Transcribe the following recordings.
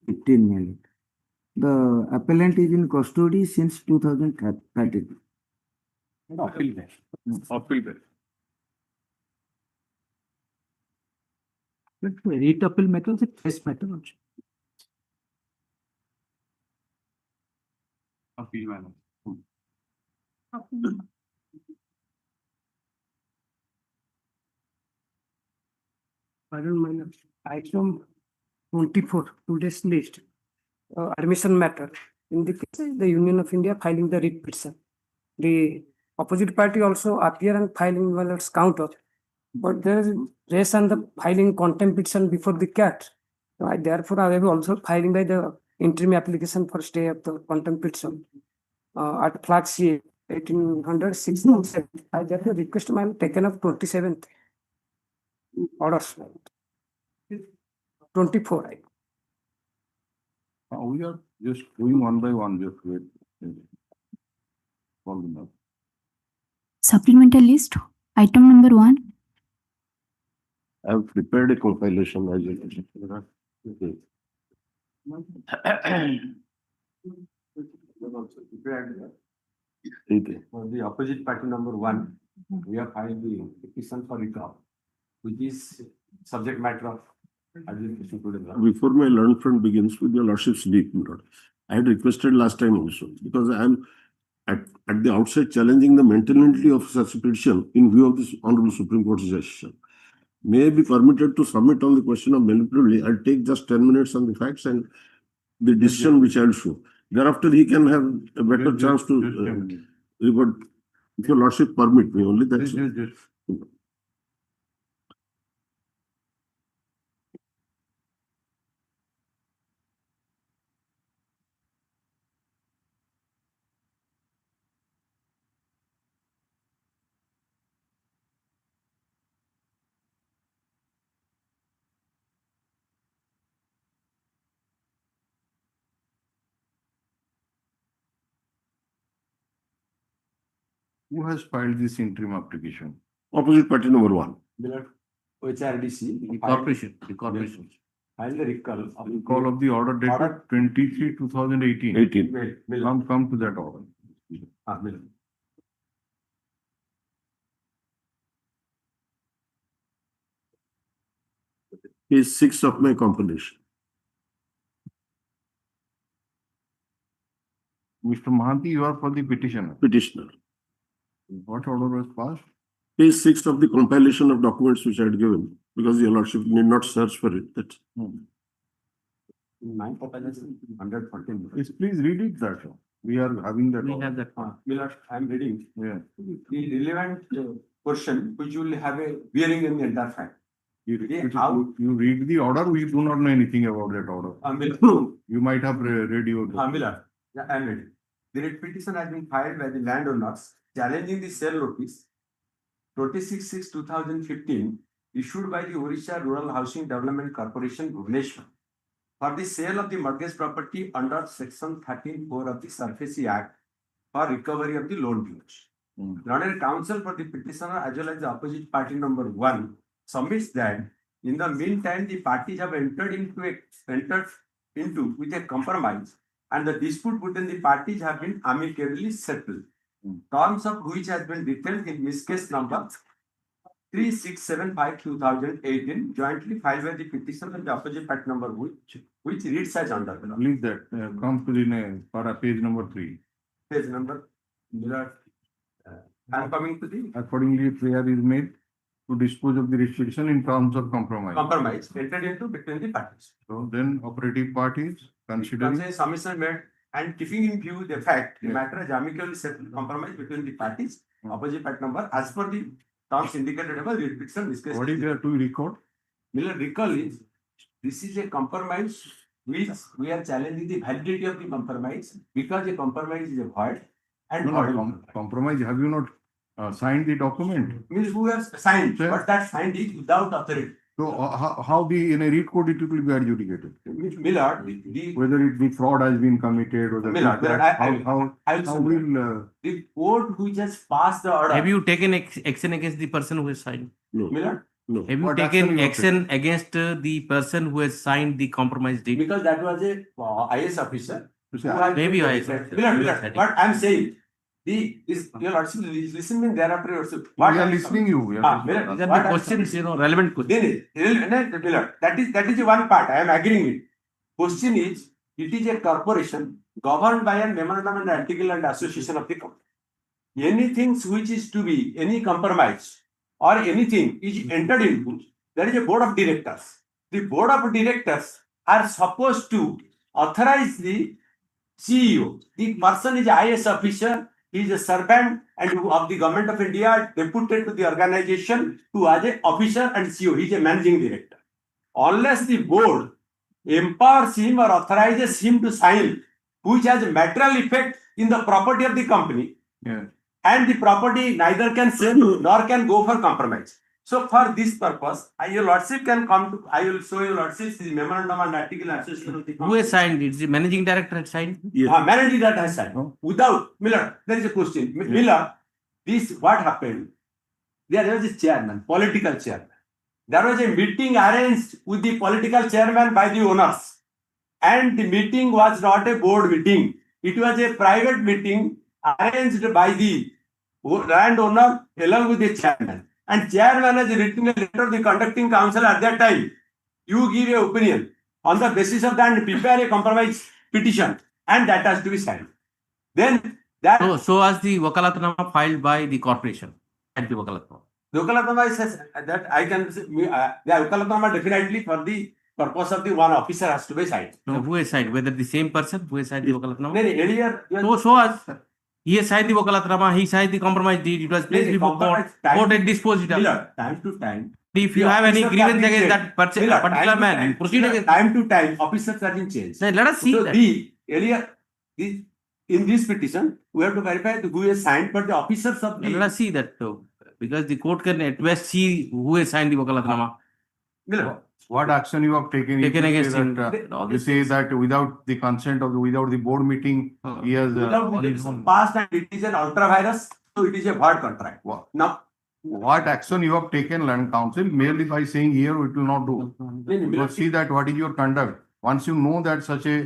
15 million. The appellant is in custody since 2013. Appeal bail. Appeal bail. Rate appeal matter is first matter. Appeal manner. Pardon minor. Item 24, today's list. Admission matter. In the case, the Union of India filing the writ petition. The opposite party also appear and filing Waller's counter. But there is race and the filing contempt petition before the CAT. So therefore, I have also filing by the interim application for stay of the contempt petition. At flag C 1800 607. I therefore request my taken up 27th orders. 24. We are just going one by one, just wait. Call them up. Supplemental list, item number 1. I have prepared a compilation as well. Okay. For the opposite party number 1, we have filed the petition for recall, which is subject matter of adjudication today. Before my learned friend begins, with your lordship's leave, I had requested last time also, because I am at the outset challenging the maintainability of such a petition in view of this Honorable Supreme Court's decision. May I be permitted to submit on the question of maintainability? I'll take just 10 minutes on the facts and the decision which I'll show. Thereafter, he can have a better chance to revert. If your lordship permit me, only that's. Who has filed this interim application? Opposite party number 1. HRDC. Corporation. The corporation. Filed the recall of the Call of the order dated 23/2018. 18. Come to that order. Page 6 of my compilation. Mr. Mahanti, you are for the petitioner. Petitioner. What order was passed? Page 6 of the compilation of documents which I had given, because your lordship need not search for it. That's 114. Yes, please read it that. We are having that. We order. have that. Miller, I am reading. Yeah. The relevant portion which will have a bearing in the entire fact. You how- you read the order, we do not know anything about that order. Miller, You might have read your. Miller, yeah, I am reading. The writ petition has been filed by the landowners challenging the sale notice 26/6/2015 issued by the Orissa Rural Housing Development Corporation, Bhubaneswar, for the sale of the mortgage property under Section 13(4) of the SURFACE Act for recovery of the loan dues. Learned counsel for the petitioner as well as the opposite party number 1 submits that in the meantime the parties have entered into with a compromise, and the dispute between the parties have been amicably settled. Terms of which has been detailed in Miss Case number 3675/2018, jointly filed by the petitioner and the opposite party number which reads as under. Leave that. Come to the para page number 3. Page number. I am coming to the Accordingly, prayer is made to dispose of the restriction in terms of compromise. compromise entered into between the parties. So then operative parties considering. Considering submission made and keeping in view the fact the matter is amicably settled compromise between the parties, opposite party number, as per the terms indicated above, the petition discussed. What is there to record? Miller, recall is, this is a compromise which we are challenging the validity of the compromise because the compromise is a void and Compromise, have you not signed the document? means who has signed, Sir. but that signed is without authority. So how in a read court it will be adjudicated? Miller, the Whether the fraud has been committed or the. Miller, I will How will, the court which has passed the order. Have you taken action against the person who has signed? No. Miller, No. Have you What taken action you have action against the person who has signed the compromise deed? Because that was a IS officer. You say, who has Maybe been IS designated. officer. Milord, what I'm saying, your lordship listen me thereafter also. we are listening you. We are Milord, These are what the I'm questions, relevant questions. Milord, that is the one part I am agreeing with. Question is, it is a corporation governed by a memorandum and article and association of the company. Anything which is to be any compromise or anything is entered into, there is a board of directors. The board of directors are supposed to authorize the CEO. The person is IS officer, he is a servant and of the government of India, deputed to the organization to as a officer and CEO. He is a managing director. Unless the board empowers him or authorizes him to sign, which has a material effect in the property of the company, Yeah. and the property neither can sell nor can go for compromise. So for this purpose, your lordship can come to, I will show your lordship the memorandum and article association of the Who has signed it? The managing director has signed? Yes. Managing that has signed. No. Without, Miller, there is a question. Miller, this what happened? There was a chairman, political chairman. There was a meeting arranged with the political chairman by the owners. And the meeting was not a board meeting. It was a private meeting arranged by the landowner along with the chairman. And chairman has written a letter to the conducting council at that time. You give your opinion. On the basis of that, prepare a compromise petition. And that has to be signed. Then that So as the wakalatnama filed by the corporation at the wakalatnama. the Wakalatnama says that I can say, the Wakalatnama definitely for the purpose of the one officer has to be signed. Who has signed? Whether the same person who has signed the wakalatnama? Earlier, So as he has signed the wakalatnama, he signed the compromise deed. It was placed before court. Court had disposed it. Miller, time to time. If you the have any officers grievance have been against changed. that Miller, particular time to man, time. you proceed Miller, against. time to time, officers have been changed. Now, let us see So that. the earlier, in this petition, we have to verify who has signed, but the officers of Let the us see that because the court can at best see who has signed the wakalatnama. Miller. What action you have taken? Taken You say against him. that, All you this say that without the consent of without the board meeting, he has. Without his own. passed and it is an ultra virus, so it is a void contract. Wow. Now, What action you have taken, land council, merely by saying here it will not do. Because see that what is your conduct. Once you know that such a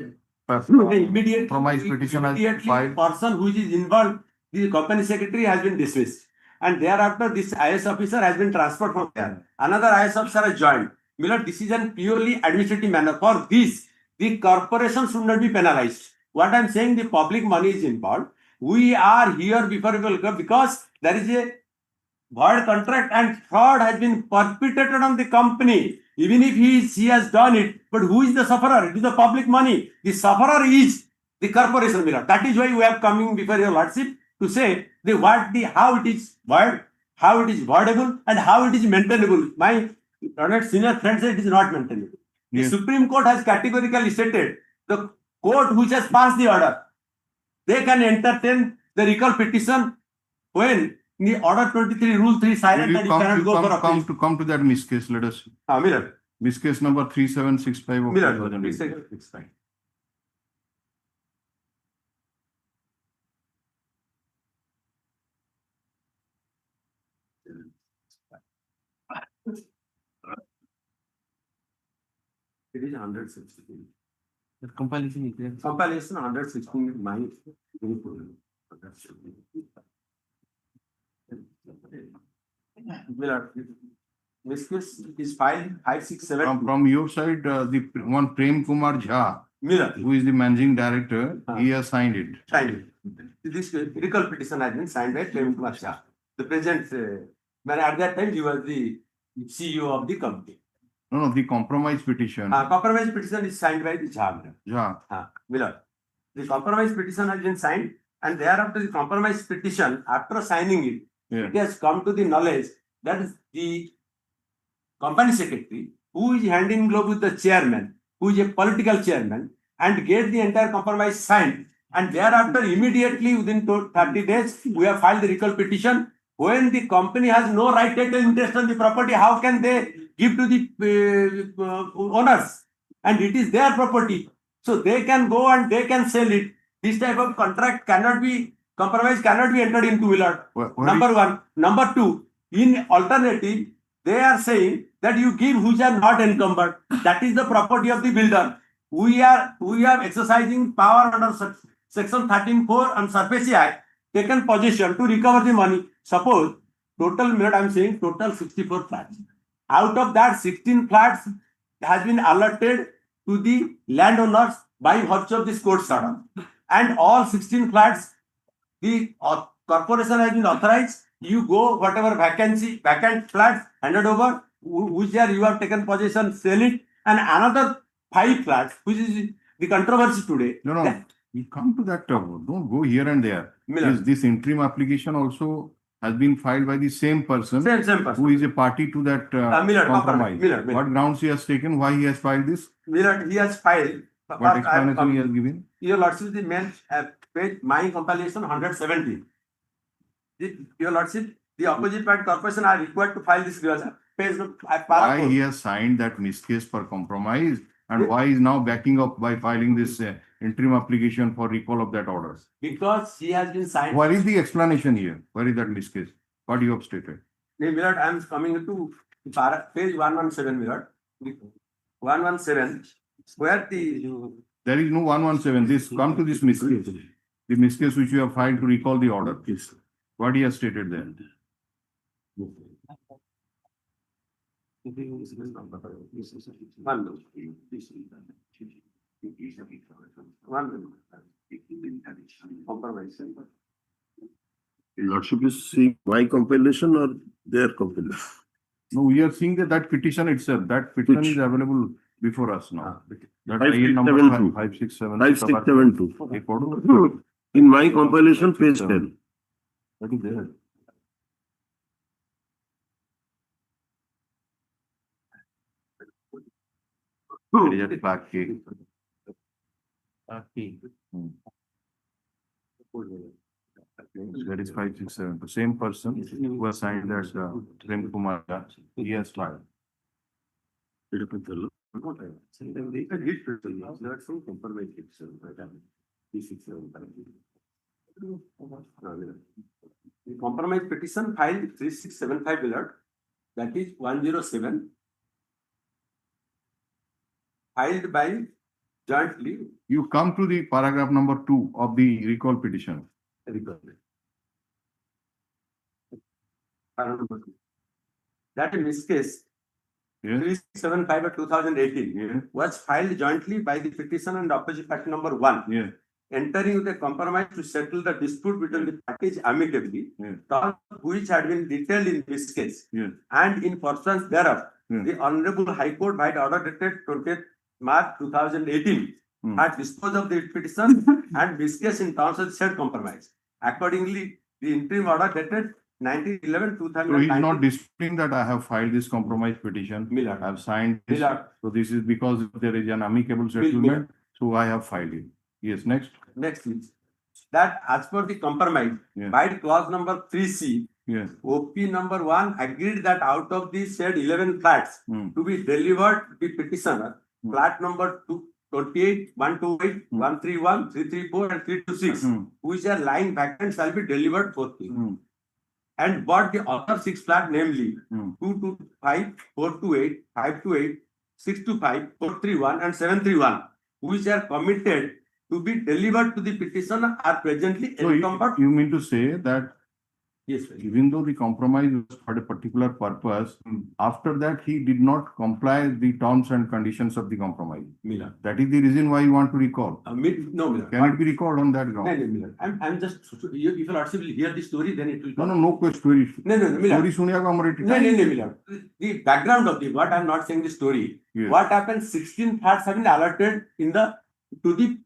immediately, compromise petition has immediately filed. person who is involved, the company secretary has been dismissed. And thereafter, this IS officer has been transferred from there. Another IS officer has joined. Miller, this is a purely administrative manner. For this, the corporation should not be penalized. What I'm saying, the public money is involved. We are here before people come because there is a void contract and fraud has been perpetrated on the company. Even if she has done it, but who is the sufferer? It is the public money. The sufferer is the corporation, Miller. That is why we are coming before your lordship to say how it is void, how it is voidable, and how it is maintainable. My senior friend said it is not maintainable. Yes. The Supreme Court has categorically stated the court which has passed the order, they can entertain the recall petition when in the order 23 rule 3 silent You and you cannot go for appeal. come to that miscase, let us. Miller, Miscase number 3765 of Miller, 2008. it's fine. It is 116. The compilation is there. Compilation 116 is my Miller, this case is filed 567. From your side, the one Prem Kumar Jha, Miller, who is the managing director, he has signed it. signed. This recall petition has been signed by Prem Kumar Shah. The present, at that time he was the CEO of the company. No, the compromise petition. Compromise petition is signed by the Jha. Jha. Miller. The compromise petition has been signed, and thereafter the compromise petition, after signing it, Yeah. it has come to the knowledge that is the company secretary, who is hand in glove with the chairman, who is a political chairman, and get the entire compromise signed. And thereafter, immediately within 30 days, we have filed the recall petition. When the company has no right title interest on the property, how can they give to the owners? And it is their property. So they can go and they can sell it. This type of contract cannot be, compromise cannot be entered into, Willard. Where Number one. Number two, in alternative, they are saying that you give which are not encumbered. That is the property of the builder. We are exercising power under section 13(4) and Surface Act, taken possession to recover the money. Suppose total, I am saying total 64 flats. Out of that, 16 flats has been allotted to the landowners by virtue of this court order. And all 16 flats, the corporation has been authorized. You go, whatever vacant flats handed over, which are you have taken possession, sell it, and another 5 flats, which is the controversy today. No. We come to that. Don't go here and there. Miller. Yes, this interim application also has been filed by the same person Same person. who is a party to that Miller, compromise. Miller. What grounds he has taken? Why he has filed this? Miller, he has filed. What explanation he has given? Your Lordship, the main page, my compilation 170. Your Lordship, the opposite party corporation are required to file this grievance. Page Why he has signed that miscase for compromise and why is now backing up by filing this interim application for recall of that order? because he has been signed. Where is the explanation here? Where is that miscase? What you have stated? Miller, I am coming to page 117, Miller. 117, where the There is no 117. This come to this miscase. The miscase which you have filed to recall the order. Yes. What he has stated there. compromise. Your Lordship is seeing my compilation or their compilation? No, we are seeing that petition itself. That petition Which? is available before us now. That 5672. 5672. 5672. In my compilation, page 10. That is there. There is a clerk cake. That is 567. The same person who has signed that Prem Kumar, he has filed. The compromise petition filed 3675 Willard, that is 107, filed by jointly. You come to the paragraph number 2 of the recall petition. That in this case, Yes. 375 of 2018 Yeah. was filed jointly by the petition and opposite party number 1. Yeah. Entering with a compromise to settle the dispute between the parties amicably, Yeah. terms which had been detailed in this case. Yeah. And in pursuance thereof, Yeah. the Honorable High Court by order dated 20th March 2018 had disposed of the petition and this case in terms of said compromise. Accordingly, the interim order dated 1911 So he is not 2019. disputing that I have filed this compromise petition. Miller. I have signed this. Miller. So this is because there is an amicable settlement. So I have filed it. Yes, next. Next is that as per the compromise, Yeah. by clause number 3C, Yes. OP number 1 agreed that out of the said 11 flats to be delivered to the petitioner, flat number 28, 128, 131, 334 and 326, which are lying vacant shall be delivered forthwith. And bought the other 6 flats, namely 225, 428, 528, 625, 431 and 731, which are committed to be delivered to the petitioner are presently So encumbered. you mean to say that Yes, sir. even though the compromise was for a particular purpose, after that he did not comply with the terms and conditions of the compromise. Miller. That is the reason why you want to recall. No, Miller. Can it be recalled on that No, ground? Miller. I'm just, if you Lordship will hear the story, then it will. No question. No, Miller. Story सुनिया को हमारे No, Miller. The background of the, what I'm not saying the story. Yes. What happened, 16 flats have been allotted to the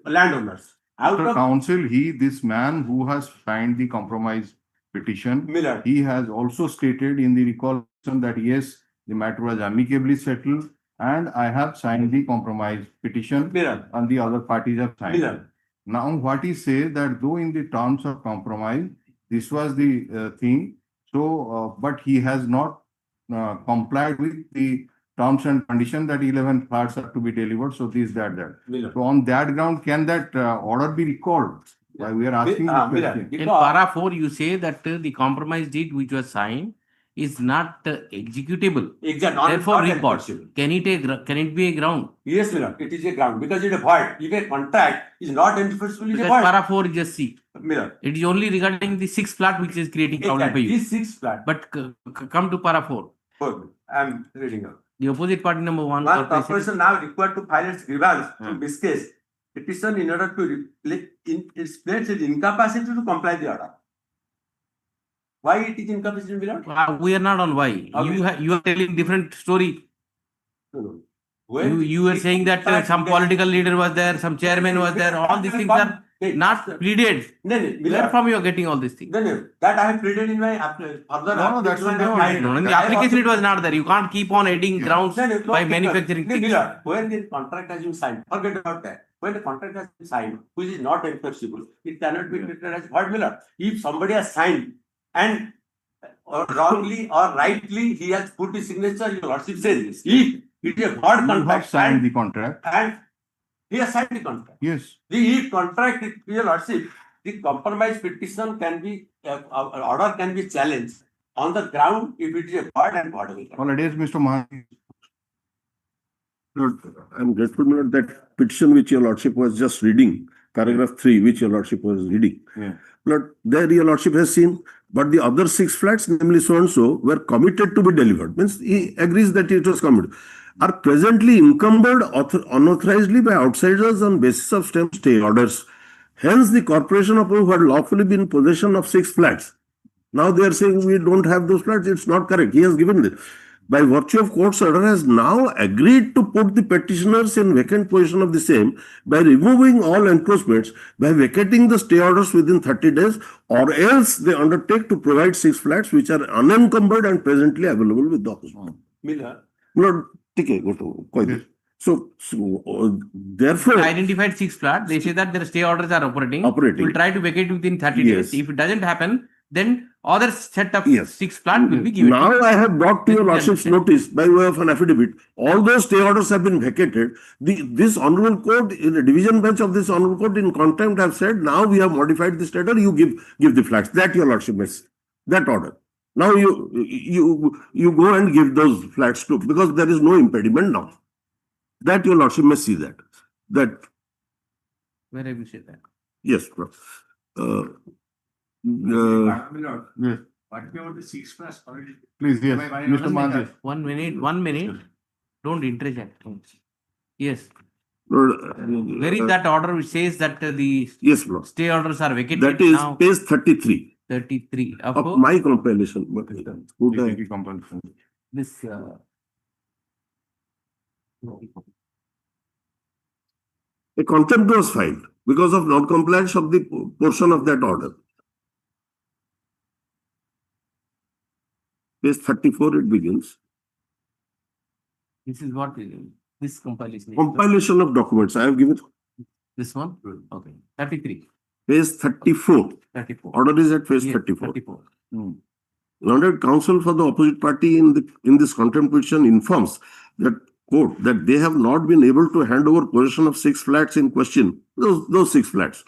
landowners. Out Mr. of Counsel, this man who has signed the compromise petition, Miller. he has also stated in the recall that yes, the matter was amicably settled and I have signed the compromise petition Miller. and the other parties have signed. Miller. Now, what he says that though in the terms of compromise, this was the thing, so, but he has not complied with the terms and conditions that 11 flats are to be delivered, so this, that. Miller. So on that ground, can that order be recalled? Why we are asking this Miller. question? In para 4, you say that the compromise deed which was signed is not executable. Exact. Therefore, not report. enforceable. Can it be a ground? Yes, Miller, it is a ground because it is a void. If a contract is not enforceable, it is a Because void. para 4 just see. Miller. It is only regarding the 6th flat which is creating problem for Exactly. you. This 6 flat. But come to para 4. I am reading out. The opposite party number 1. One corporation now required to file its grievance to Hmm. this case petition in order to its place its incapacity to comply the order. Why it is incapacity, Miller? We are not on why. Okay. You are telling different story. No. When You were the saying that contract some began- political leader was there, some chairman was there. All these things are not pleaded. No, Where Miller. from you are getting all these things? No, that I have pleaded in my further. No, that's application not I there. No, in the I have application it also- was not there. You can't keep on adding grounds No, by manufacturing things. Miller, when the contract has been signed, forget about that. When the contract has been signed, which is not enforceable, it cannot be treated as void, Miller. If somebody has signed and or wrongly or rightly he has put his signature, your lordship says, if it is a void You have contract signed the and, contract. and he has signed the contract. Yes. The contract, your lordship, the compromise petition can be, order can be challenged on the ground if it is a void and voidable. Holidays, Mr. Mahan. Lord, I'm grateful, Lord, that petition which your lordship was just reading, paragraph 3, which your lordship was reading. Yeah. Lord, there your lordship has seen, but the other 6 flats, namely so and so, were committed to be delivered. Means he agrees that it was committed. Are presently encumbered unauthorizedly by outsiders on basis of stay orders. Hence, the corporation of who had lawfully been in possession of 6 flats. Now they are saying we don't have those flats. It's not correct. He has given this. By virtue of court's order, has now agreed to put the petitioners in vacant position of the same by removing all encroachments, by vacating the stay orders within 30 days, or else they undertake to provide 6 flats which are unencumbered and presently available with the opposition. Miller. Lord, okay, go to quite. Yes. So, therefore, Identified 6 flats. They say that their stay orders are operating. Operating. Will try to vacate within 30 Yes. days. If it doesn't happen, then other set of Yes. 6 flats will be given. now I have brought to your lordship's notice by way of an affidavit. All those stay orders have been vacated. This honorable court, in the division bench of this honorable court in contempt have said, now we have modified this letter, you give the flats. That your lordship may see. That order. Now you go and give those flats too, because there is no impediment now. That your lordship may see that. Where have you said that? Yes, bro. Yes. What about the 6 flats already? Please, yes. Mr. Mahan. 1 minute. 1 minute. Don't interject. Yes. Where is that order which says that the Yes, bro. stay orders are vacated That is now? page 33 33 of my compilation. Would I- Compulsion. this A contempt was filed because of non-compliance of the portion of that order. Page 34 it begins. this is what this compilation is. Compilation of documents. I have given This one? Okay. 33. page 34. 34. Order is at page Yes, 34. 34. Learned counsel for the opposite party in this contempt petition informs that quote that they have not been able to hand over possession of 6 flats in question, those 6 flats,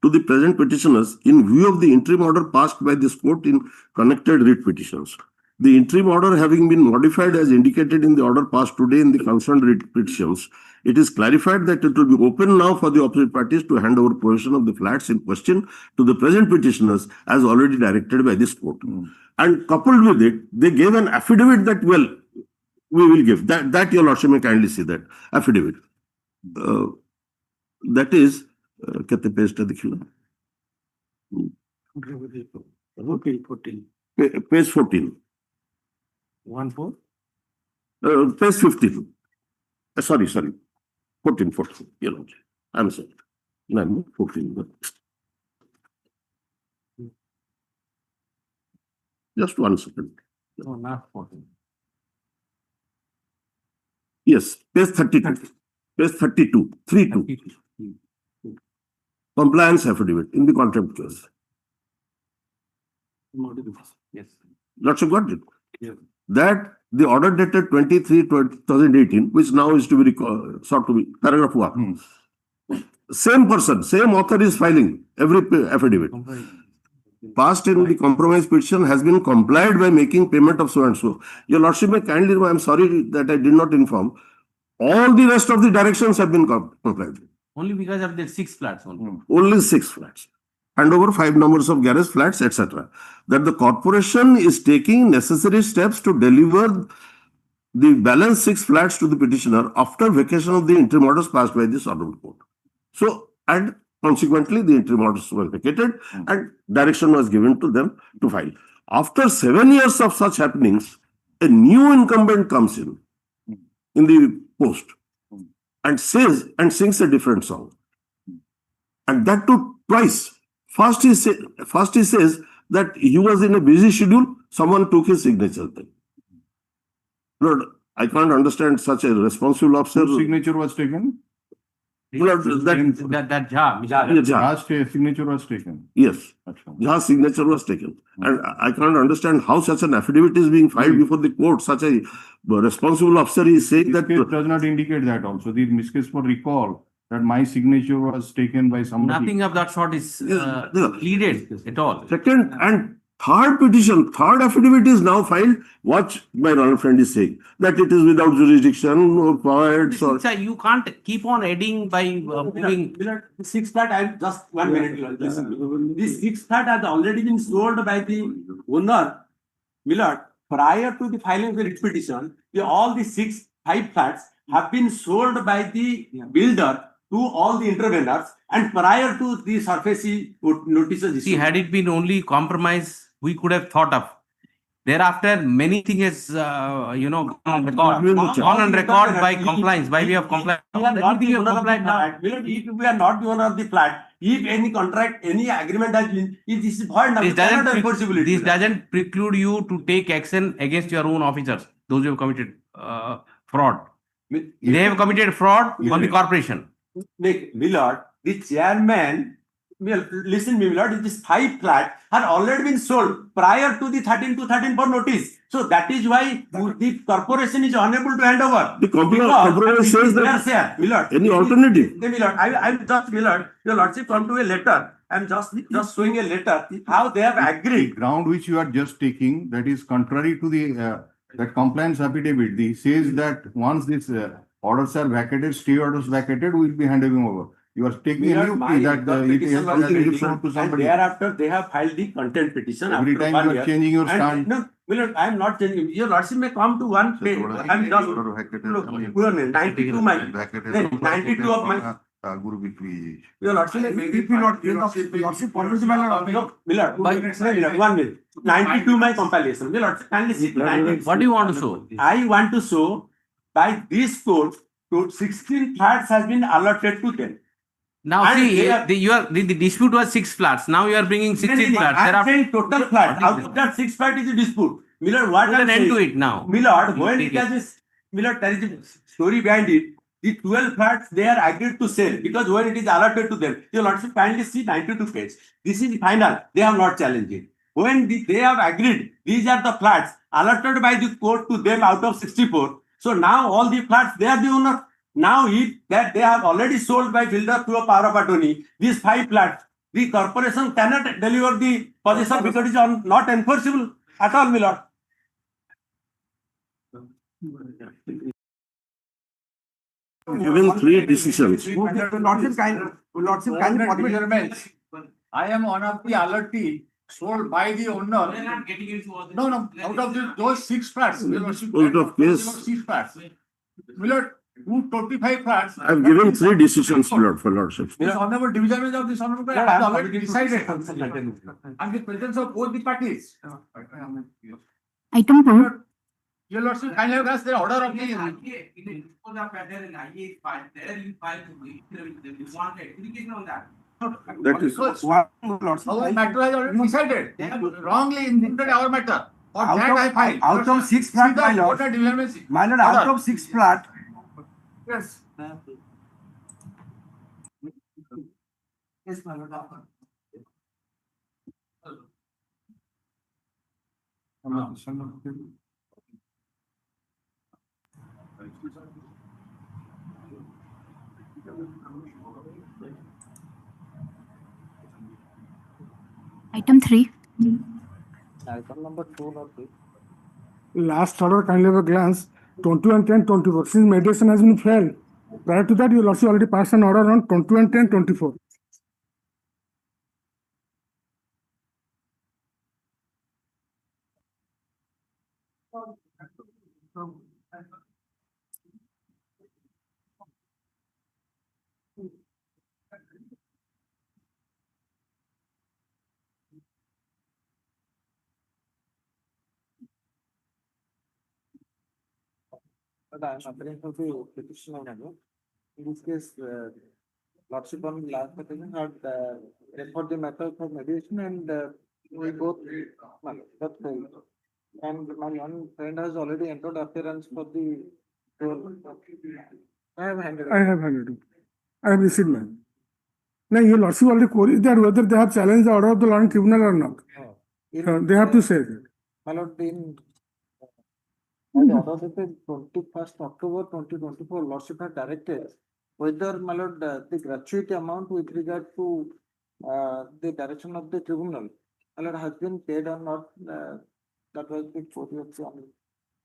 to the present petitioners in view of the interim order passed by this court in connected writ petitions. The interim order having been modified as indicated in the order passed today in the concerned writ petitions, it is clarified that it will be open now for the opposite parties to hand over possession of the flats in question to the present petitioners as already directed by this court. And coupled with it, they gave an affidavit that, well, we will give. That your lordship may kindly see that affidavit. That is, kete page ta dikhla? Page 14. 1-4. Page 15. Sorry. 14. Your lordship. I'm sorry. No, 14. Just 1 second. No, not 14. Yes, page 32. Page 32. 32. Compliance affidavit in the contempt case. Yes. Lordship got it. Yeah. That the order dated 23/2018, which now is to be sought to be paragraph 1. Same person, same author is filing every affidavit. passed in the compromise petition has been complied by making payment of so and so. Your Lordship may kindly, I am sorry that I did not inform. All the rest of the directions have been complied with. Only because of the 6 flats only. Only 6 flats. And over 5 numbers of garage flats, etc. That the corporation is taking necessary steps to deliver the balance 6 flats to the petitioner after vacation of the interim orders passed by this honorable court. So, and consequently, the interim orders were vacated and direction was given to them to file. After 7 years of such happenings, a new incumbent comes in the post and says and sings a different song. And that too twice. First he says that he was in a busy schedule, someone took his signature. Lord, I can't understand such a responsible officer. Whose signature was taken? Lord, That Jha. Last signature was taken. Yes, Achha. Jha's signature was taken. And I can't understand how such an affidavit is being filed before the court. Such a responsible officer is saying This that. case does not indicate that also. This case for recall that my signature was taken by somebody. Nothing of that sort is Yeah. pleaded at all. Second and third petition, third affidavit is now filed. Watch my honorable friend is saying that it is without jurisdiction or poets or. You can't keep on adding by moving. Millard, the 6 flat, I'm just 1 minute. Listen. This 6 flat has already been sold by the owner, Millard, prior to the filing of the writ petition. All the 5 flats have been sold by the builder to all the interveners and prior to the surface notices issued. See, had it been only compromise, we could have thought of. Thereafter, many things gone on record by compliance, by way of compliance. We are not Everything the you owner of the complied now. flat. Millard, if we are not the owner of the flat, if any contract, any agreement has been, if this is void, now This we cannot doesn't, enforce it. this doesn't preclude you to take action against your own officers, those who have committed fraud. They have committed fraud on the corporation. Millard, the chairman, listen me, Millard, this 5 flat had already been sold prior to the 13 notice. So that is why the corporation is unable to hand over. The corporation says that Millard, any alternative. Millard, I'm just, Millard, your lordship come to a letter. I'm just showing a letter how they have The agreed. ground which you are just taking, that is contrary to the that compliance affidavit. He says that once this orders are vacated, stay orders vacated, we will be handing over. You are taking a new plea that it has been shown to And somebody. thereafter, they have filed the content petition. Every after time 1 you are year. changing your And stand. no, Millard, I am not changing. Your lordship may come to one page. I'm just, look, 92 my, 92 of my. Your lordship, Millard, 1 minute. 92 my compilation. Your lordship, kindly sit. 92. What do you want to show? I want to show by this court, 16 flats has been allotted to them. Now And see, they are- the dispute was 6 flats. Now you are bringing 16 flats. There I'm are saying total flat. Out of that 6 flat is a dispute. Millard, what put I'm an end to saying, it now. Millard, You when take it has this, Millard, there is a story behind it. The 12 flats, they are agreed to sell because when it is allotted to them, your lordship kindly see 92 page. This is final. They have not challenged it. When they have agreed, these are the flats allotted by the court to them out of 64. So now all the flats, they are the owner. Now if that they have already sold by builder to a power of attorney, these 5 flats, the corporation cannot deliver the possession because it is not enforceable at all, Millard. Given 3 decisions. I am one of the allottee sold by the owner. No, out of those 6 flats. Disposed of case. 6 flats. Millard, 225 flats. I have given 3 decisions, Lord, for Lordship. This honorable division bench of this honorable court Millard, I has am already decided. decided. And the presence of both the parties. Item 4. Your lordship kindly have asked the order of the. That is. Our matter has already decided. They have wrongly imputed our matter. For that I filed. Out of 6 flat, my lord. My lord, out of 6 flat. Yes. Yes, my lord. Item 3. Item number 2 or 3. Last order, kindly have a glance. 21-10-24. Since mediation has been failed, prior to that, you will also already passed an order on 21-10-24. But I am appearing for the petition on it. In this case, Lordship on last petition had referred the matter for mediation and we both, well, that's failed. And my one friend has already entered appearance for the. I have handed. I have handed it. I have received mine. Now, your lordship already queried that whether they have challenged the order of the law in tribunal or not. They have to say that. My lord, in the order dated 21st October 2024, Lordship had directed whether, my lord, the gratuity amount with regard to the direction of the tribunal, my lord, has been paid or not. That was the query.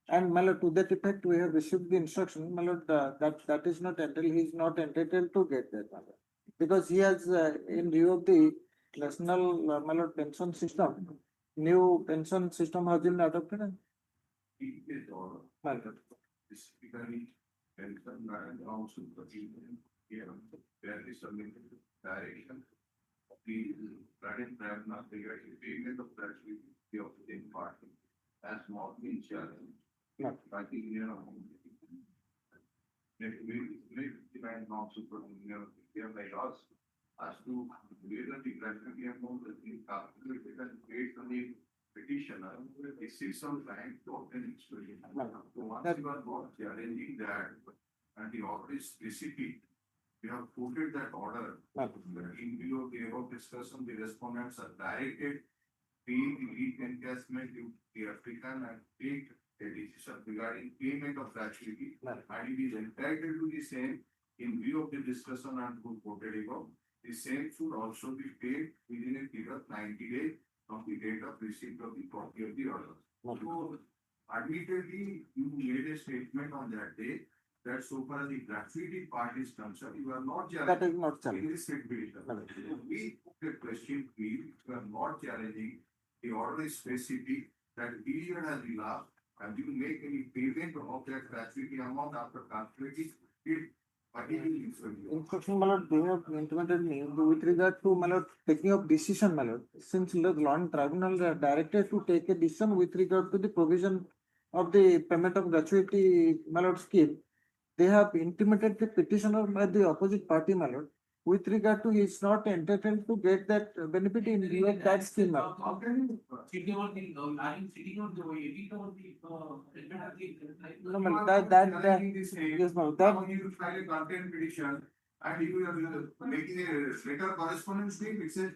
And my lord, to that effect, we have received the instruction, my lord, that is not entitled, he is not entitled to get that, my lord. Because he has, in view of the national, my lord, pension system, new pension system has been adopted. My lord. Specifically, pension and also fairly submitted direction. The current payment of gratuity of the same party has not been challenged. I think, may depend on by laws as to whether the gratuity amount has been calculated and paid to the petitioner. It sits on bank token expression. So once you are not challenging that and the order is specific, you have quoted that order. In view of the above discussion, the respondents are directed pay the leave encashment to the applicant and take a decision regarding payment of gratuity. And it is entitled to the same in view of the discussion and who quoted above. The same should also be paid within a period of 90 days from the date of receipt of the copy of the order. So, admittedly, you made a statement on that day that so far as the gratuity part is concerned, you are not challenging. That is not challenged. In this situation. We put a question, we are not challenging. The order is specific that period has elapsed and you make any payment of that gratuity amount after calculating it. Instruction, my lord, they have intimated me with regard to, my lord, taking of decision, my lord. Since the law and tribunal are directed to take a decision with regard to the provision of the payment of gratuity, my lord, scheme, they have intimated the petitioner by the opposite party, my lord, with regard to he is not entitled to get that benefit in view of that scheme. How can you sitting on the, are you sitting on the, No, my lord, that, yes, my lord, that. Now you file a content petition and you are making a letter correspondence thing, it's a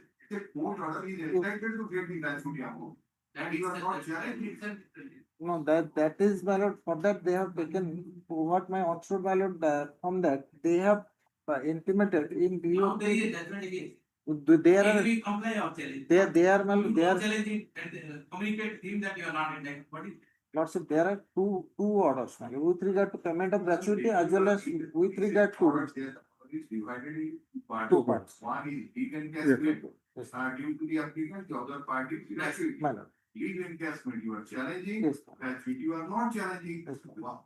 court order, he is entitled to get the gratuity amount. And you are not challenging. No, that is, my lord, for that they have taken, what my understood, my lord, from that, they have intimated in view of. They are, they are, my lord, they are. Communicate him that you are not entitled. What is? Lordship, there are two orders, my lord, with regard to payment of gratuity as well as with regard to. It's divided in Two parts. One is leave encashment, due to the applicant, the other party is gratuity. My lord. Leave encashment, you are challenging, Yes. gratuity, you are not challenging. Yes.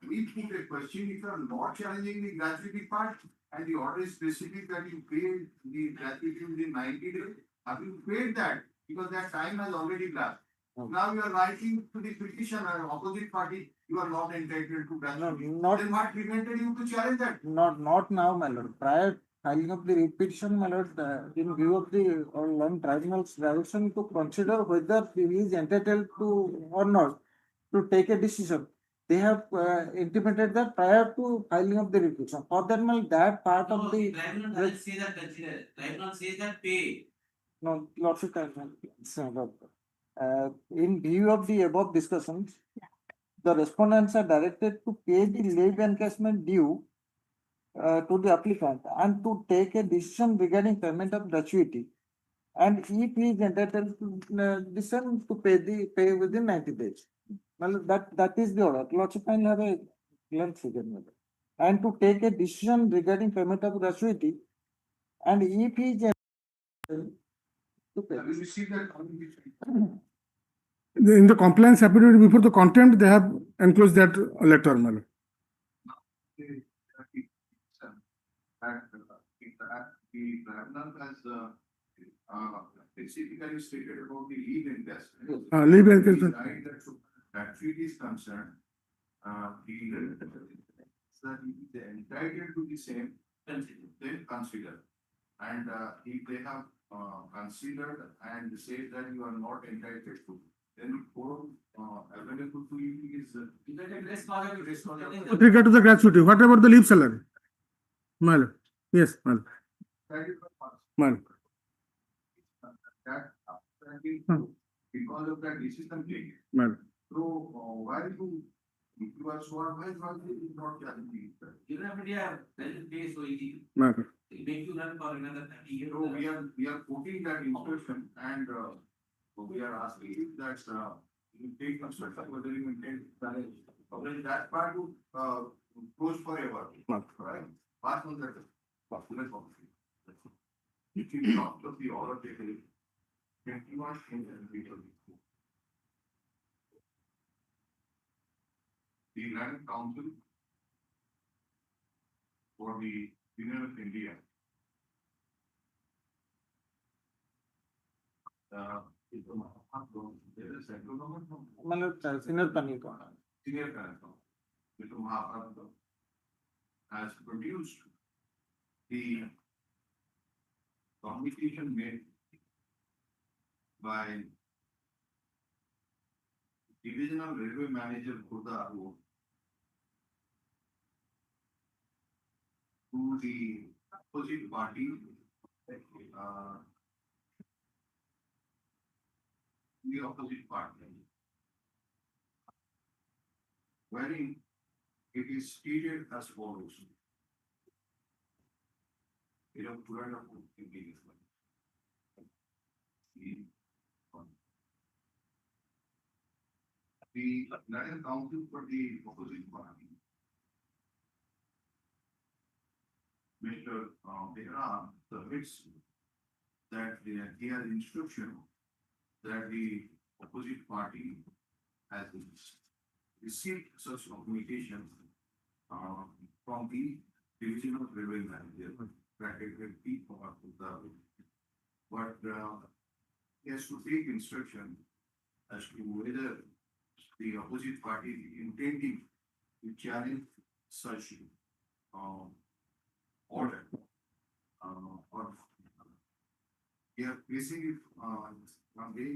We put a question, if you are not challenging the gratuity part, and the order is specific that you pay the gratuity within 90 days, have you paid that? Because that time has already lapsed. Now you are writing to the petitioner, opposite party, you are not entitled to gratuity. Not. Then what prevented you to challenge that? Not now, my lord. Prior filing of the petition, my lord, in view of the long tribunal's direction to consider whether he is entitled to or not to take a decision. They have intimated that prior to filing of the petition. For that, my that part of the. Tribunal doesn't say that consider. Tribunal says that pay. No, lordship, in view of the above discussions, the respondents are directed to pay the leave encashment due to the applicant and to take a decision regarding payment of gratuity And if he is entitled to descend to pay within 90 days. Well, that is the order. Lordship will have a clear figure. And to take a decision regarding payment of gratuity, and if he is entitled to pay. Have you received that communication? In the compliance affidavit before the content, they have enclosed that letter, my lord. The tribunal has specifically stated about the leave encashment. Leave encashment. That treaty is concerned, he that he is entitled to the same, then consider. And if they have considered and say that you are not entitled to, then for available to you is. With regard to the gratuity, what about the leave salary? My lord. Yes, my lord. My lord. That because of that decision taken. My lord. So why you are so advised, why you is not challenging it? My lord. So we are putting that instruction and we are asking that you take construction whether you intend to that part to close forever. Right? Pass on that. If you not of the order taken, 21 individual. The Land Council for the Union of India. There is central government. Senior panel. Senior Council, Mr. Mahaprabhu, has produced the communication made by Divisional Railway Manager Khurda to the opposite party, the opposite party, wherein it is stated as follows. The National Council for the opposite party, Mr. Mishra submits that he has instruction that the opposite party has received such communication from the Division of Railway Manager, bracket P for the, but he has to take instruction as to whether the opposite party is intending to challenge such order or they are placing it one day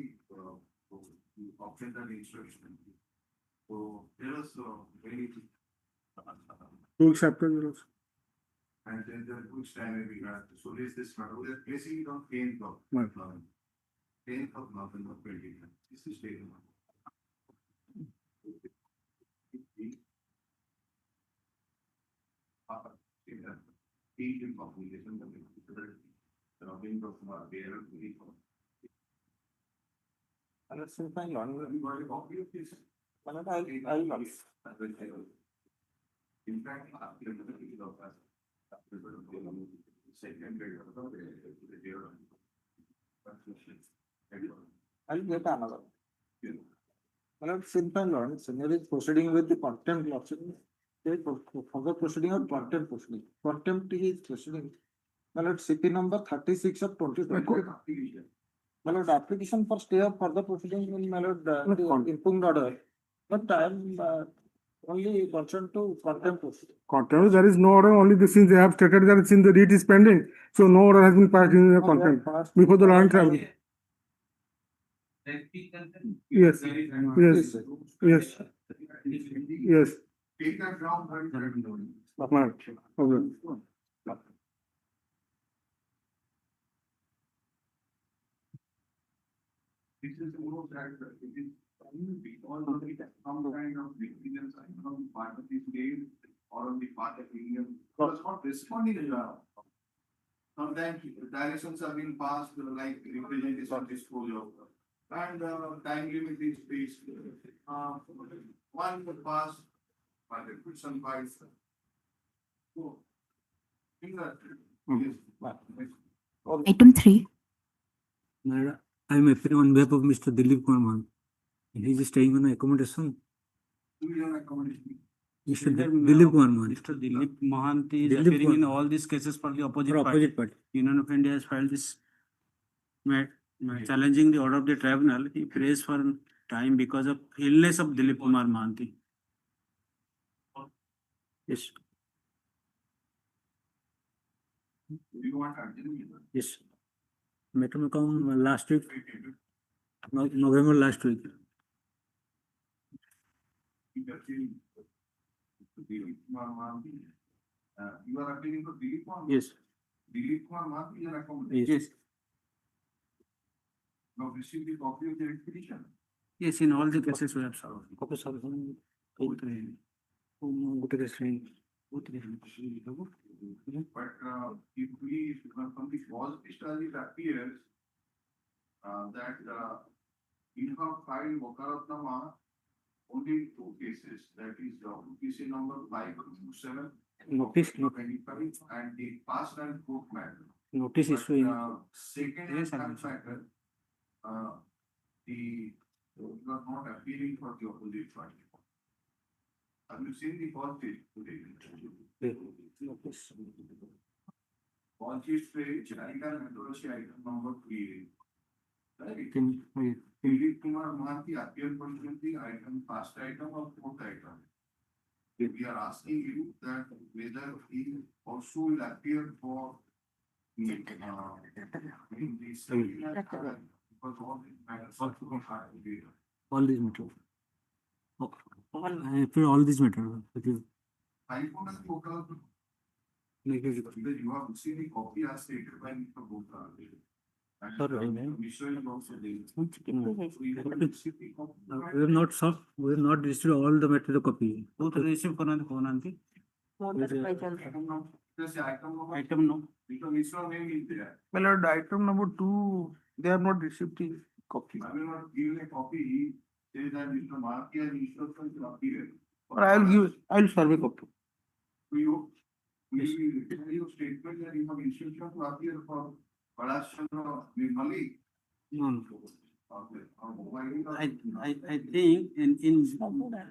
option and instruction. So there was very 2 weeks after the loss. and then the good stand in regard to so this matter, we are placing it on 10th of Right. November. 10th of November 2020. This is taken. In fact, I'll get another. Well, simple learn, senior is proceeding with the contempt lawsuit. Further proceeding or contempt proceeding. Contempt is proceeding. Well, CP number 36 of 2020. Well, the application for stay of further proceedings will the impugned order. But I am only concerned to contempt proceeding. Contempt, there is no order, only the since they have stated that it's in the writ is pending. So no order has been passed in the contempt before the Lord Tribunal. Yes, yes, yes, yes. Take that ground. Right. Okay. This is more of that, it is because of the some kind of negligence on the part of the state or on the part of the union, was not responding sometimes directions have been passed like representation disclosure. And time limit is fixed. One will pass by the question by. So, Item 3. Madam, I am appearing on behalf of Mr. Dilip Kumar Mahan. He is staying on accommodation. Mr. Dilip Kumar Mahan. Mr. Dilip Mohanty is Dilip appearing in Kumar. all these cases for the opposite For party. opposite party. Union of India has filed this challenging the order of the tribunal. He prays for time because of illness of Dilip Kumar Mohanty. Yes. Yes. Matter may come last week, November last week. You are appealing for Dilip Kumar? Yes. Dilip Kumar Mahathi is an accommodation. Yes. You have received the copy of the petition. Yes, in all the cases we have solved. Okay, sir. But if we from the false discharge it appears that you have filed Wakaratnama only in 2 cases, that is OPC number 527 Notice, 25 and the past and court matter. notice But, issue in. second and Yes, third I'm sorry. matter, you are not appealing for the opposite party. Have you seen the false case today? Notice. False case page, item controversy item number 3. Right? Can Dilip Kumar Mahanti appeared pursuant the item, first item or fourth item. We are asking you that whether he also will appear for the, in the seminar, because all these matters are to be hard to be. all these matter. I appear all these matter. Okay. High Court has local, Negative. because you have received the copy as stated by Mr. Gupta. And, Sorry, Mishra is also there. We So you have received the copy. have not solved, we have not received all the matter the copy. Both receive Konanti. Item number, just item number. Item no. Because Mishra name is there. My lord, item number 2, they have not received the copy. I will not give a copy, say that Mr. Mahathi has instructions to appear. Or I will serve a copy. To you, will you return your statement that you have instruction to appear for Balash Chandra Nirmali? No. Okay. Why you not- I think in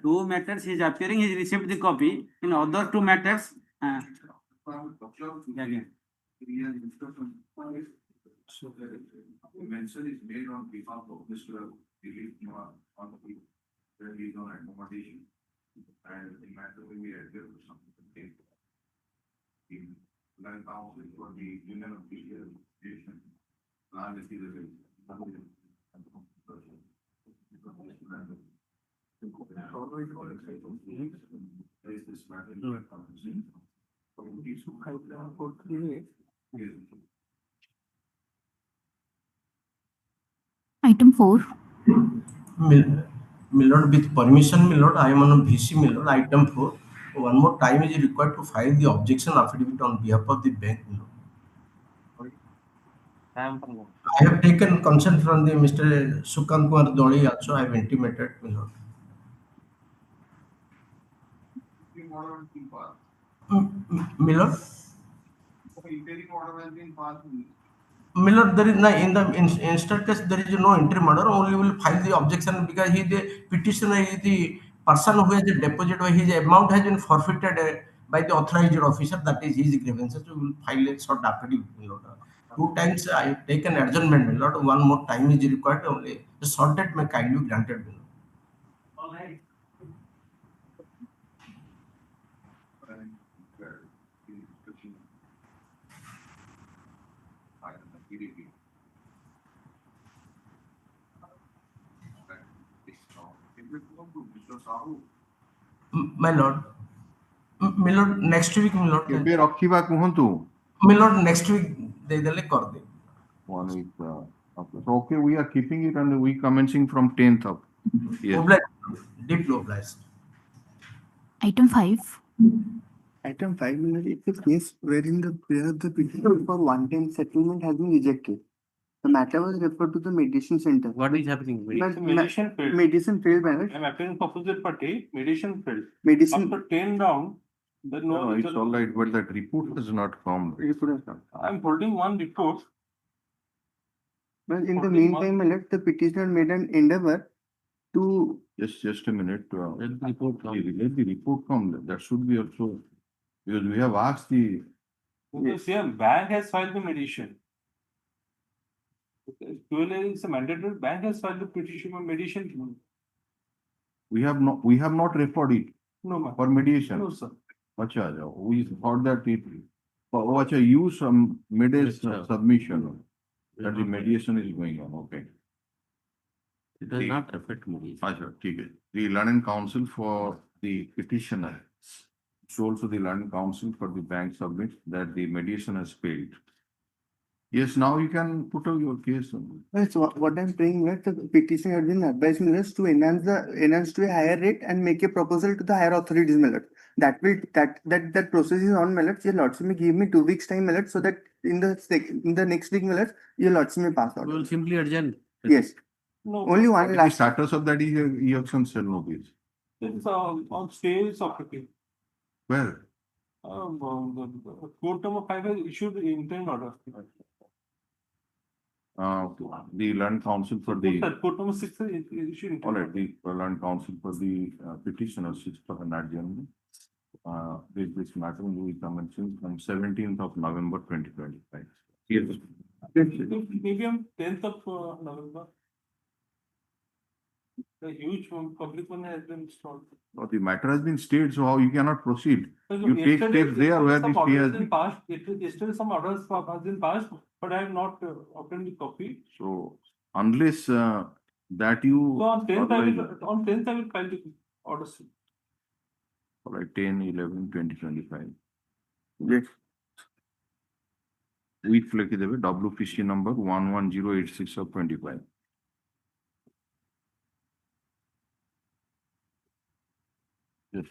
2 matters he is appearing, he received the copy. In other 2 matters, yeah. He has instruction. So the mention is made on behalf of Mr. Dilip Kumar on the, that he is on accommodation. And the matter will be adhered to something. In land council for the union of the station. Land is the. Is this matter? Item 4. Milord, with permission, Milord, I am on VC, Milord, item 4. One more time is required to file the objection affidavit on behalf of the bank, Milord. I have taken consent from the Mr. Sukant Kumar Doli also, I have intimated, Milord. Milord? Interim order has been passed. Milord, there is no, in the instant case, there is no interim order, only will file the objection because he the petitioner is the person who has the deposit or his amount has been forfeited by the authorized officer, that is his grievances, we will file a short affidavit, Milord. 2 times I have taken adjournment, Milord, one more time is required only. The short date may kindly be granted, Milord. My lord, Milord, next week, Milord. କେବେ ରଖିବା କୁହନ୍ତୁ? Milord, next week ଦେଇଦେଲେ କରିଦେବି. 1 week. So, okay, we are keeping it and we commencing from 10th of. Yes. Obliged, deeply obliged. Item 5. Item 5, my lord, it's a case wherein the petition for one-time settlement has been rejected. The matter was referred to the mediation center. What is happening? Mediation failed. Mediation failed, my lord. I'm appealing for opposite party, mediation failed. Mediation. After 10 round, then No, it's result. all right, but that report has not come. I'm holding one report. Well, in the Holding meantime, my lord, the petitioner made an endeavor to. Just a minute. Let the report come. Let the report come. That should be also, because we have asked the, The same bank has filed the mediation. QLA is a mandatory, bank has filed the petition for mediation. we have not referred it No, ma'am. for mediation. No, sir. Acha, we thought that it, acha, you made a submission that the mediation is going on, okay. It does not affect me. Acha, ठीक है. The London Council for the petitioner. So also the London Council for the bank submits that the mediation has failed. Yes, now you can put out your case. So what I'm saying is the petitioner has been advising us to enhance to a higher rate and make a proposal to the higher authorities, my lord. That process is on, my lord. Your lordship may give me 2 weeks time, my lord, so that in the next week, my lord, your lordship may pass out. We will simply adjourn. Yes. No. Only What one is last. the status of that election cell notice? It's on stage of appeal. Where? The court number 5 has issued the interim order. The Land Council for the, Court number 6 is issued. all right, the Land Council for the petitioner, 6th of an adjournment. This matter will be commencing from 17th of November 2025. Yes. Maybe on 10th of November. The huge public one has been installed. The matter has been stayed, so how you cannot proceed? You take steps there where the stay has been. Yesterday some orders have been passed, but I have not obtained the copy. So unless that you. So on 10th otherwise- on 10th I will file the orders. All right, 10/11/2025. Yes. With लिख देवे WPC number 11086 of 25. Yes.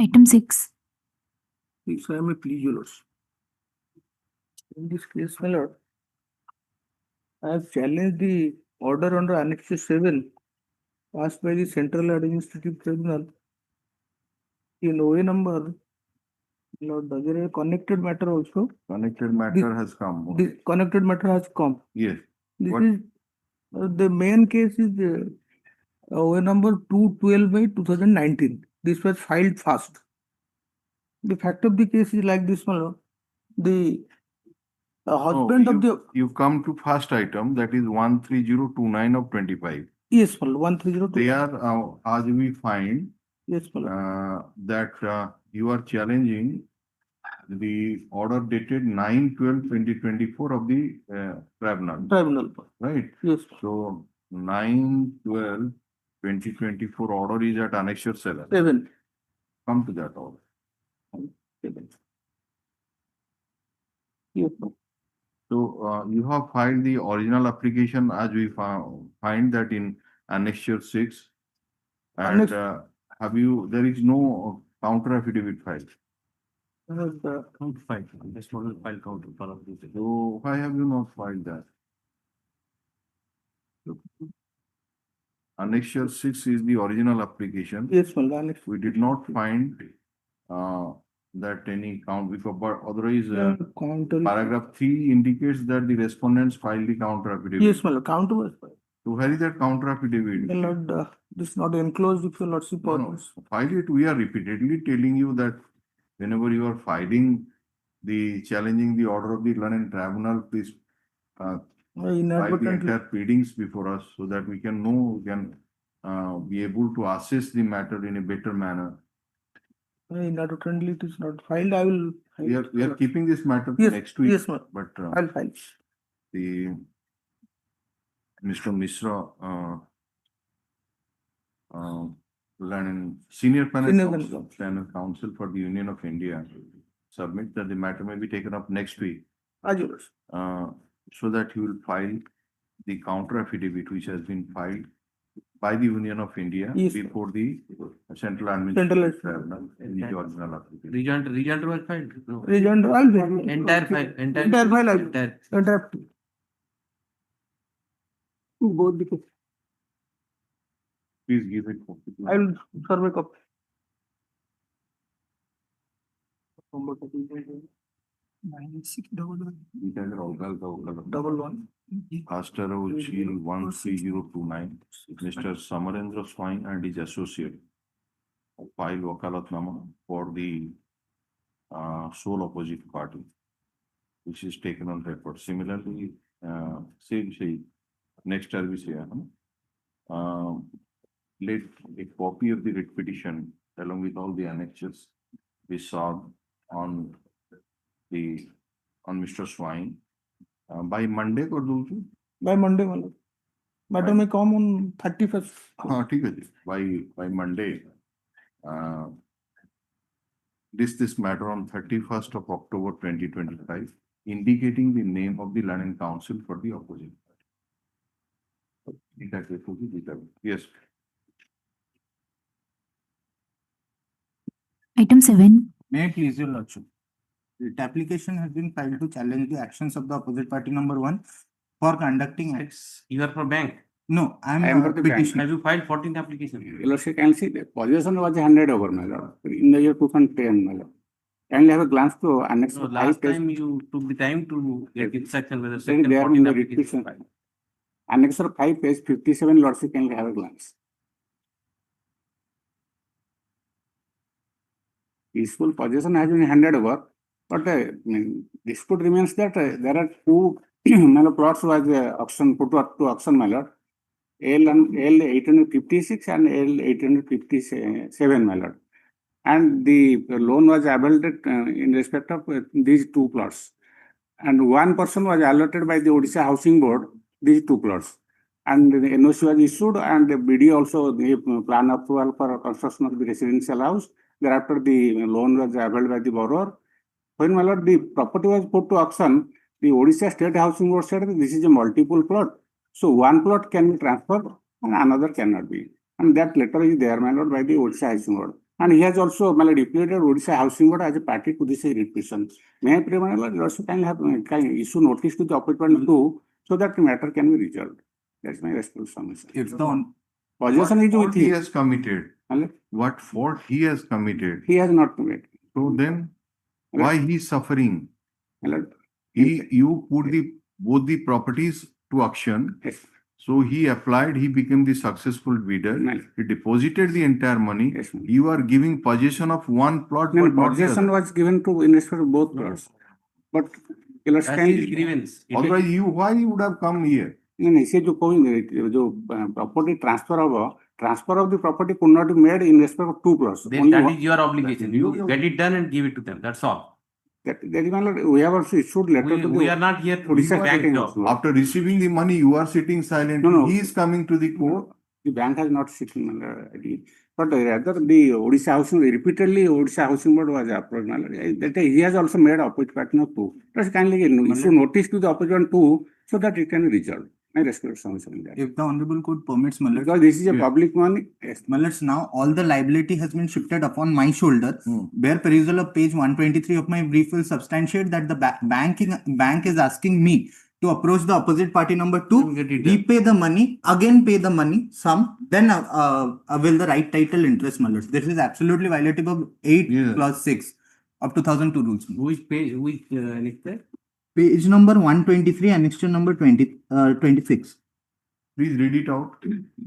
Item 6. Yes, I may please your lordship. In this case, my lord, I have challenged the order under Annex 7 passed by the Central Administrative Tribunal in OA number. Lord, there is a connected matter also. Connected matter has come. The connected matter has come. Yes. This What? is the main case is OA number 212/2019. This was filed fast. The fact of the case is like this, my lord. The husband No, of the you come to first item, that is 13029 of 25. yes, my lord, 130. They are, as we find, Yes, my lord. that you are challenging the order dated 9/12/2024 of the tribunal, Tribunal. right? Yes. So 9/12/2024 order is at Annexure 7. 7. Come to that order. 7. Yes. So you have filed the original application as we find that in Annexure 6. And Annex- have you, there is no counter affidavit filed. Count file. This model file counter for of this. So why have you not filed that? Annexure 6 is the original application. Yes, my lord. Annex- We did not find that any count, because but otherwise counter. paragraph 3 indicates that the respondents filed the counter affidavit. Yes, my lord. Counter was filed. So where is that counter affidavit? My lord, this is not enclosed if your lordship No, no, orders. file it. We are repeatedly telling you that whenever you are filing the challenging the order of the learned tribunal, please file the Inadvertently, entire pleadings before us so that we can know, we can be able to assess the matter in a better manner. inadvertently it is not filed. I will. We are keeping this matter Yes, next week. yes, ma'am. But I'll file. the Mr. Mishra, Senior Panel Counsel for the Union of India, submit that the matter may be taken up next week, As yours. so that he will file the counter affidavit which has been filed by the Union of India Yes, sir. before the Central Central Administrative Tribunal in the original application. Rejoinder was filed. No. Rejoinder, I'll file. Entire file, Entire file, I'll. entire. Entire. Both the. Please give it. Copy. I will serve a copy. Double one. Aster Shield 13029, Mr. Samarendra Swine and his associate file wakalatnama for the sole opposite party, which is taken on record. Similarly, same next service here. Let a copy of the writ petition along with all the annexures be served on Mr. Swine by Monday or do you? By Monday, Malad. Matter may come on 31st. ठीक है जी. By Monday, this matter on 31st of October 2025, indicating the name of the learning counsel for the opposite party. Yes. Item 7. May I please your lordship? The application has been filed to challenge the actions of the opposite party number 1 for conducting acts. You are from bank. No, I am for the bank. petitioner. Have you filed 14th application? Your lordship can see the possession was handed over, my lord, in the year 2010, my lord. Kindly have a glance to annex. So last time you took the time to get instruction whether There second in 14th the application. requisition. Annexer 5, page 57, lordship can have a glance. Peaceful possession has been handed over, but dispute remains that there are two plots was auction put to auction, my lord. L 856 and L 857, my lord. And the loan was availed in respect of these two plots. And one person was allotted by the Odisha Housing Board these two plots. And the NOC was issued and the BD also gave plan approval for construction of the residential house. Thereafter, the loan was availed by the borrower. When, my lord, the property was put to auction, the Odisha State Housing Board said this is a multiple plot. So one plot can be transferred and another cannot be. And that letter is there, my lord, by the Odisha Housing Board. And he has also, my lord, declared Odisha Housing Board as a party to this writ petition. May I pray, my lord, also can issue notice to the opposite too, so that the matter can be resolved. That's my response. If the Possession is with He him. has committed. Hello? What fault he has committed? He has not committed. So then, why he is suffering? Hello? You put both the properties to auction. Yes. So he applied, he became the successful bidder. Nice. He deposited the entire money. Yes, ma'am. You are giving possession of one plot. No, but not the possession other. was given to investor of both plots. But That's his grievance. Otherwise, why you would have come here? नहीं इसे जो कोई जो property transfer of the property could not be made in respect of two plots. Then that is your obligation. You get it done and give it to them. That's all. That is my lord. We have also issued letter to We the are not here to do Odisha bank State job. Housing Board. After receiving the money, you are sitting silent. No. He is coming to the court. The bank has not sitting, my lord, but rather the Odisha Housing repeatedly Odisha Housing Board was approached, my lord. That he has also made opposite partner too. Just kindly issue notice to the opposite too, so that it can be resolved. I respect something like that. If the honorable court permits, my lord. Because this is a public money. Yes. My lords, now all the liability has been shifted upon my shoulder. Bare perusal of page 123 of my brief will substantiate that the bank is asking me to approach the opposite party number 2, repay the money, again pay the money, then avail the right title interest, my lords. This is absolutely violative of 8 clause 6 of 2002 rules. Which page, which annexure? Page number 123, annexure number 26. Please read it out.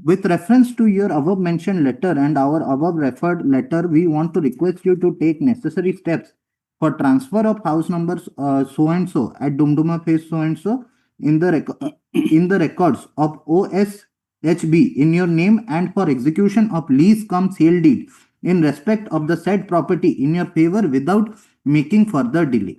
With reference to your above mentioned letter and our above referred letter, we want to request you to take necessary steps for transfer of house numbers so and so at Dumduma Phase so and so in the records of OSHB in your name and for execution of lease cum sale deed in respect of the said property in your favor without making further delay.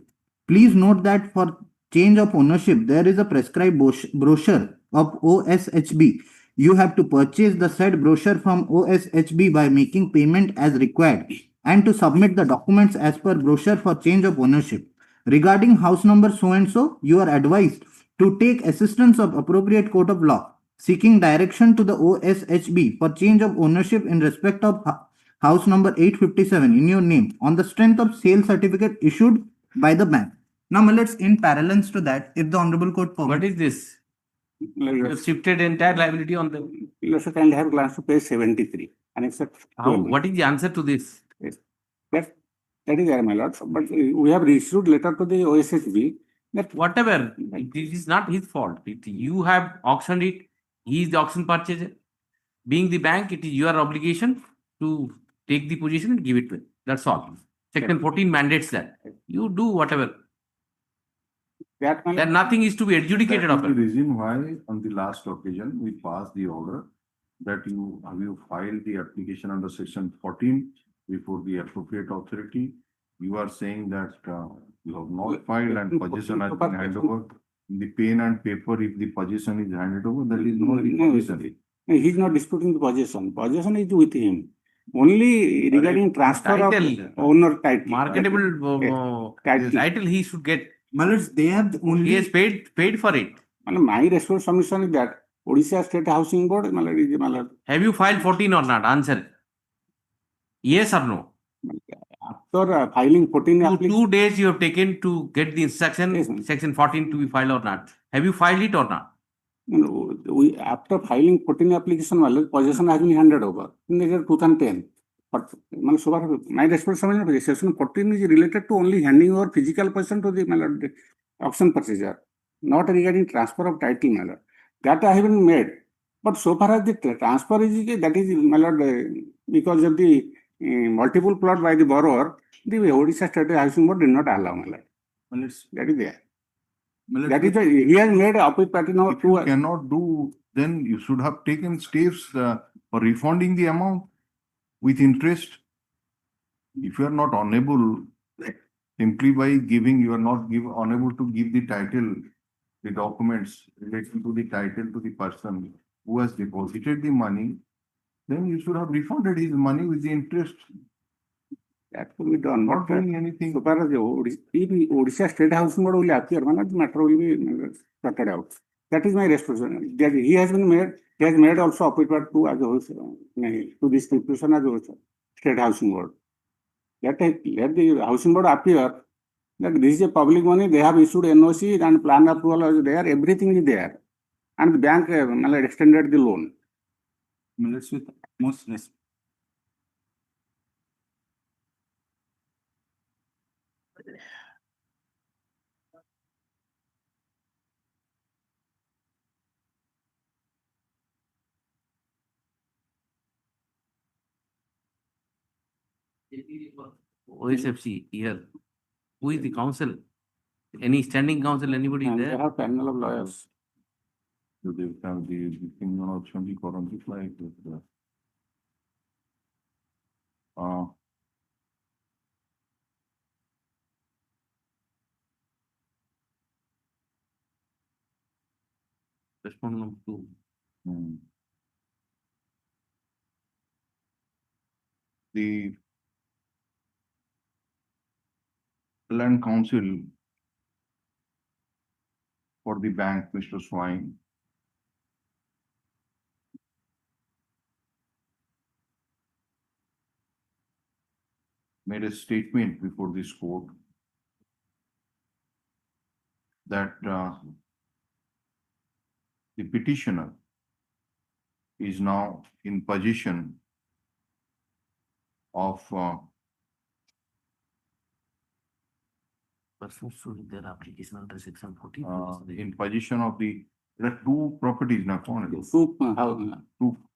Please note that for change of ownership, there is a prescribed brochure of OSHB. You have to purchase the said brochure from OSHB by making payment as required and to submit the documents as per brochure for change of ownership. Regarding house number so and so, you are advised to take assistance of appropriate court of law, seeking direction to the OSHB for change of ownership in respect of house number 857 in your name on the strength of sale certificate issued by the bank. Now, let's in parallel to that, if the Honorable Court permits. What is this? You have shifted entire liability on them. Let's kindly have glance to page 73. And except What is the answer to this? Yes. That is there, my lord. But we have issued letter to the OSHB that Whatever, it is not his fault. You have auctioned it. He is the auction purchaser. Being the bank, it is your obligation to take the position and give it to him. That's all. Section 14 mandates that. You do whatever. Then nothing is to be adjudicated That is upon. the reason why on the last occasion we passed the order that you filed the application under section 14 before the appropriate authority. You are saying that you have not filed and possession has been handed over. In the pen and paper, if the possession is handed over, that is not the possession. he is not disputing the possession. Possession is with him. Only regarding transfer Title. of owner title. Marketable title he should get. They have only. He has paid for it. My response submission is that Odisha State Housing Board. Have you filed 14 or not? Answer. Yes or no? After filing 14 2 days you have taken to get the instruction, Yes, section 14 to be filed or not. Have you filed it or not? we after filing 14 application, possession has been handed over in the year 2010. But my responsibility section 14 is related to only handing over physical possession to the auction purchaser, not regarding transfer of title matter. That I haven't made. But so far as the transfer is, that is because of the multiple plot by the borrower, the Odisha State Housing Board did not allow my lord. That is there. That is he has made opposite party now. If you cannot do, then you should have taken steps for refunding the amount with interest. If you are not unable, simply by giving, you are not unable to give the title, the documents relating to the title to the person who has deposited the money, then you should have refunded his money with the interest. That could be done. Not doing anything. So far as the Odisha State Housing Board will appear, the matter will be sorted out. That is my responsibility. That he has been made. He has made also appointment to this institution as also State Housing Board. Let the Housing Board appear that this is a public money. They have issued NOC and plan approval is there. Everything is there, and the bank extended the loan. Let's with most respect. OSFC here. Who is the council? Any standing council, anybody And they there? have panel of lawyers. So they have the thing on the CORAM reply. Respond number 2. The land council for the bank, Mr. Swine, made a statement before this court that the petitioner is now in possession of Persons to their application under section 14. in possession of the There are two properties na kone? Two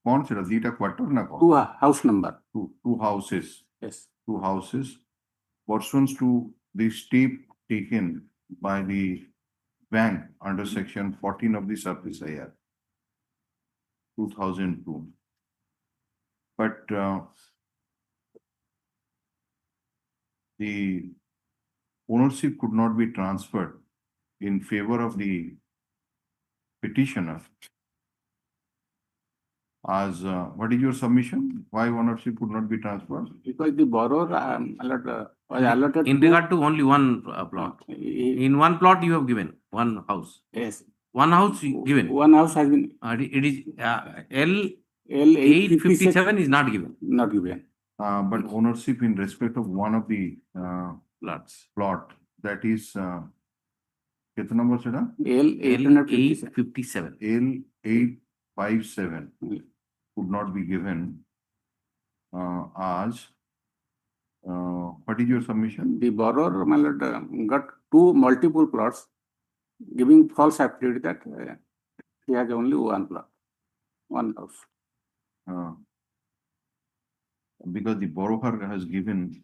Kone sera dita quarter na kone? two house number. Two houses. Yes. Two houses. Pursuant to the step taken by the bank under section 14 of the Surface IR 2002. But the ownership could not be transferred in favor of the petitioner. As what is your submission? Why ownership could not be transferred? Because the borrower was allotted. In regard to only one plot. In one plot you have given one house. Yes. One house you given. One house has been. It is L L 857 is not given. Not given. But ownership in respect of one of the plot that is कितना number चला? L 857. L 857 could not be given as what is your submission? The borrower got two multiple plots, giving false affidavit that he has only one plot, one house. Because the borrower has given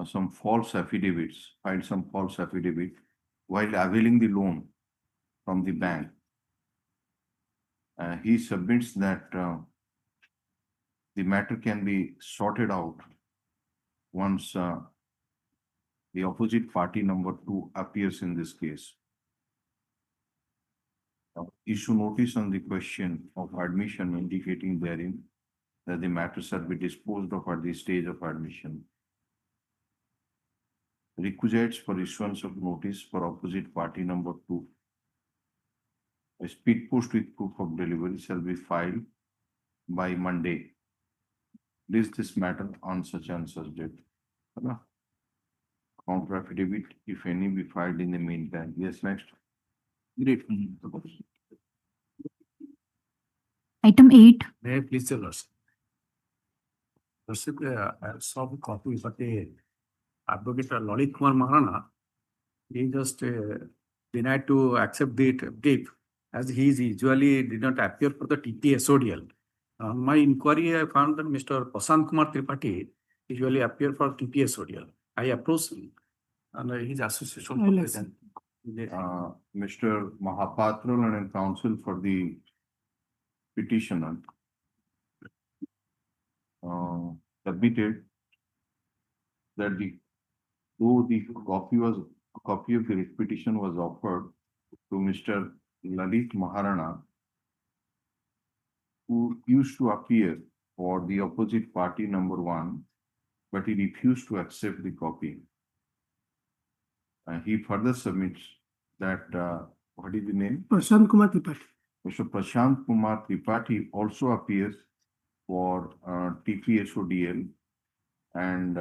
some false affidavits, filed some false affidavit while availing the loan from the bank. He submits that the matter can be sorted out once the opposite party number 2 appears in this case. Issue notice on the question of admission indicating therein that the matter shall be disposed of at the stage of admission. Requisites for issuance of notice for opposite party number 2. A speed post with proof of delivery shall be filed by Monday. List this matter on such and such date. Counter affidavit, if any, be filed in the meantime. Yes, next. Great. Item 8. May I please tell us? Lordship, I saw the copy, but Advocate Lalit Kumar Maharana, he just denied to accept the tape as he usually did not appear for the TPSODL. On my inquiry, I found that Mr. Prashant Kumar Tripathi usually appear for TPSODL. I approached him and his association. Mr. Mahapatra and counsel for the petitioner submitted that though the copy of the petition was offered to Mr. Lalit Maharana, who used to appear for the opposite party number 1, but he refused to accept the copy. He further submits that what is the name? Prashant Kumar Tripathi. Mr. Prashant Kumar Tripathi also appears for TPSODL, and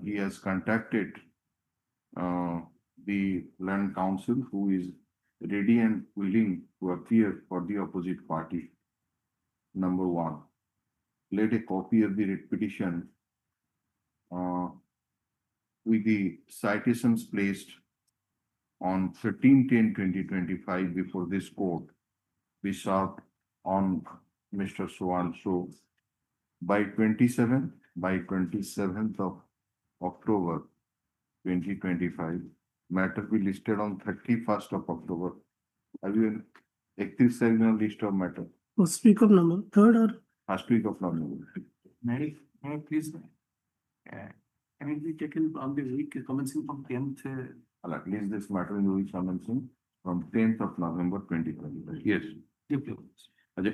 he has contacted the land council, who is ready and willing to appear for the opposite party number 1. Let a copy of the writ petition with the citations placed on 13/10/2025 before this court be served on Mr. So by 27th of October 2025. Matter be listed on 31st of October. Have you a list of matter? First week of November, third or First week of November. May I please, can it be taken on the week commencing from 10th? At least this matter in the week commencing from 10th of November 2025. Yes.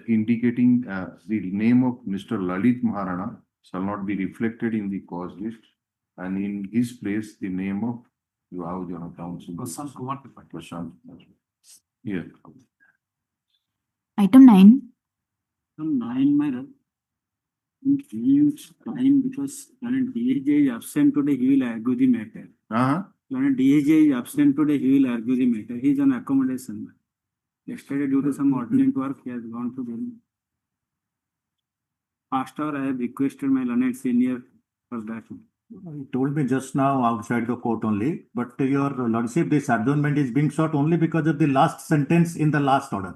Indicating the name of Mr. Lalit Maharana shall not be reflected in the cause list, and in his place the name of council. Prashant Kumar Tripathi. Prashant. Yeah. Item 9. Item 9, my lord. Gives time because when DAJ is absent today, he will argue the matter. When DAJ is absent today, he will argue the matter. He is on accommodation. Yesterday, due to some urgent work, he has gone to Delhi. First hour, I have requested my learned senior for that. You told me just now outside the court only, but your lordship, this adjournment is being sought only because of the last sentence in the last order.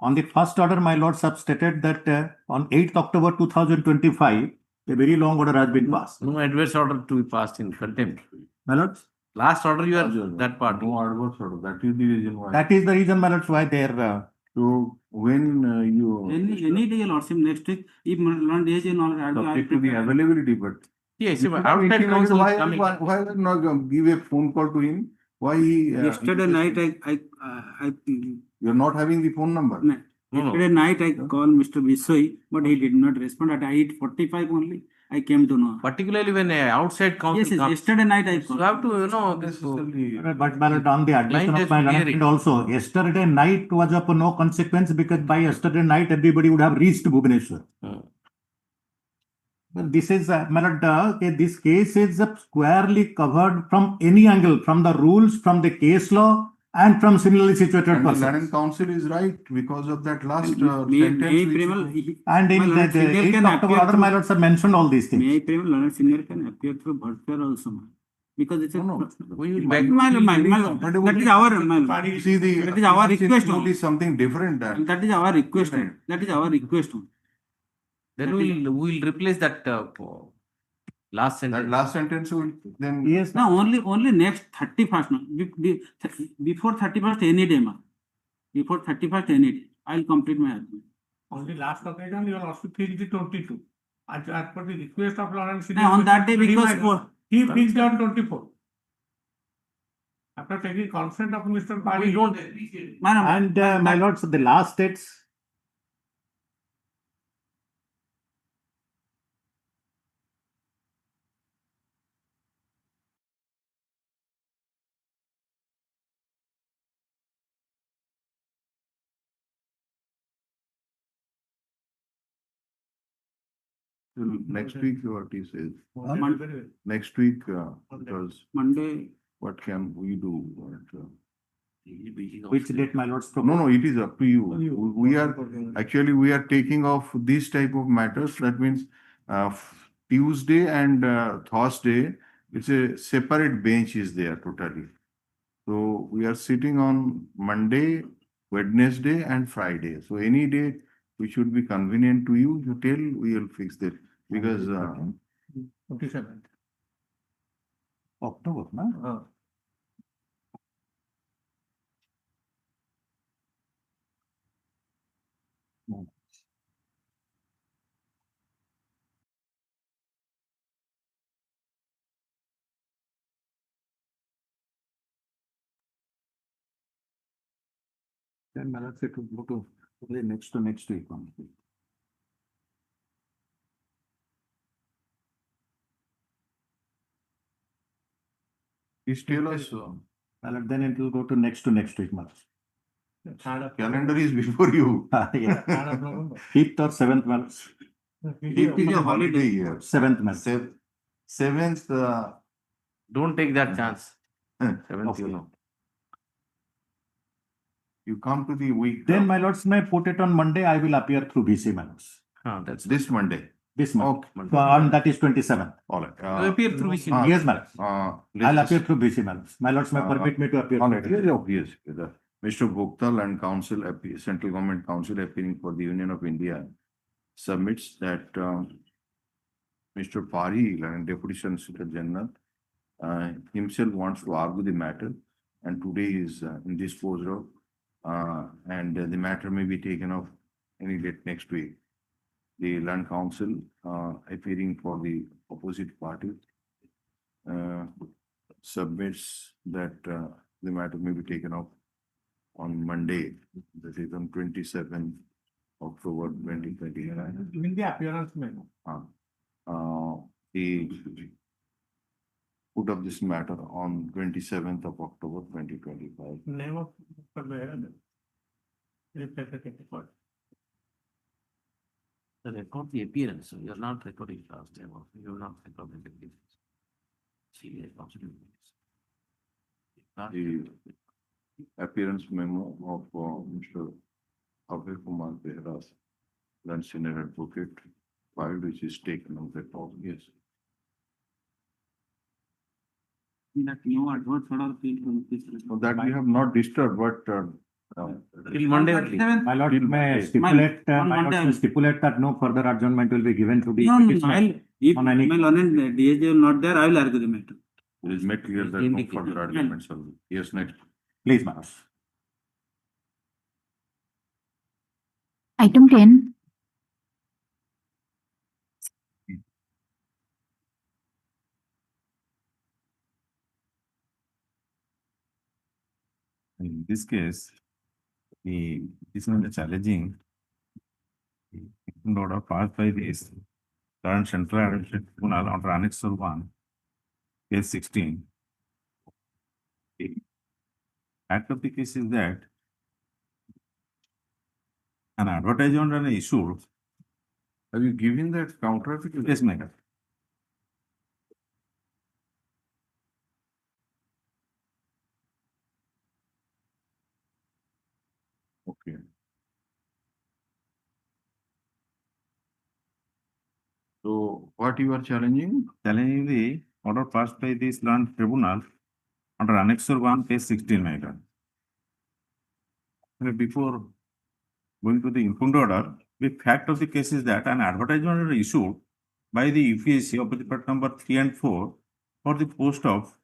On the first order, my lord substated that on 8th October 2025, a very long order has been passed. No adverse order to be passed in contempt. My lord, Last order, you are that part. No adverse order. That is the reason why. that is the reason, my lords, why they're So when you. Any day, your lordship, next week, if one day, you know, Subject to the availability, but. Yes, If you outside are meeting, counsel is why coming. not give a phone call to him? Why he? yesterday night, You're not having the phone number. no, No, no. yesterday night, I called Mr. Biswai, but he did not respond. At 8:45 only, I came to know. Particularly when outside counsel Yes, comes. yesterday night I You called. have to, you know, this. But my lord, on the admission Client of my has lord, clear and it. also yesterday night was of no consequence because by yesterday night everybody would have reached Bhubaneswar. Well, this is, my lord, okay, this case is squarely covered from any angle, from the rules, from the case law, and from similarly situated And the persons. Land Council is right because of that last May sentence. which Premal, you- And in my the lord, senior 8th can October appear order, my lords have mentioned all these May I things. Premal, Lord Senior can appear through virtual also, ma'am. Because it's a. No, We will My- back. My lord, very that comfortable. is our, my lord. You see the. That is our request. Rule is something different than. That is our request. Different. That is our request. Then That we will replace that last That sentence. last sentence will then. Yes, No, only next 31st, no. Before 31st any day, ma'am. Before 31st any day, I'll complete my argument. On the last occasion, you will also fix the 22. As per the request of Lawrence. No, on that day because He fixed on 24. After taking consent of Mr. Pari. We don't. Madam, and my lords, the last dates. Next week, what he says. Monday, Next week, because Monday, what can we do? Which date, my lords? No, it is up to you. We are, actually, we are taking off these type of matters. That means Tuesday and Thursday, it's a separate bench is there totally. So we are sitting on Monday, Wednesday and Friday. So any day which should be convenient to you, you tell, we will fix that. Because 27th. October, no? Then my lords, it will go to the next week only. please tell us, My lord, then it will go to next week, my lords. calendar is before you. Yeah. 5th or 7th, my lords. It is a holiday year. 7th, my lords. Seventh, Don't take that chance. Seventh, you Okay. know. you come to the week. Then, my lords, may put it on Monday, I will appear through BC, my lords. That's This Monday. This month. Okay. So, and that is 27th. All right. You appear through which. Yes, my lords. let's I'll appear just- through BC, my lords. My lords may permit me to appear. All through right. BC. Yes. The Mr. Bhoktal and Council, Central Government Council appearing for the Union of India submits that Mr. Pari, Deputy Solicitor General, himself wants to argue the matter, and today is indisposed of, and the matter may be taken off any date next week. The Land Council, appearing for the opposite party, submits that the matter may be taken off on Monday, that is on 27th October 2020. Even the appearance memo. The put up this matter on 27th of October 2025. Name of surveyor. Representative. The record the appearance, so you are not recording last time, or you are not recording the appearance. See, I consider The appearance memo of Mr. Abhay Kumar Behras, Land Senior Advocate, file which is taken on that all, yes. That new advert So that we have not disturbed, but Till Monday only. My lord, Till may Monday. stipulate, On my lord, Monday. may stipulate that no further adjournment will be given to the No, no, petitioner I'll, if on my any. learned DAJ will not there, I will argue the matter. it is made clear that no Indicate. further arguments will be. Yes, next. Please, my lord. Item 10, In this case, this is challenging. In order passed by this current central administrative tribunal under Annex 1, case 16. The fact of the case is that an advertisement and issue. Have you given that counter affidavit? Yes, madam. Okay. So what you are challenging? Challenging the order passed by this land tribunal under Annex 1, case 16, madam. Before going to the impugned order, the fact of the case is that an advertisement is issued by the UPSC of the part number 3 and 4 for the post of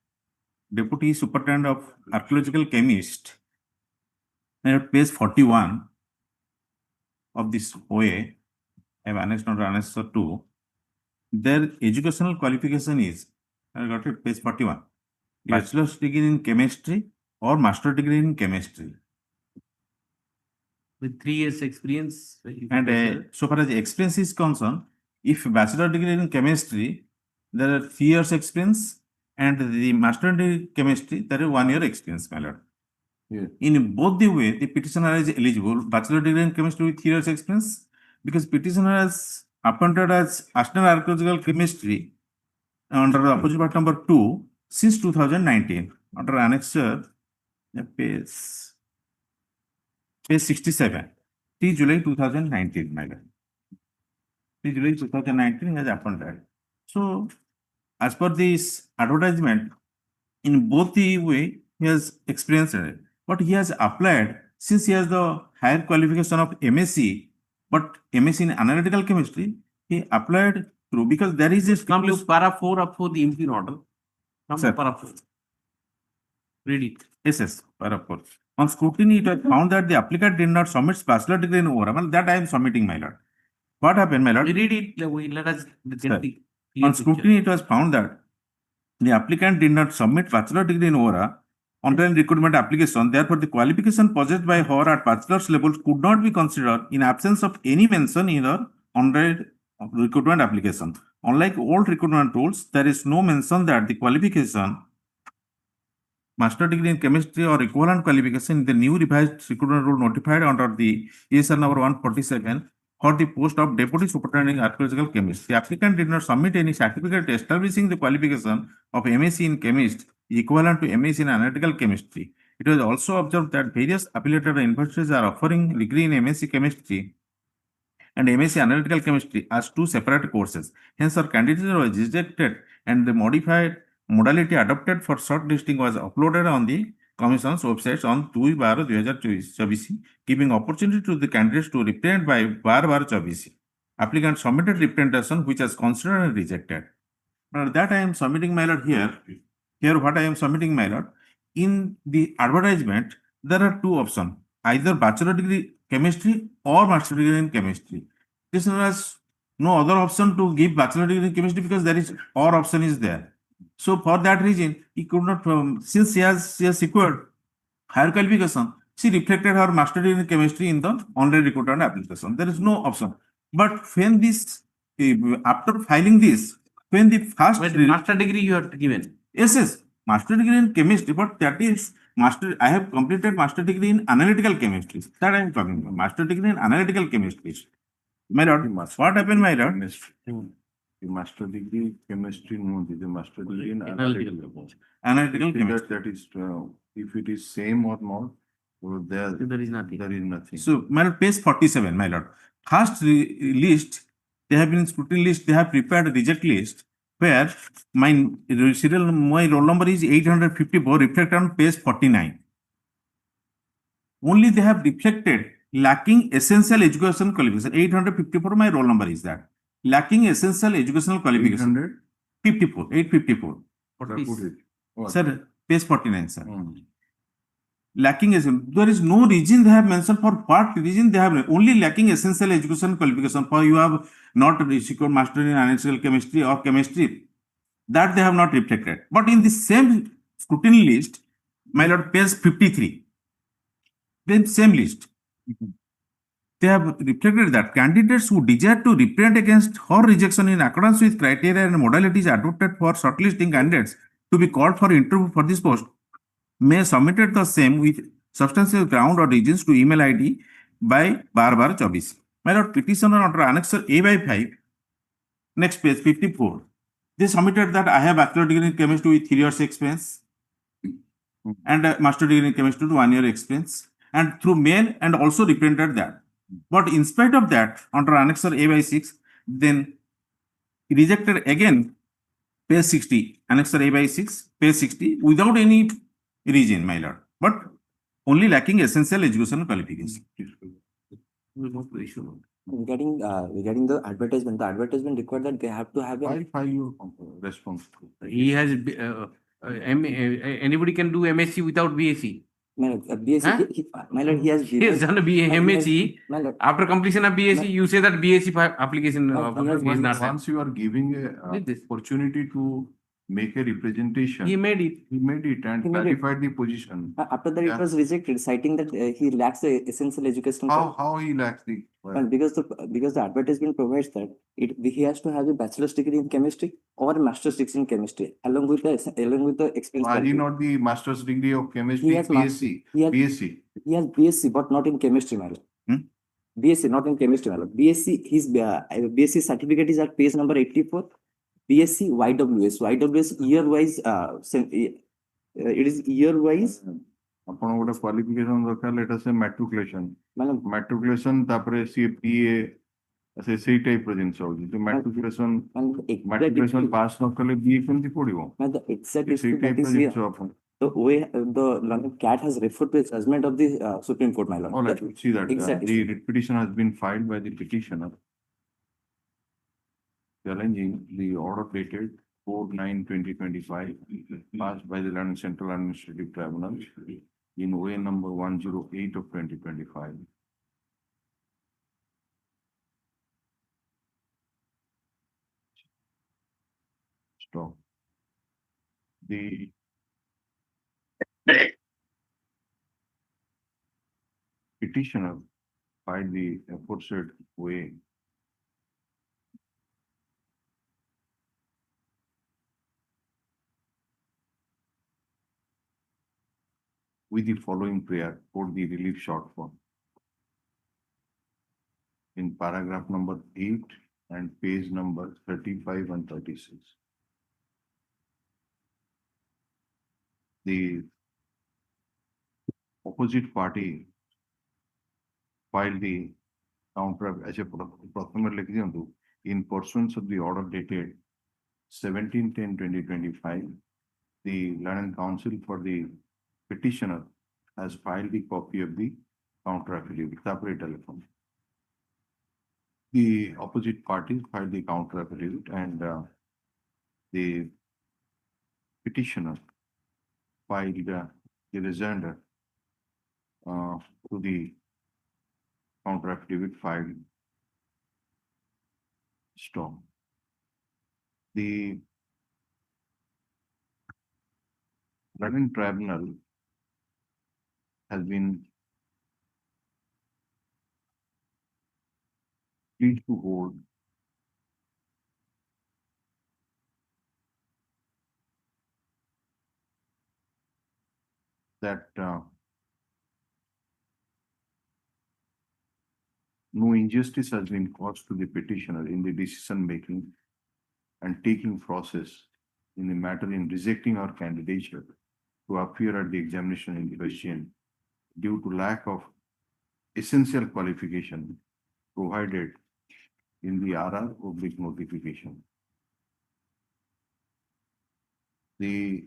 Deputy Superintendent of Archaeological Chemist. And at page 41 of this OA, I have annexed under Annex 2, their educational qualification is, I got it, page 41, bachelor's degree in chemistry or master degree in chemistry. With 3 years experience. And so far as experience is concerned, if bachelor degree in chemistry, there are 3 years experience, and the master degree in chemistry, there is 1 year experience, my lord. Yeah. In both the way, the petitioner is eligible, bachelor degree in chemistry with 3 years experience, because petitioner is appointed as Assistant Archaeological Chemistry under the opposite part number 2 since 2019 under annexure page 67, 3 July 2019, my lord. 3 July 2019 has appointed. So, as per this advertisement, in both the way, he has experienced it. But he has applied, since he has the higher qualification of MSc, but MSc in analytical chemistry, he applied through, because there is a Come to para 4 up for the impugned order. Come Sir. to para 4. Read it. Yes, para 4. On scrutiny, it was found that the applicant did not submit bachelor degree in ORM, that I am submitting, my lord. What happened, my lord? Read it. Let us get Sir. the clear On picture. scrutiny, it was found that the applicant did not submit bachelor degree in ORA online recruitment application. Therefore, the qualification possessed by her at bachelor's level could not be considered in absence of any mention in her online recruitment application. Unlike old recruitment rules, there is no mention that the qualification, master degree in chemistry or equivalent qualification in the new revised recruitment rule notified under the ESR number 147 for the post of Deputy Superintendent Archaeological Chemist. The applicant did not submit any certificate establishing the qualification of MSc in Chemist equivalent to MSc in Analytical Chemistry. It was also observed that various affiliated universities are offering degree in MSc Chemistry and MSc Analytical Chemistry as two separate courses. Hence, our candidature was rejected and the modified modality adopted for shortlisting was uploaded on the Commission's website on 2/12/2024, giving opportunity to the candidates to represent by 12/12/24. Applicant submitted representation which was considered and rejected. Now that I am submitting, my lord, here. Here what I am submitting, my lord. In the advertisement, there are two options, either bachelor degree chemistry or master degree in chemistry. This has no other option to give bachelor degree in chemistry because there is or option is there. So for that reason, he could not, since she has secured higher qualification, she reflected her master degree in chemistry in the online recruitment application. There is no option. But when this, after filing this, when the first master degree you have given. Yes, master degree in chemistry, but that is master. I have completed master degree in analytical chemistry. That I am talking about. Master degree in analytical chemistry. My lord, what happened, my lord? The master degree chemistry, no, the master degree in Analytical. Analytical chemistry. That is, if it is same or not, there There is nothing. there is nothing. So, my lord, page 47, my lord. First list they have been scrutiny list, they have prepared a reject list where my roll number is 854, reflected on page 49. Only they have reflected lacking essential education qualification. 854, my roll number is that. Lacking essential educational qualification. 854. What I put it? What? Sir, page 49, sir. Hmm. Lacking there is no reason they have mentioned for what reason they have only lacking essential education qualification. For you have not secured master in analytical chemistry or chemistry, that they have not reflected. But in the same scrutiny list, my lord, page 53, the same list, they have reflected that candidates who desire to represent against or rejection in accordance with criteria and modalities adopted for shortlisting candidates to be called for interview for this post may submit the same with substantial ground or reasons to email ID by bar 24. My lord, petitioner under annexure A by 5, next page 54. They submitted that I have bachelor degree in chemistry with 3 years experience and a master degree in chemistry with 1 year experience and through mail and also reprinted that. But in spite of that, under annexure A by 6, then rejected again page 60, annexure A by 6, page 60 without any reason, my lord, but only lacking essential educational qualification. Regarding the advertisement required that they have to have a File your response. He has anybody can do MSc without BSc. BSc. Huh? My lord, he has He has done a MSc. My lord, After completion of BSc, you say that BSc application is not there. Once you are giving a opportunity to make a representation, He made it. he made it and He made it. clarified the position. after that Yeah. it was rejected, citing that he lacks the essential educational. How he lacks the Well, because the advertisement provides that he has to have a bachelor's degree in chemistry or a master's degree in chemistry along with the experience. Are he not the master's degree of chemistry? He has BSc. he has- BSc. He has BSc but not in chemistry, my lord. BSc not in chemistry, my lord. BSc his BSc certificate is at page number 84. BSc YWS year wise it is year wise. ଆପଣ ଗୋଟେ qualification ଦରକାର, let us say matriculation. ମାନେ Matriculation ତାପରେ ସିଏ PA ସେଇ type ର ଜିନିଷ ହଉଛି. ତ matriculation pass ନ କଲେ BA କେମିତି ପଢିବ? exact ସେଇ type ର ଜିନିଷ ଆପଣ. the way the CAT has referred to the judgment of the Supreme Court, my lord. All right, we'll see that Exactly. the writ petition has been filed by the petitioner challenging the order dated 4/9/2025 passed by the London Central Administrative Tribunal in OA number 108 of 2025. Stop. The petitioner filed the aforesaid OA with the following prayer for the relief short form. In paragraph number 8 and page number 35 and 36. The opposite party filed the counter as a in pursuance of the order dated 17/10/2025. The London Council for the petitioner has filed the copy of the counter affidavit, separate telephone. The opposite party filed the counter affidavit and the petitioner filed the rejoinder to the counter affidavit filed. Stop. The London Tribunal has been pleased to hold that no injustice has been caused to the petitioner in the decision making and taking process in the matter in rejecting our candidature to appear at the examination in question due to lack of essential qualification provided in the RR oblique notification. The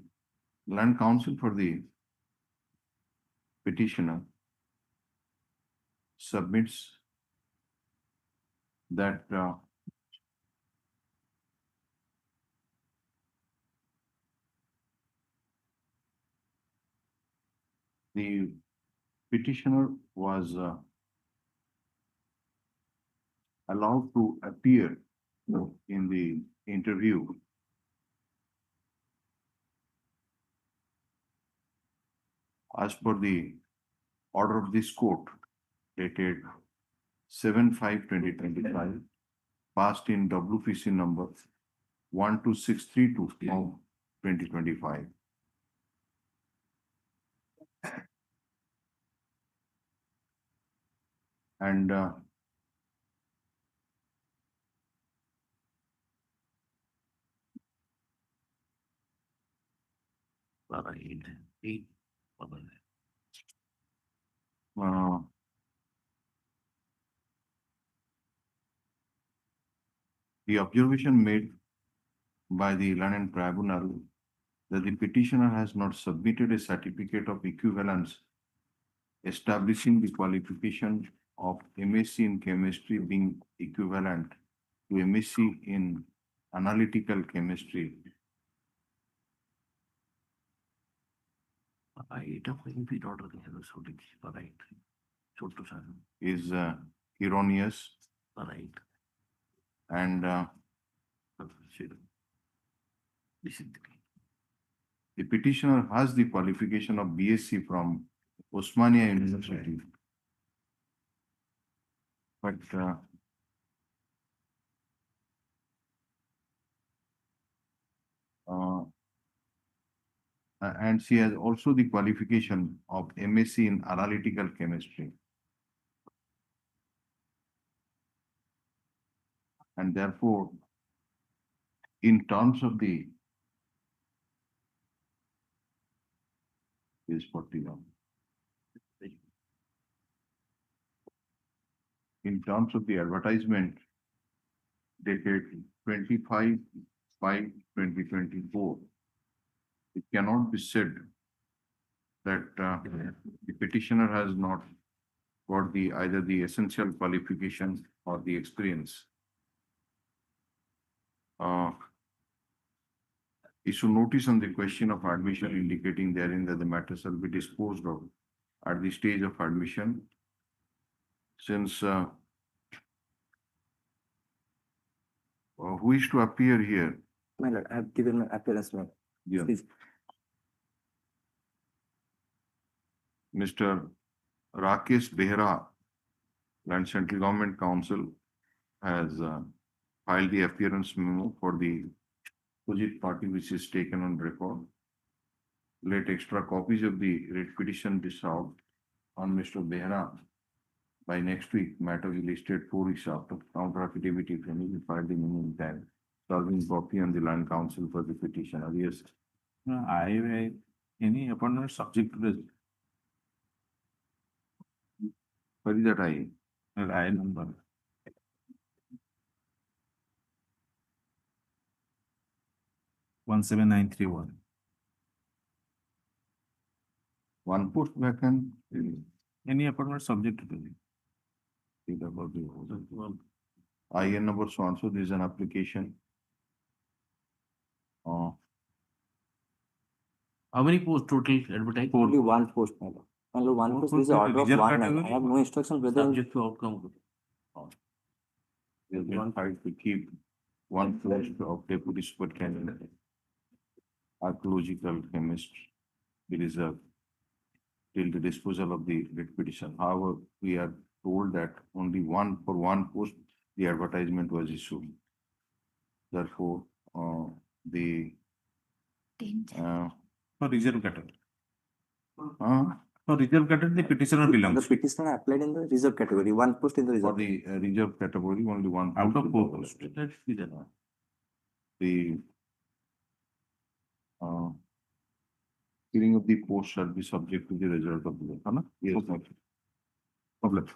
land counsel for the petitioner submits that the petitioner was allowed to appear in the interview as per the order of this court dated 7/5/2025, passed in WPC number 12632 of 2025. And the observation made by the London Tribunal that the petitioner has not submitted a certificate of equivalence establishing the qualification of MSc in chemistry being equivalent to MSc in analytical chemistry. Is erroneous. And the petitioner has the qualification of BSc from Osmania University. But and she has also the qualification of MSc in analytical chemistry. And therefore, in terms of the is 41. In terms of the advertisement dated 25/5/2024, it cannot be said that the petitioner has not got the either the essential qualification or the experience. Issue notice on the question of admission indicating therein that the matter shall be disposed of at the stage of admission. Since who is to appear here? My lord, I have given my appearance, my Yeah. please. Mr. Rakesh Behra, Land Central Government Council, has filed the appearance memo for the opposite party, which is taken on record. Let extra copies of the writ petition be served on Mr. Behra by next week. Matter will be listed 4 weeks after counter affidavit if any will file the minimum time. Serving copy on the land council for the petition. Yes. I any appointment subject to the What is that I? number. One 7931. One post vacant. Any appointment subject to the About the IN number so and so, there is an application. How many posts total advertised? Only one post, my lord. Only one post. This is order of reserve one. category? I have no instruction whether. Subject to outcome. There's one fight to keep one post of deputy superintendent, archaeological chemist, be reserved till the disposal of the writ petition. However, we are told that only one post, the advertisement was issued. Therefore, the for reserve category. uh, For reserve category, the petitioner The belongs. petitioner applied in the reserve category, one post in the for reserve. the reserve category, only one. Out post of is 4 available. posts. Let's see that. The filling of the post shall be subject to the result of the, yes, okay. Public.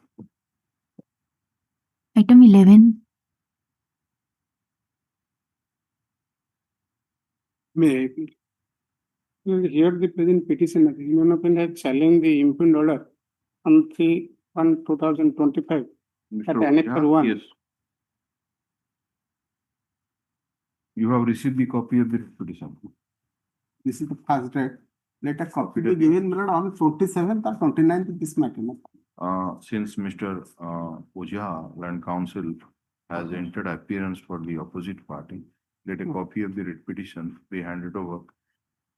Item 11, May I please? Here the present petitioner, Union of India has challenged the impugned order on 3/1/2025 at Mr. Annex Ojha, 1. yes. You have received the copy of the petition. This is the first date. Let a copy be given on 27th or 29th of this matter. No? Since Mr. Ojha, Land Council, has entered appearance for the opposite party, let a copy of the writ petition be handed over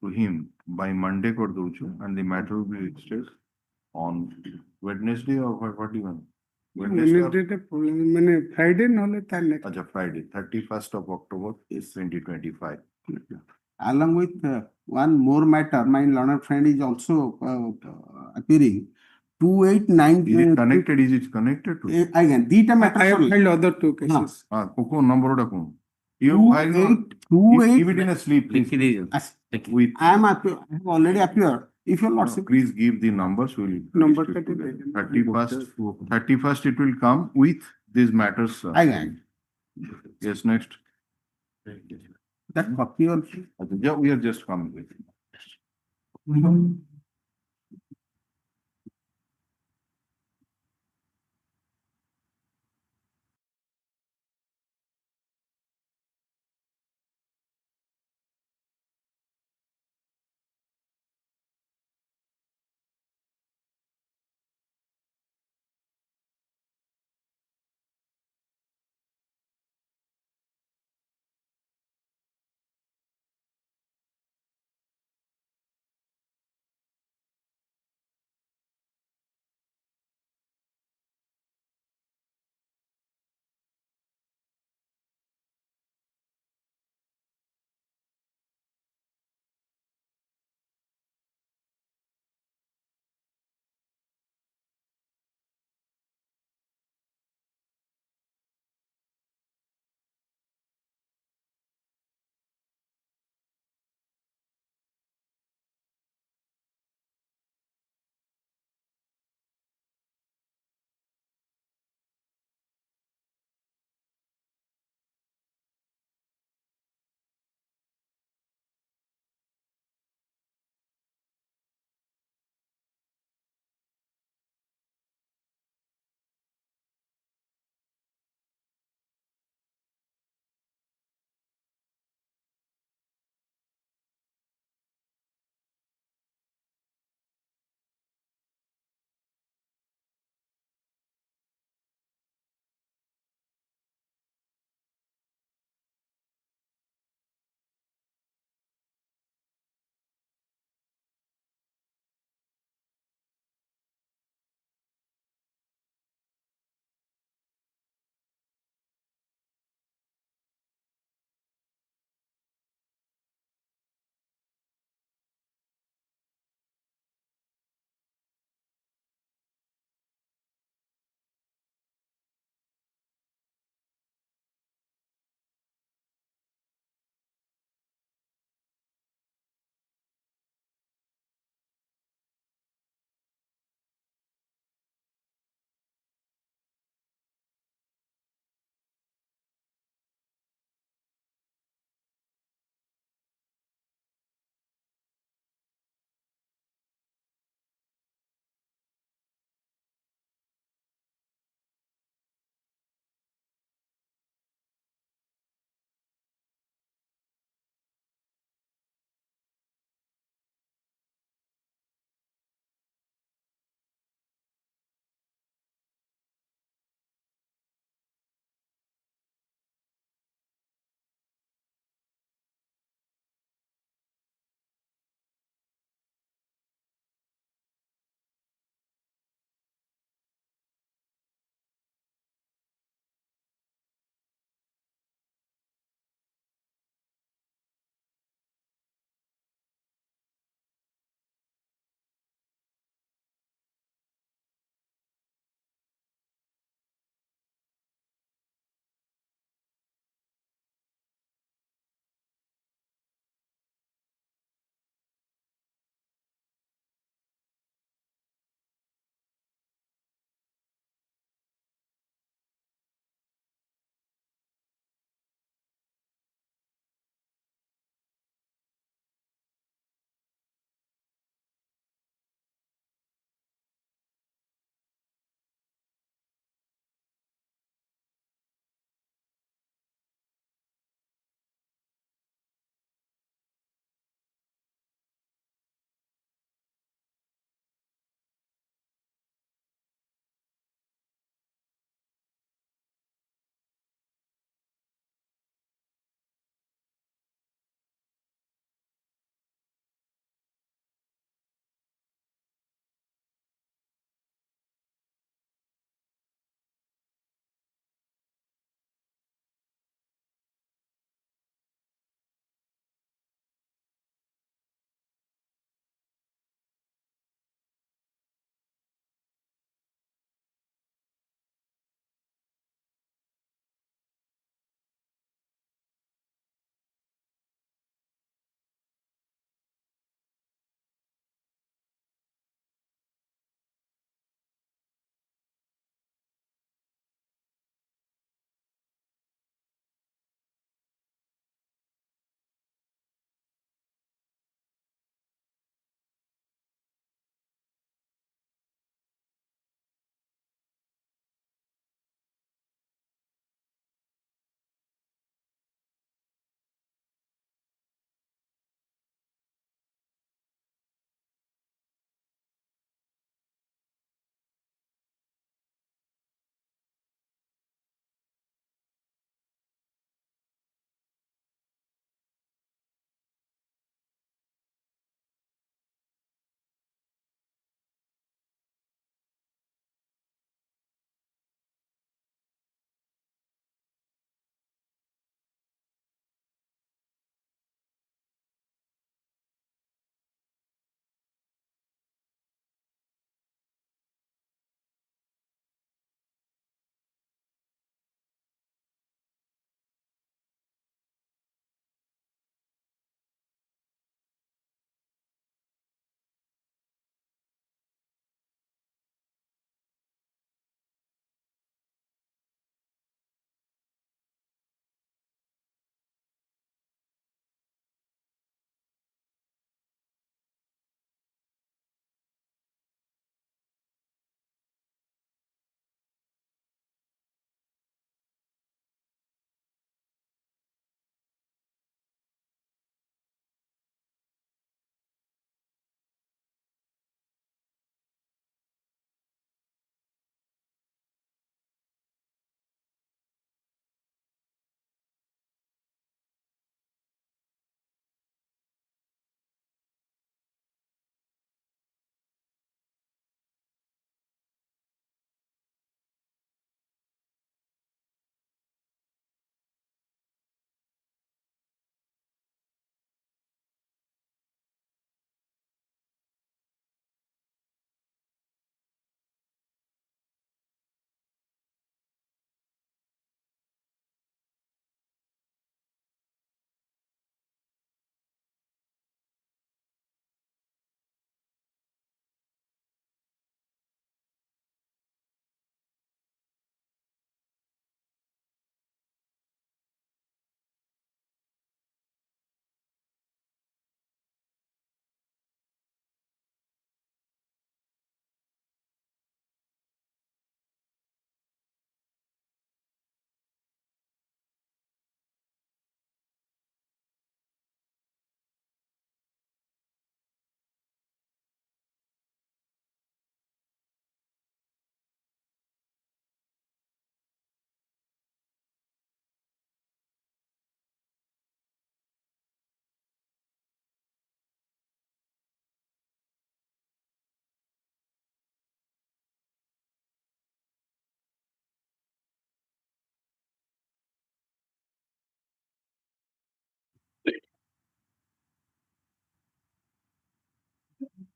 to him by Monday kor douchu, and the matter will be listed on Wednesday or what do you want? Friday নহলে তার next. Acha, Friday, 31st of October is 2025. Along with one more matter, my learned friend is also appearing. 289. Is it connected? Is it connected to? Again, theta matter. I have filed other two cases. Koko number oda kun. You filed on. Give it in a sleep. Please. With. I have already appeared. If you are not. Please give the numbers. We'll. Number 31st it will come with these matters. Again. Yes, next. That copy also. Yeah, we are just coming with it.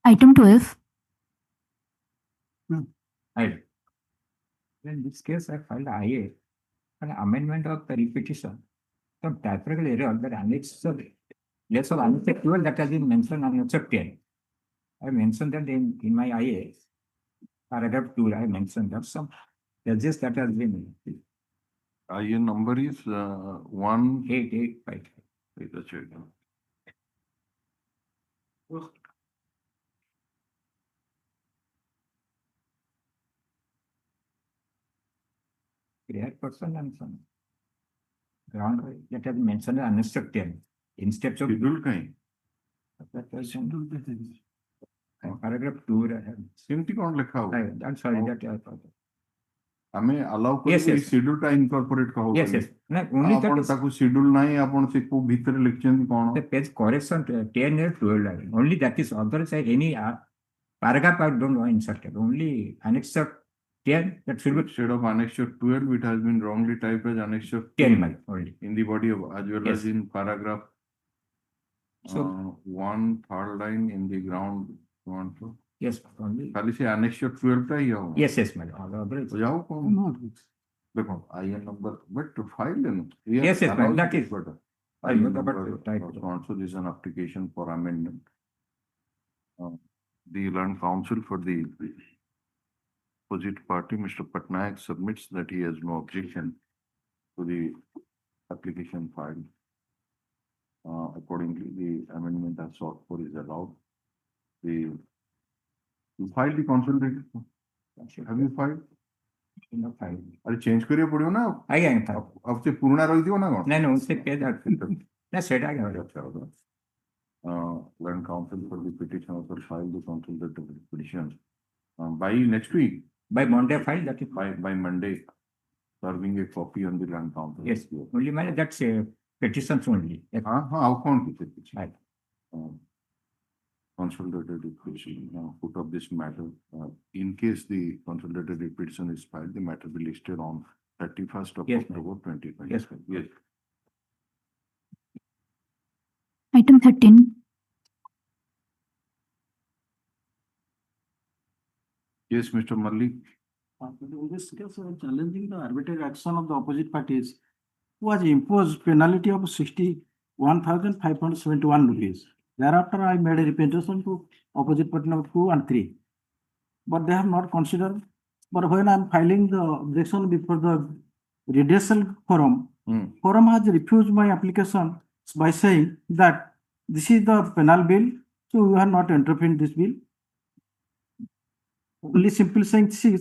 Item 12. In this case, I filed IA, an amendment of the repetition. Some typographical error that annex less of annex 12 that has been mentioned on annex 10. I mentioned that in my IA, paragraph 2, I mentioned that some edges that has been IA number is 1885. Wait a second. Create person and some ground that has been mentioned on annex 10. Instead of Schedule kahin? paragraph 2, सेमती कौन लिखा हुआ है? I'm sorry that I thought. हमें allow Yes, करो yes. Schedule टा incorporate कहो Yes, yes. No, only that आपण is ताको शेड्यूल नाही आपण से को भीतर लिखचन कोन the page correction 10 and 12. Only that is otherwise any paragraph I don't want inserted. Only annex 10 that should be instead of annexure 12 it has been wrongly typed as annexure 10 only. in the body of as well Yes. as in paragraph So- one third line in the ground one to Yes, only. खाली से annexure 12 का ही हो Yes, yes, madam. Otherwise, तो जाओ कौन देखो IN number but to file then Yes, yes, ma'am, that is- better I IN know number about type. also this is an application for amendment the learned counsel for the opposite party Mr. Patnaik submits that he has no objection to the application filed. Accordingly, the amendment as sought for is allowed. You filed the consolidated. Have you filed? no file. अरे change करिए पड़ियो ना I am fine. अब से पूर्ण रही थी ना कौन No, no, say page that. That's it. I got it. learned counsel for the petition also filed the consolidated petition by next week By Monday file that is. by Monday serving a copy on the learned counsel. Yes, only my that's petitions only. Yes. हाँ how कौन की Right. consolidated petition put up this matter in case the consolidated petition is filed the matter will be listed on 31st of Yes, October 2020. Yes. Yes. Item 13. Yes, Mr. Malik. In this case, challenging the arbitrary action of the opposite parties who has imposed penalty of 61,571 rupees. Thereafter, I made a representation to opposite party number 2 and 3. But they have not considered. But when I am filing the objection before the redressal forum, forum has refused my application by saying that this is the penal bill, so we have not intervened this bill. Only simple saying, see,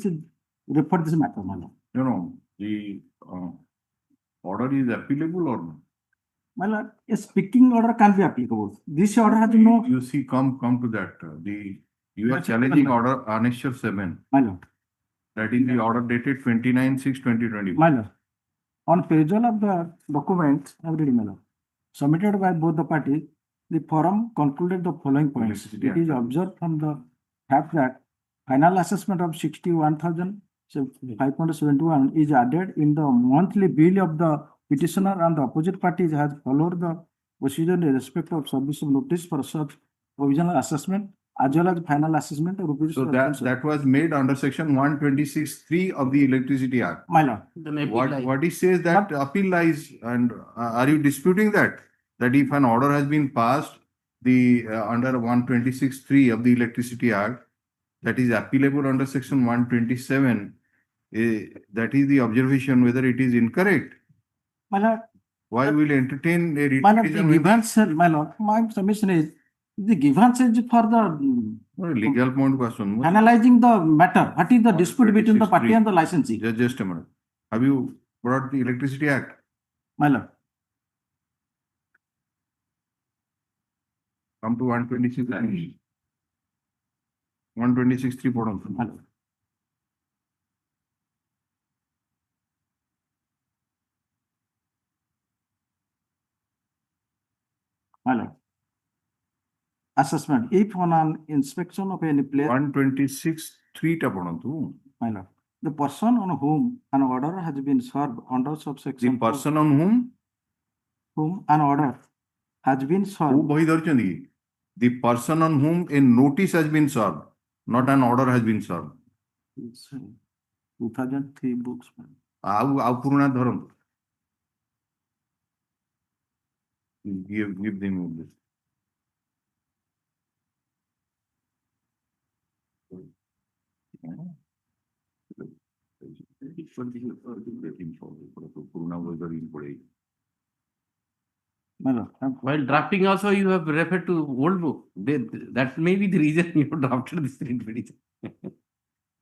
refer this matter, madam. The order is applicable or not? My lord, a speaking order can be applicable. This order has no. You see, come to that. You are challenging order annexure 7. My lord. That is the order dated 29/6/2020. My lord. On perusal of the documents, I have read, my lord, submitted by both the parties, the forum concluded the following points. It is observed from the fact that final assessment of 61,571 is added in the monthly bill of the petitioner, and the opposite parties has followed the procedure in respect of service of notice for such provisional assessment as well as final assessment of rupees. So that was made under section 126(3) of the Electricity Act. My lord. What he says that appeal lies, and are you disputing that? That if an order has been passed, the under 126(3) of the Electricity Act, that is appealable under section 127, that is the observation whether it is incorrect. My lord. Why will entertain a My lord, the repetition when- grievance, my lord, my submission is, the grievance is for the legal point question. analyzing the matter. What is the dispute between the party and the licensee? Just a minute. Have you brought the Electricity Act? My lord. Come to 126. 126(3) pardon. My lord. My lord. Assessment, if on an inspection of any place. 126(3) টা পড়ন্তু। My lord, the person on whom an order has been served under subsection. The person on whom Whom an order has been served. କୋଉ ବହି ଧରିଛନ୍ତି କି? the person on whom a notice has been served, not an order has been served. 2003 books. ଆଉ ପୁରୁଣା ଧରନ୍ତୁ. Give them this. ପୁରୁଣା ବହି ଧରିକି ପଳେଇ. While drafting also you have referred to old book. That may be the reason you have drafted this repetition.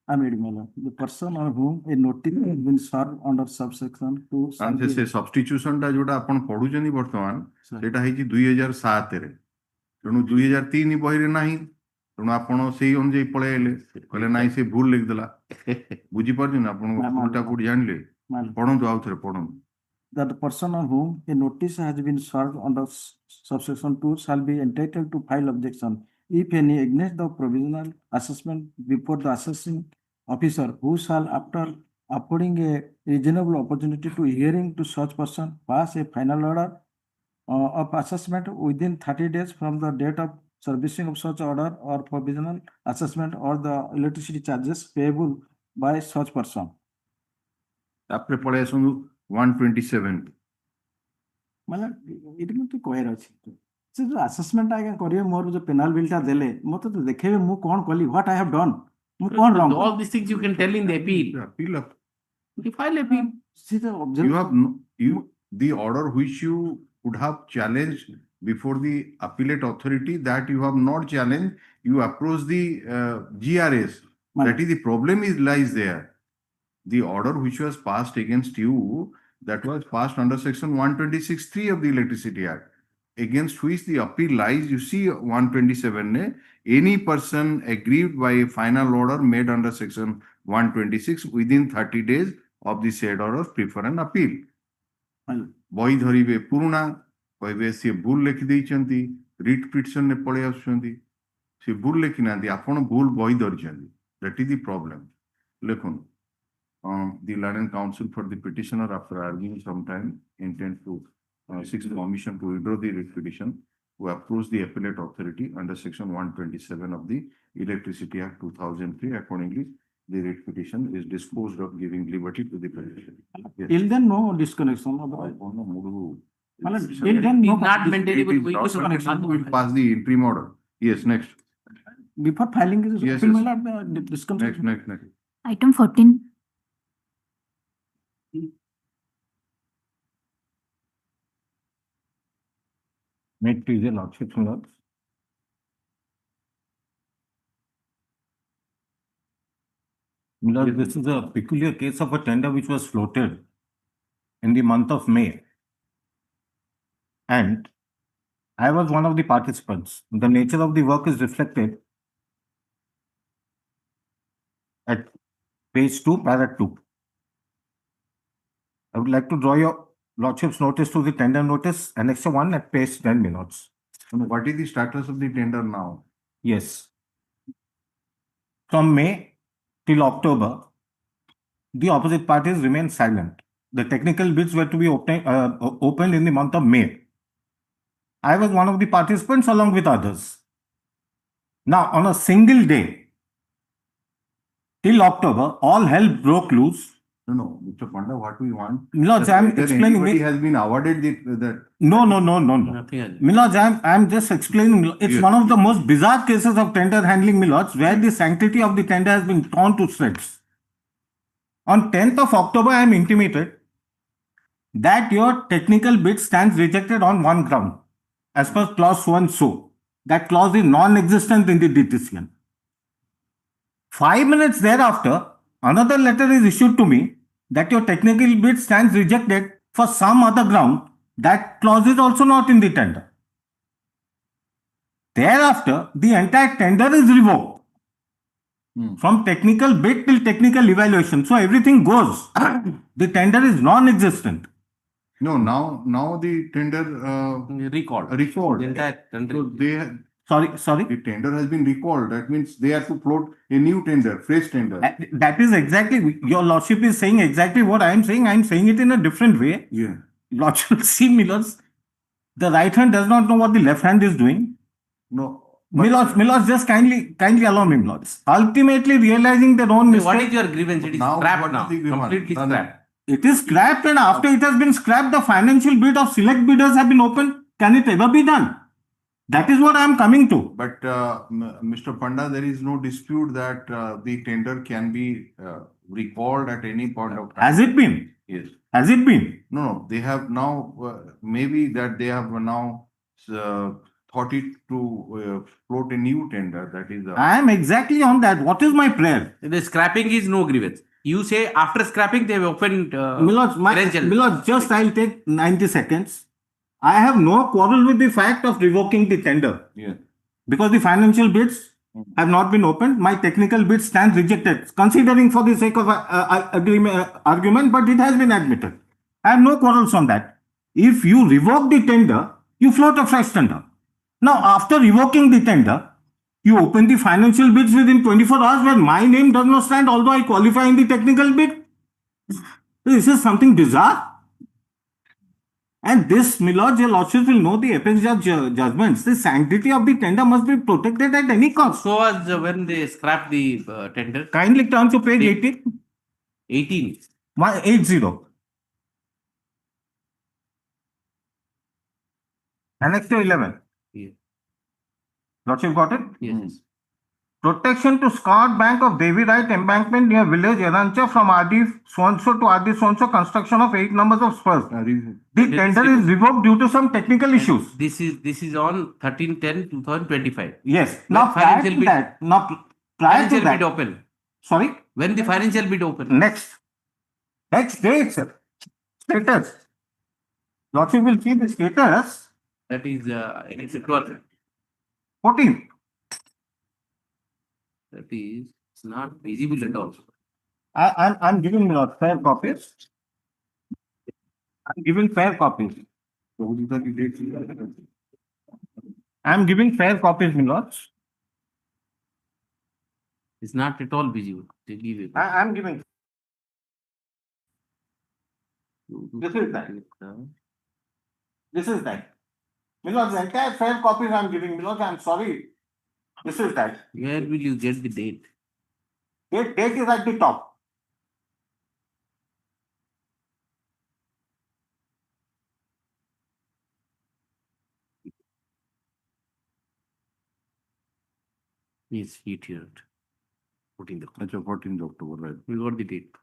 I'm reading, my lord. The person on whom a notice has been served under subsection 2 shall be- ସେ ସବଷ୍ଟିଚ୍ୟୁସନ ଟା ଯୋଉଟା ଆପଣ ପଢୁଛନ୍ତି ବର୍ତ୍ତମାନ ସେଇଟା ହେଇଛି 2007 ରେ, ତେଣୁ 2003 ବହିରେ ନାହିଁ, ତେଣୁ ଆପଣ ସେଇ ଅନୁଯାୟୀ ପଳେଇ ଆଇଲେ, କହିଲେ ନାଇଁ ସେ ଭୁଲ ଲେଖିଦେଲା. ବୁଝିପାରୁଛନ୍ତି ଆପଣ ଭୁଲଟା କୋଉଠି ଜାଣିଲେ? ପଢନ୍ତୁ ଆଉ ଥରେ ପଢନ୍ତୁ. That the person on whom a notice has been served under subsection 2 shall be entitled to file objection, if any, against the provisional assessment before the assessing officer, who shall, after affording a reasonable opportunity to hearing to such person, pass a final order of assessment within 30 days from the date of servicing of such order or provisional assessment or the electricity charges payable by such person. ତାପରେ ପଳେଇ ଆସନ୍ତୁ 127. ମାନେ ଏଇଠି ମୋତେ କହିବାର ଅଛି, ସେ ଯୋଉ ଆସେସମେଣ୍ଟ ଆଜ୍ଞା କରିବେ, ମୋର ଯୋଉ ପେନାଲ ବିଲଟା ଦେଲେ ମତେ ତ ଦେଖେଇବେ ମୁଁ କଣ କଲି, what I have done, ମୁଁ କଣ wrong. All these things you can tell in the appeal. You file appeal. You have the order which you would have challenged before the appellate authority, that you have not challenged. You approach the GRS. That is the problem lies there. The order which was passed against you, that was passed under section 126(3) of the Electricity Act, against which the appeal lies. You see 127, any person aggrieved by a final order made under section 126 within 30 days of the said order prefer an appeal. ବହି ଧରିବେ ପୁରୁଣା, କହିବେ ସିଏ ଭୁଲ ଲେଖି ଦେଇଛନ୍ତି, writ petition ରେ ପଳେଇ ଆସୁଛନ୍ତି, ସେ ଭୁଲ ଲେଖି ନାହାନ୍ତି, ଆପଣ ଭୁଲ ବହି ଧରିଛନ୍ତି. That is the problem. ଲେଖନ୍ତୁ. The Learned Counsel for the petitioner, after arguing sometime, intend to seek permission to withdraw the writ petition, who approach the appellate authority under section 127 of the Electricity Act 2003. Accordingly, the writ petition is disposed of, giving liberty to the petitioner. Till then, no disconnection. Till then, no not maintainable. We will pass the interim order. Yes, next. Before filing this Yes, appeal, yes. my lord, disconnection. Next. Item 14. May it please your lordship, my lords. My lord, this is a peculiar case of a tender which was floated in the month of May. And I was one of the participants. The nature of the work is reflected at page 2, para 2. I would like to draw your lordship's notice to the tender notice, annexure 1 at page 10, my lords. What is the status of the tender now? Yes. From May till October, the opposite parties remained silent. The technical bids were to be opened in the month of May. I was one of the participants along with others. Now, on a single day, till October, all hell broke loose. No, Mr. Panda, what we want? Milords, I am explaining. Anybody has been awarded that. No. Nothing has been. Milords, I am just explaining. It's Yes. one of the most bizarre cases of tender handling, Milords, where the sanctity of the tender has been torn to shreds. On 10th of October, I am intimated that your technical bid stands rejected on one ground, as per clause so and so. That clause is non-existent in the decision. 5 minutes thereafter, another letter is issued to me that your technical bid stands rejected for some other ground. That clause is also not in the tender. Thereafter, the entire tender is revoked. From technical bid till technical evaluation. So everything goes. The tender is non-existent. No, now the tender Recalled. recalled. The entire tender. So they Sorry. the tender has been recalled. That means they have to float a new tender, fresh tender. That is exactly, your lordship is saying exactly what I am saying. I am saying it in a different way. Yeah. Lordship, see, Milords, the right hand does not know what the left hand is doing. No, Milords, just kindly allow me, Milords. Ultimately realizing their own mistake. What is your grievance? It is scrapped now, completely scrapped. It is scrapped, and after it has been scrapped, the financial bid of select bidders have been opened. Can it ever be done? That is what I am coming to. But Mr. Panda, there is no dispute that the tender can be recalled at any point of time. Has it been? Yes. Has it been? No, they have now, maybe that they have now thought it to float a new tender. That is. I am exactly on that. What is my prayer? The scrapping is no grievance. You say after scrapping they have opened. Milords, just I'll take 90 seconds. I have no quarrel with the fact of revoking the tender. Yeah. Because the financial bids have not been opened. My technical bid stands rejected, considering for the sake of argument, but it has been admitted. I have no quarrels on that. If you revoke the tender, you float a fresh tender. Now, after revoking the tender, you open the financial bids within 24 hours where my name does not stand, although I qualify in the technical bid. This is something bizarre. And this, Milords, your lordships will know the apex judgments. The sanctity of the tender must be protected at any cost. So as when they scrap the tender. Kindly turn to page 18. 18. 180. Annex to 11. Yeah. Lordship got it? Yes. Protection to Scott Bank of Devi Wright Embankment near village Erancha from RD so-and-so to RD so-and-so, construction of 8 numbers of spurs. The tender is revoked due to some technical issues. This is on 13/10/2025. Yes. Now prior to that, financial bid open. Sorry? When the financial bid open? Next date, sir. Status. Lordship will see the status. That is, it's 12. 14. That is, it's not visible at all. I'm giving fair copies. I'm giving fair copies. I'm giving fair copies, Milords. It's not at all visible. I'm giving. This is that. This is that. Milords, the entire fair copies I'm giving, Milords, I'm sorry. This is that. Where will you get the date? Date is at the top. Yes, heat here. 14th October. 14th October, right. We got the date.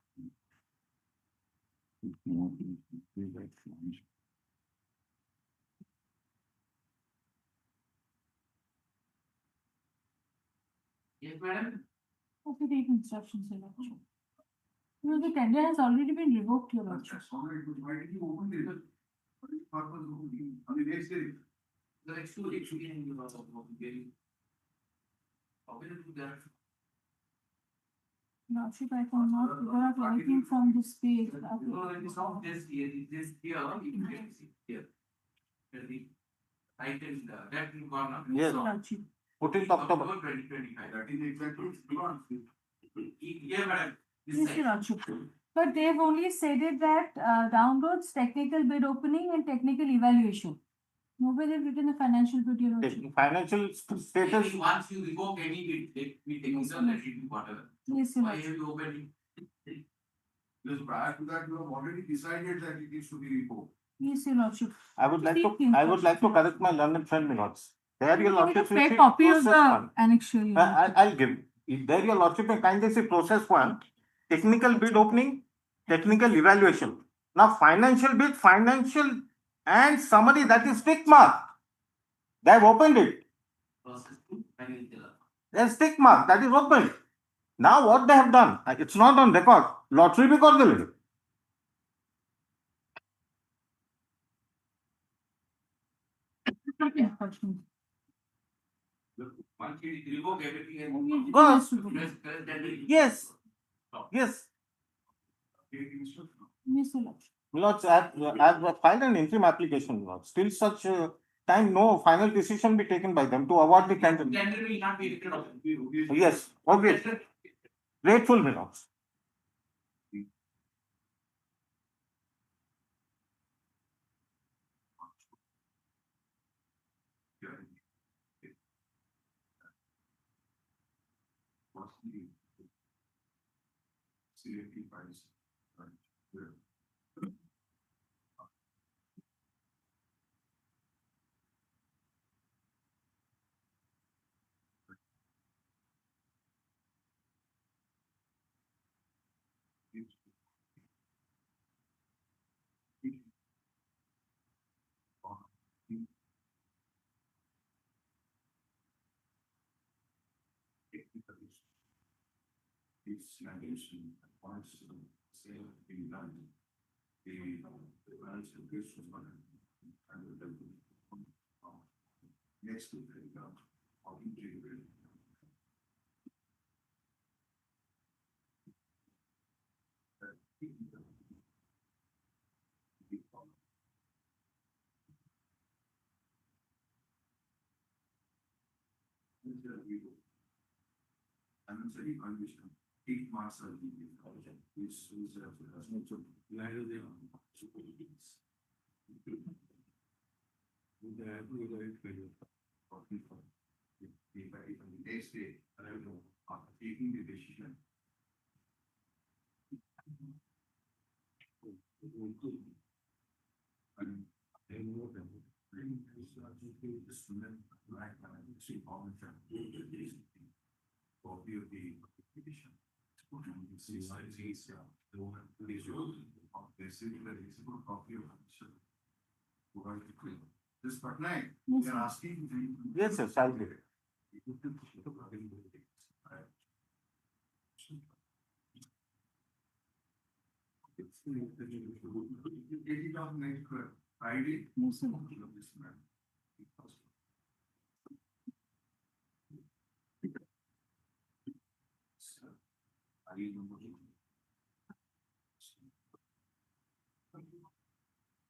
Yes, madam. Okay, take instructions, Your Lordship. No, the tender has already been revoked, Your Lordship. Lordship, I cannot figure out anything from this page. No, it is not just here. It is here. You can see here. The right and left in corner. Yes. Lordship. 14th October. 2025. That is exactly. Here, madam. Yes, Your Lordship. But they've only stated that downloads, technical bid opening and technical evaluation. Nowhere they've written a financial bid, Your Lordship. Financial status. Once you revoke any bid, we take consider that it is whatever. Yes, Your Why Lordship. have you opened it? Because prior to that, you have already decided that it is to be revoked. Yes, Your Lordship. I would like to correct my learned friend, Milords. There, Your Can I get a Lordship. fair copy of the annexure, Your Lordship? I'll give. There, Your Lordship, may kindly see process 1. Technical bid opening, technical evaluation. Now, financial bid, financial and summary, that is tick mark. They have opened it. Process 2, financial. There's tick mark, that is opened. Now, what they have done, it's not on record. Lottery because they will. Once you revoke everything, Go. yes. Yes. Yes, Your Lordship. Milords, I've filed an interim application, Milords. Still such time, no final decision be taken by them to award the tender. Tender will not be written off. Yes, obviously. Grateful, Milords. Yes, yes, I'll do it.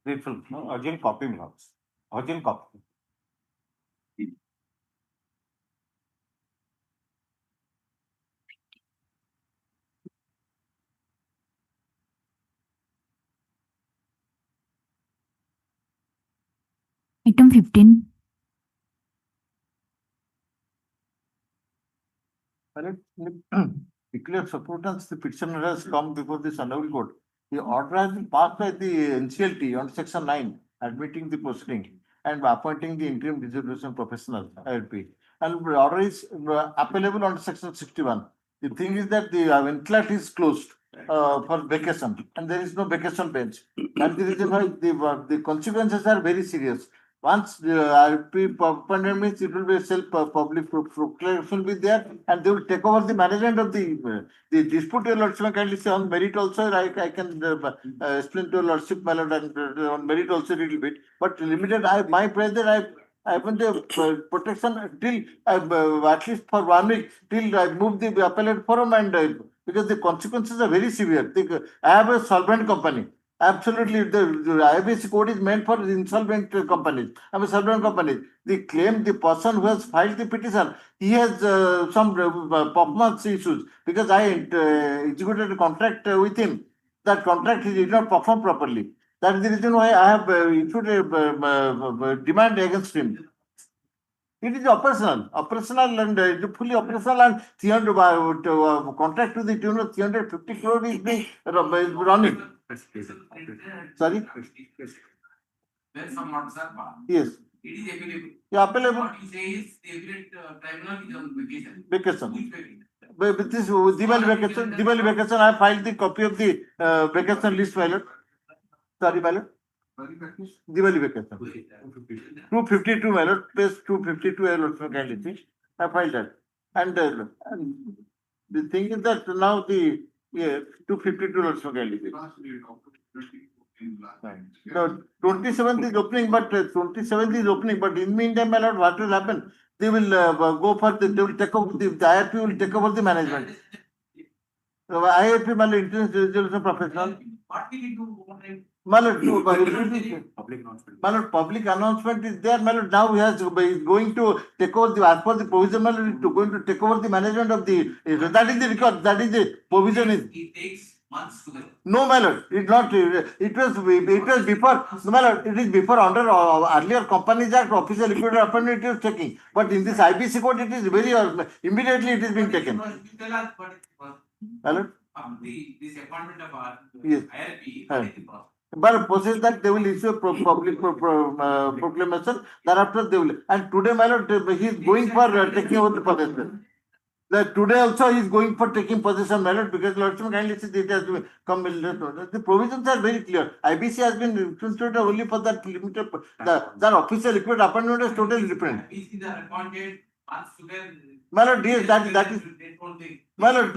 Refill, no, urgent copy logs. Urgent copy. Item 15. Declare supportance, the petitioner has come before this honorable court. The order has been passed by the NCLT on section 9, admitting the proceeding and appointing the interim resolution professional, IRP. And the order is applicable on section 61. The thing is that the ventilator is closed for vacation, and there is no vacation bench. That's the reason why the consequences are very serious. Once the RP means it will be public proclamation will be there, and they will take over the management of the dispute. Your lordship kindly say on merit also. I can explain to your lordship, my lord, and on merit also a little bit. But limited, my brother, I want the protection till at least for 1 week till I move the appellate forum, and because the consequences are very severe. I have a solvent company. Absolutely, the IBC code is meant for insolvent companies. I'm a solvent company. The claim, the person who has filed the petition, he has some performance issues because I executed a contract with him. That contract he did not perform properly. That is the reason why I have issued a demand against him. It is operational and fully operational, and 300 contract to the tune of 350 crore is being running. Sorry? Yes. It is available. Yeah, available. What you say is the appellate tribunal is on vacation. Vacation. Which vacation? With this Diwali vacation, I filed the copy of the vacation list ballot. Sorry, ballot. Diwali vacation. 252 ballot, page 252 I filed that. And the thing is that now the 252 also candidate. No, 27th is opening, but 27th is opening, but in meantime, my lord, what will happen? They will go for they will take over the IRP will take over the management. So IRP, my lord, insurance resolution professional. What will you do? My lord, public announcement is there. My lord, now he is going to take over the, as per the provision, my lord, going to take over the management of the, that is the record, that is the provision is. It takes months together. No, my lord, it was before, no, my lord, it is before under earlier Companies Act, official liquidator appointment, it is taking. But in this IBC code, it is very, immediately it is being taken. You tell us what is the process. My lord? This appointment of Yes. IRP, what is the process? But process that they will issue a public proclamation, thereafter they will. And today, my lord, he is going for taking over the possession. Today also he is going for taking possession, my lord, because Lordship kindly says it has to come. The provisions are very clear. IBC has been instituted only for that limited, that official liquid appointment is totally different. IBC are appointed months together. My lord, yes, that is, my lord,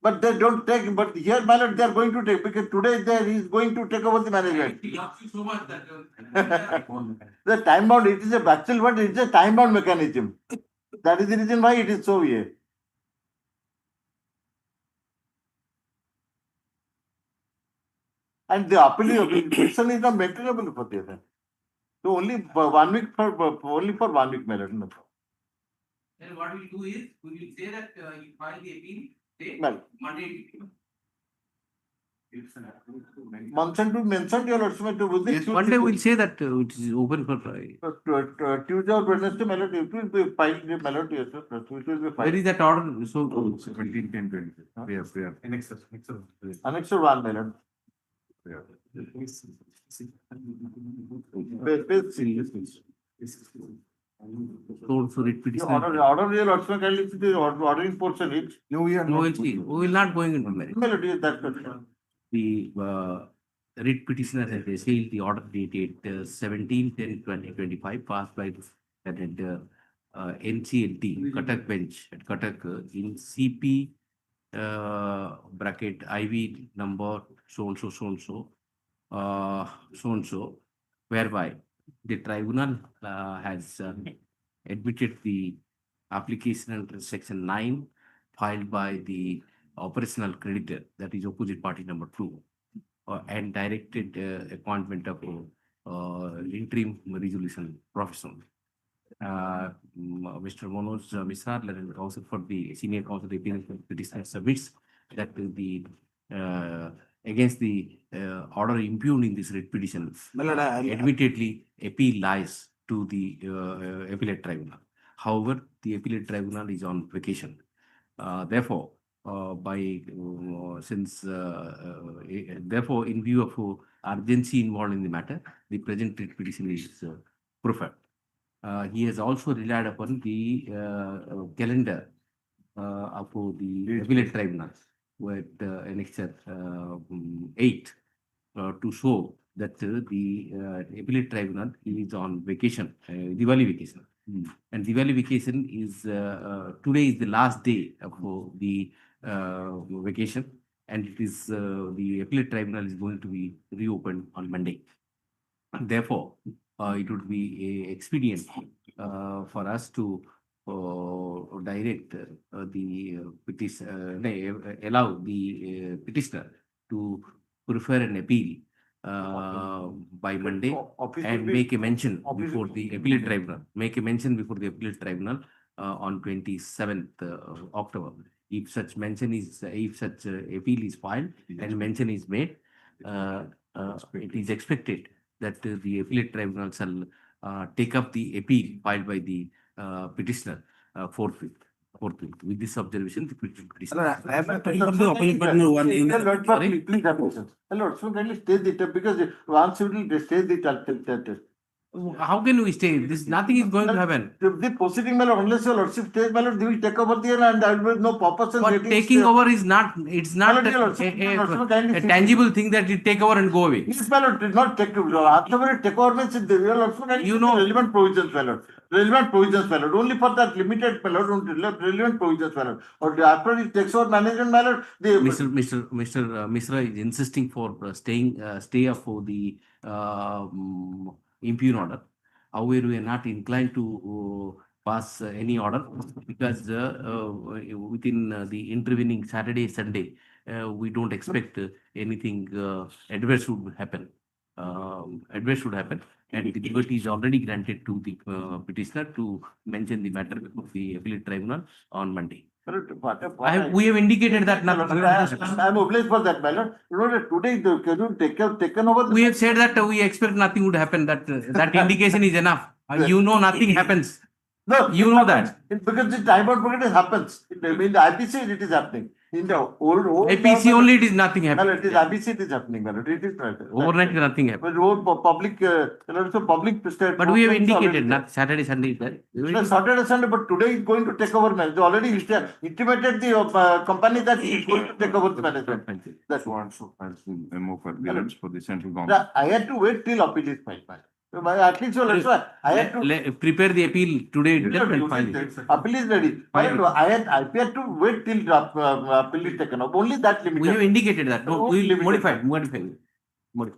but they don't take, but here, my lord, they are going to take, because today he is going to take over the management. He loves you so much that The time bound, it is a actual word, it is a time bound mechanism. That is the reason why it is so here. And the application is not maintainable for this. So only for 1 week, only for 1 week, my lord. No. then what we do is, we will say that you file the appeal, say, Well. Monday. Mention your lordship with the Yes, one day we'll say that it is open for Tuesday or Wednesday, my lord, it will be filed, my lord, yes, sir. It will be filed. Where is that order? So 17, 10, 20. We have. Annexure 1, my lord. So writ petition. Order your lordship kindly see the ordering portion, it. No, we are No, not. we will not going into merit. My lord, yes, that's correct. The writ petitioner has received the order dated 17/10/2025 passed by the NCLT Cuttack bench at Cuttack in CP bracket IV number so and so, whereby the tribunal has admitted the application under section 9 filed by the operational creditor, that is opposite party number 2, and directed appointment of interim resolution professional. Mr. Manoj Mishra, learned counsel for the senior counsel, the appeal petitioner submits that the against the order impugned in this writ petition, admittedly appeal lies to the appellate tribunal. However, the appellate tribunal is on vacation. Therefore, therefore, in view of urgency involved in the matter, the present writ petition is preferred. He has also relied upon the calendar of the appellate tribunal with annexure 8 to show that the appellate tribunal is on vacation, Diwali vacation. And Diwali vacation is today is the last day of the vacation, and it is the appellate tribunal is going to be reopened on Monday. And therefore, it would be expedient for us to direct the petitioner, allow the petitioner to prefer an appeal by Monday and make a mention before the appellate tribunal. Make a mention before the appellate tribunal on 27th October. If such mention is, if such appeal is filed and mention is made, it is expected that the appellate tribunal shall take up the appeal filed by the petitioner forthwith. With this observation, the petitioner. I have a question from the opposite partner one in. Hello, so kindly state it because once you will state the How can we stay? This nothing is going to happen. The proceeding, my lord, unless your lordship stays, my lord, they will take over there and there will be no purpose in But taking over is not, it's not a tangible thing that you take over and go away. Yes, my lord, did not take over. After take over means you know relevant provisions, my lord. Relevant provisions, my lord. Only for that limited, my lord, relevant provisions, my lord. Or after it takes over management, my lord, Mr. Mishra is insisting for stay up for the impugned order. However, we are not inclined to pass any order because within the intervening Saturday, Sunday, we don't expect anything adverse would happen. Adverse would happen, and the liberty is already granted to the petitioner to mention the matter before the appellate tribunal on Monday. We have indicated that nothing. I'm obliged for that, my lord. You know that today the schedule taken over. We have said that we expect nothing would happen. That indication is enough. You know nothing happens. No, You know that. Because the time out period happens. In the IPC it is happening. In the old IPC only it is nothing Well, happening. it is IPC it is happening, my lord. It is right. Overnight nothing happens. But old public, so public. But we have indicated not Saturday, Sunday is there. No, Saturday, Sunday, but today is going to take over management. They already intimated the company that he is going to take over the management. That's one. So as the memo for clearance for the central government. I had to wait till appeal is filed. At least so that's why I had to Prepare the appeal today itself and file it. appeal is ready. I had to wait till the appeal is taken up. Only that limited. We have indicated that. No, we will modify.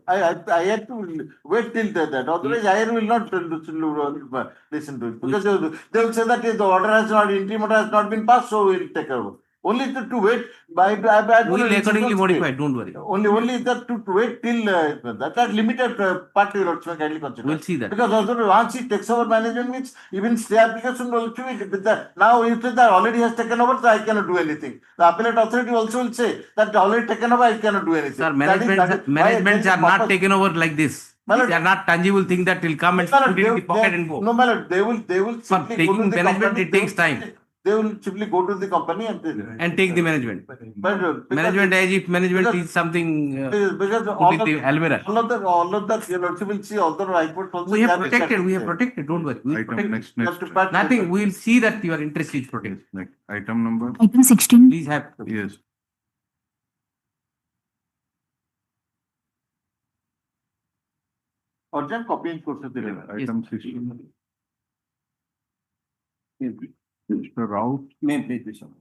I had to wait till that. Otherwise, I will not listen to it because they will say that the order has not, interim order has not been passed, so we will take over. Only to wait by. We will accordingly modify. Don't worry. Only that to wait till that limited part you will kindly consider. We'll see that. Because also once he takes over management means even stay application will be with that. Now you say that already has taken over, so I cannot do anything. The appellate authority also will say that already taken over, I cannot do anything. Sir, managements are not taken over like this. These are not tangible things that will come and put it in the pocket and go. No, my lord, they will For simply taking go to the management, company, it takes time. They will simply go to the company And take the management. But Management as if management is something because put in the almirah. all of that, you will see all the High Court also. We have protected. Don't worry. We Item next. Nothing. We will see that your interest is protected. Next item number. Item 16. Please have. Yes. Urgent copying course of the Item 16. Mr. Rao. May please be shown.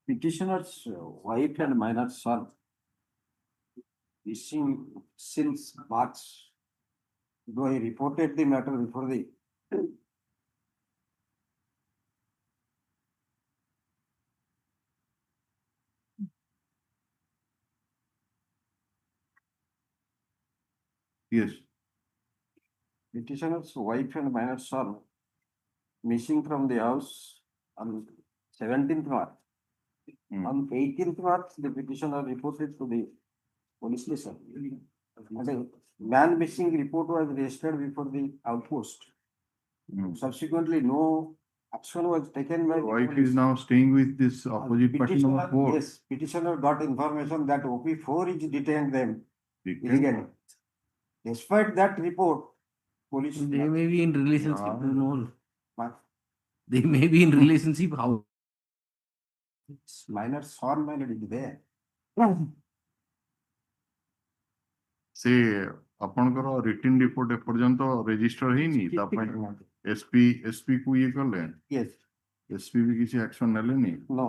Petitioner's wife and minor son missing since March. Though I reported the matter before the Yes. petitioner's wife and minor son missing from the house on 17th March. On 18th March, the petitioner reported to the police station. And a man missing report was registered before the outpost. Subsequently, no action was taken by the Wife police. is now staying with this opposite party number 4. Yes, petitioner got information that OP4 is detained them illegally. Despite that report, police. They may be in relationship. Who knows? What? They may be in relationship. How? Minor son minor is there. से ଆପଣଙ୍କର written report ଏପର୍ଯ୍ୟନ୍ତ register ହେଇନି ତା ପାଇଁ SP କୁ ଇଏ କଲେ Yes. SP B କିଛି action ନେଲେନି No.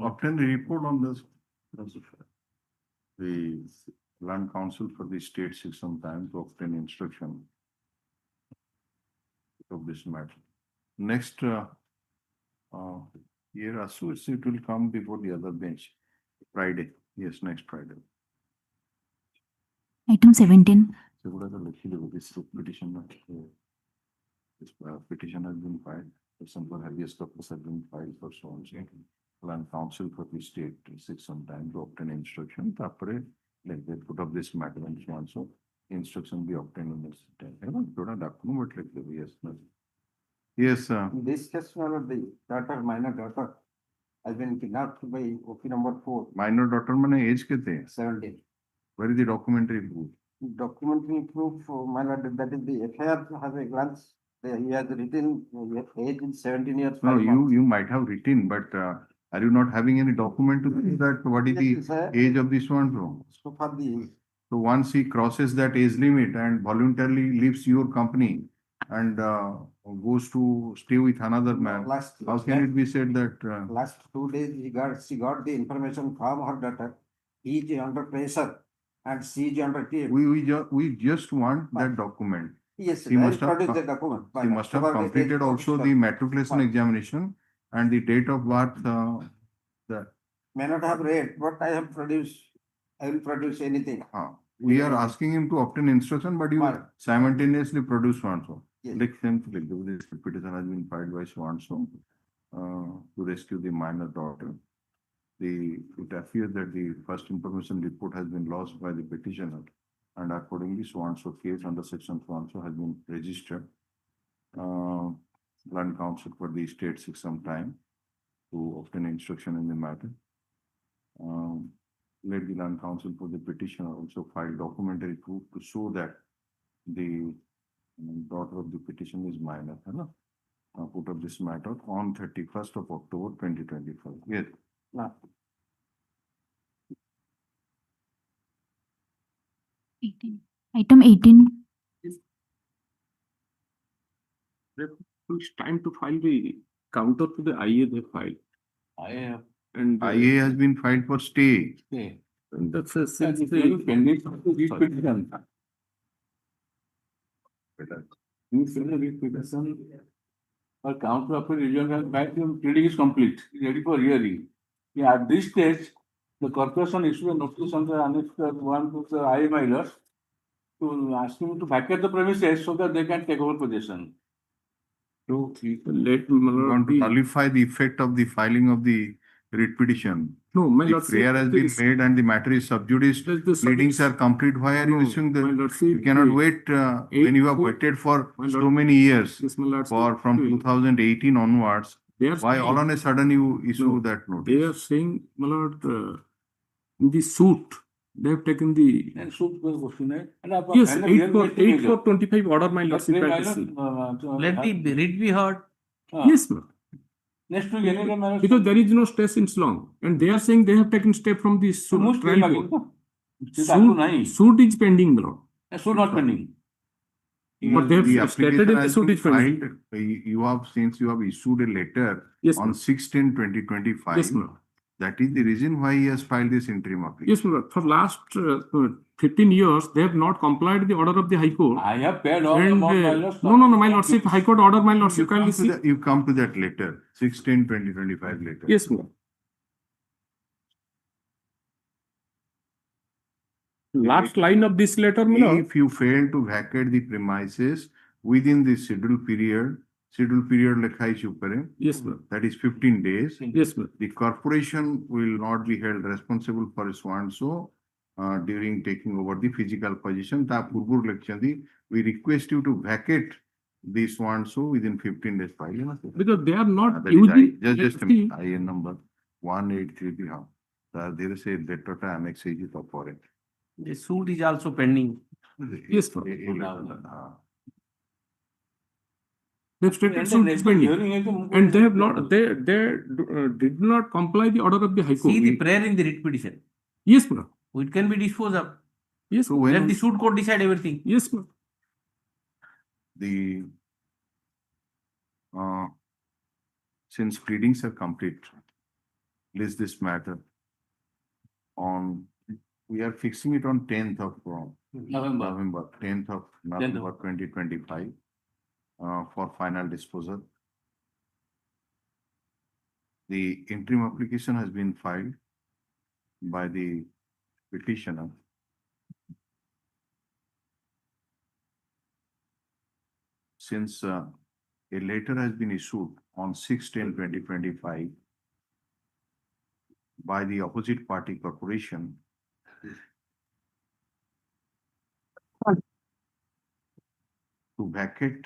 obtain the report on this. The land council for the state seeks some time to obtain instruction of this matter. Next year also it will come before the other bench Friday. Yes, next Friday. Item 17. This petition, this petition has been filed. Some habeas corpus has been filed for so on. Land council for the state seeks some time to obtain instruction. Like they put up this matter and so on. So instruction be obtained in this time. I don't document like yes. Yes. In this case, the daughter, minor daughter, has been kidnapped by OP number 4. Minor daughter mane age kete? 17. Where is the documentary proof? Documentary proof, minor, that is the FIR has a glance. He has written age is 17 years. No, 5 months. you might have written, but are you not having any document to say that what is Yes, the sir. age of this one? So far the. So once he crosses that age limit and voluntarily leaves your company and goes to stay with another man, how can it be said that? Last 2 days, she got the information from her daughter. He is under pressure and she is under tear. We just want that document. Yes, He I must produce have, the document. he must have Over the completed age also of the matriculation examination and the date of birth. That May not have read, but I have produced, I will produce anything. we are asking him to obtain instruction, but you simultaneously produce one. So Like simply, this petition has been filed by so-and-so to rescue the minor daughter. It appears that the first information report has been lost by the petitioner, and accordingly, so-and-so case under section so-and-so has been registered. Land counsel for the state seeks some time to obtain instruction in the matter. Let the land counsel for the petitioner also file documentary proof to show that the daughter of the petition is minor. Put up this matter on 31st of October 2025. Yes. Item 18. It's time to file the counter to the IA they filed. IA. And IA has been filed for stay. And that's a pending petition. Or counter of region has pleading is complete, ready for hearing. Yeah, at this stage, the corporation issued a notice on the annexed one to the IA milers to ask him to vacate the premises so that they can take over possession. So let You want to nullify the effect of the filing of the writ petition. No, my The lord, prayer has been made and the matter is sub judice. Pleadings are complete. Why are you issuing the? You cannot wait when you have waited for so many years for from 2018 onwards. Why all on a sudden you issue that notice? They are saying, my lord, in the suit, they have taken the. And suit was question, right? Yes, 8/4/25 order, my lord. Let the writ be heard. Yes, ma'am. Next week, any Because there is no stay since long, and they are saying they have taken step from the suit. Trial court. Suit is pending, my lord. Suit not pending. But they have stated that the suit is pending. You have, since you have issued a letter on 6/10/2025. Yes, ma'am. That is the reason why he has filed this interim application. Yes, ma'am. For last 15 years, they have not complied with the order of the High Court. I have paid all And, amount, my lord. no, my lordship, High Court order, my lordship, kindly see. You come to that letter, 6/10/2025 letter. Yes, ma'am. Last line of this letter, my lord. If you fail to vacate the premises within the scheduled period lekha is upare. Yes, ma'am. That is 15 days. Yes, ma'am. The corporation will not be held responsible for so and so during taking over the physical possession. Ta purvur lekhandi, we request you to vacate this so and so within 15 days. Because they are not That is using. just a minute. IN number 183 ha. There is a letter ta annex is for it. The suit is also pending. Yes, ma'am. They've stated suit is pending, and they have not. They did not comply the order of the High Court. See the prayer in the writ petition. Yes, ma'am. It can be disposed of. Yes, So Let the suit court decide everything. yes, ma'am. The since pleadings are complete, list this matter on. We are fixing it on 10th of November, 10th of November 2025 for final disposal. The interim application has been filed by the petitioner. Since a letter has been issued on 6/10/2025 by the opposite party corporation to vacate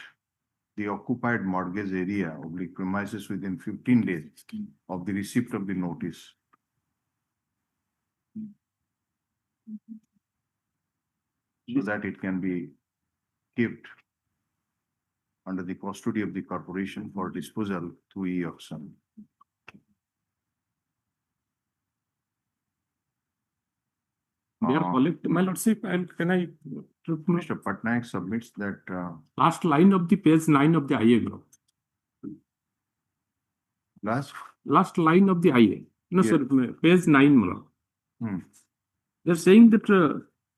the occupied mortgage area oblique premises within 15 days of the receipt of the notice. So that it can be kept under the custody of the corporation for disposal through e-auction. They are collecting, my lordship, and can I? Mr. Patnaik submits that Last line of the page 9 of the IA, my lord. Last line of the IA. No, Yes. sir, page 9, my lord. Hmm. They're saying that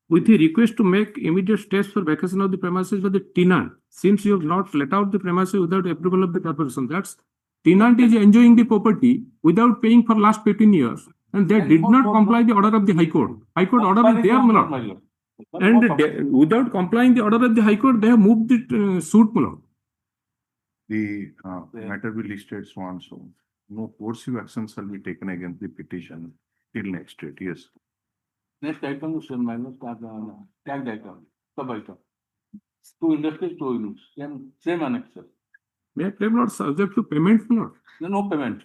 with the request to make immediate steps for vacation of the premises by the tenant, since you have not let out the premises without approval of the corporation, that's tenant is enjoying the property without paying for last 15 years, and they did not comply the order of the High Court. High Court order is there, my lord. And without complying the order of the High Court, they have moved the suit, my lord. the matter will listed so on so. No coercive action shall be taken against the petition till next date, yes. Next item is minus tagged item, sub item. Two industries, two units, same annexure. May I claim not subject to payment not? No payment.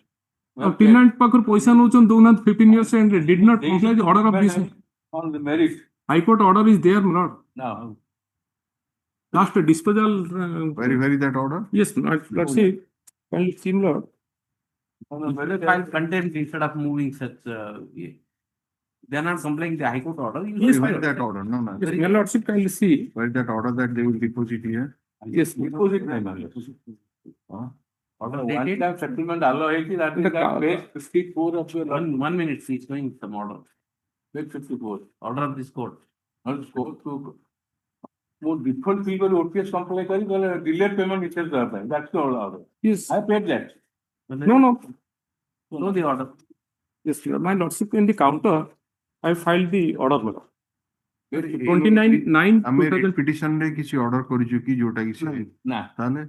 Tenant pakur paisa nouchon dounat 15 years and did not comply the order of this. On the merit. High Court order is there, not. No. Last disposal. Very that order? Yes, let's see. Well, similar. File contempt instead of moving such, they are not complying the High Court order. Yes, Where that order? No. Yes, your lordship kindly see. Where that order that they will deposit here? Yes, Deposit time. Order One dated. time settlement allow that is that page 54 of your. 1 minute, please, showing some order. Page 54. Order of this court. Not scope to. More different people OPS comply kari bola delayed payment itself karta hai. That's the order. Yes. I paid that. No. Show the order. Yes, my lordship in the counter, I filed the order. 29/9 ଆମେ petition ରେ କିଛି order କରିଛୁ କି ଯୋଉଟା କି ସେ ନା ତାହେଲେ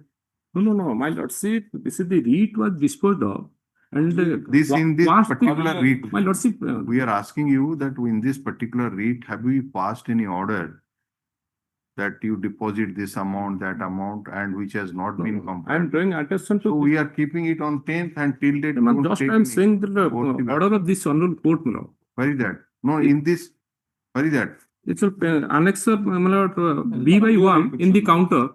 No, my lordship, this is the writ was disposed of. And this in this particular writ, my lordship, we are asking you that in this particular writ, have we passed any order that you deposit this amount, that amount, and which has not been I complied? am drawing attention to. So we are keeping it on 10th and till date. Ma'am, don't just take I am any saying the coercive order of this honorable court, no. Where is that? No, in this, where is that? It's a annexer, B by 1 in the counter.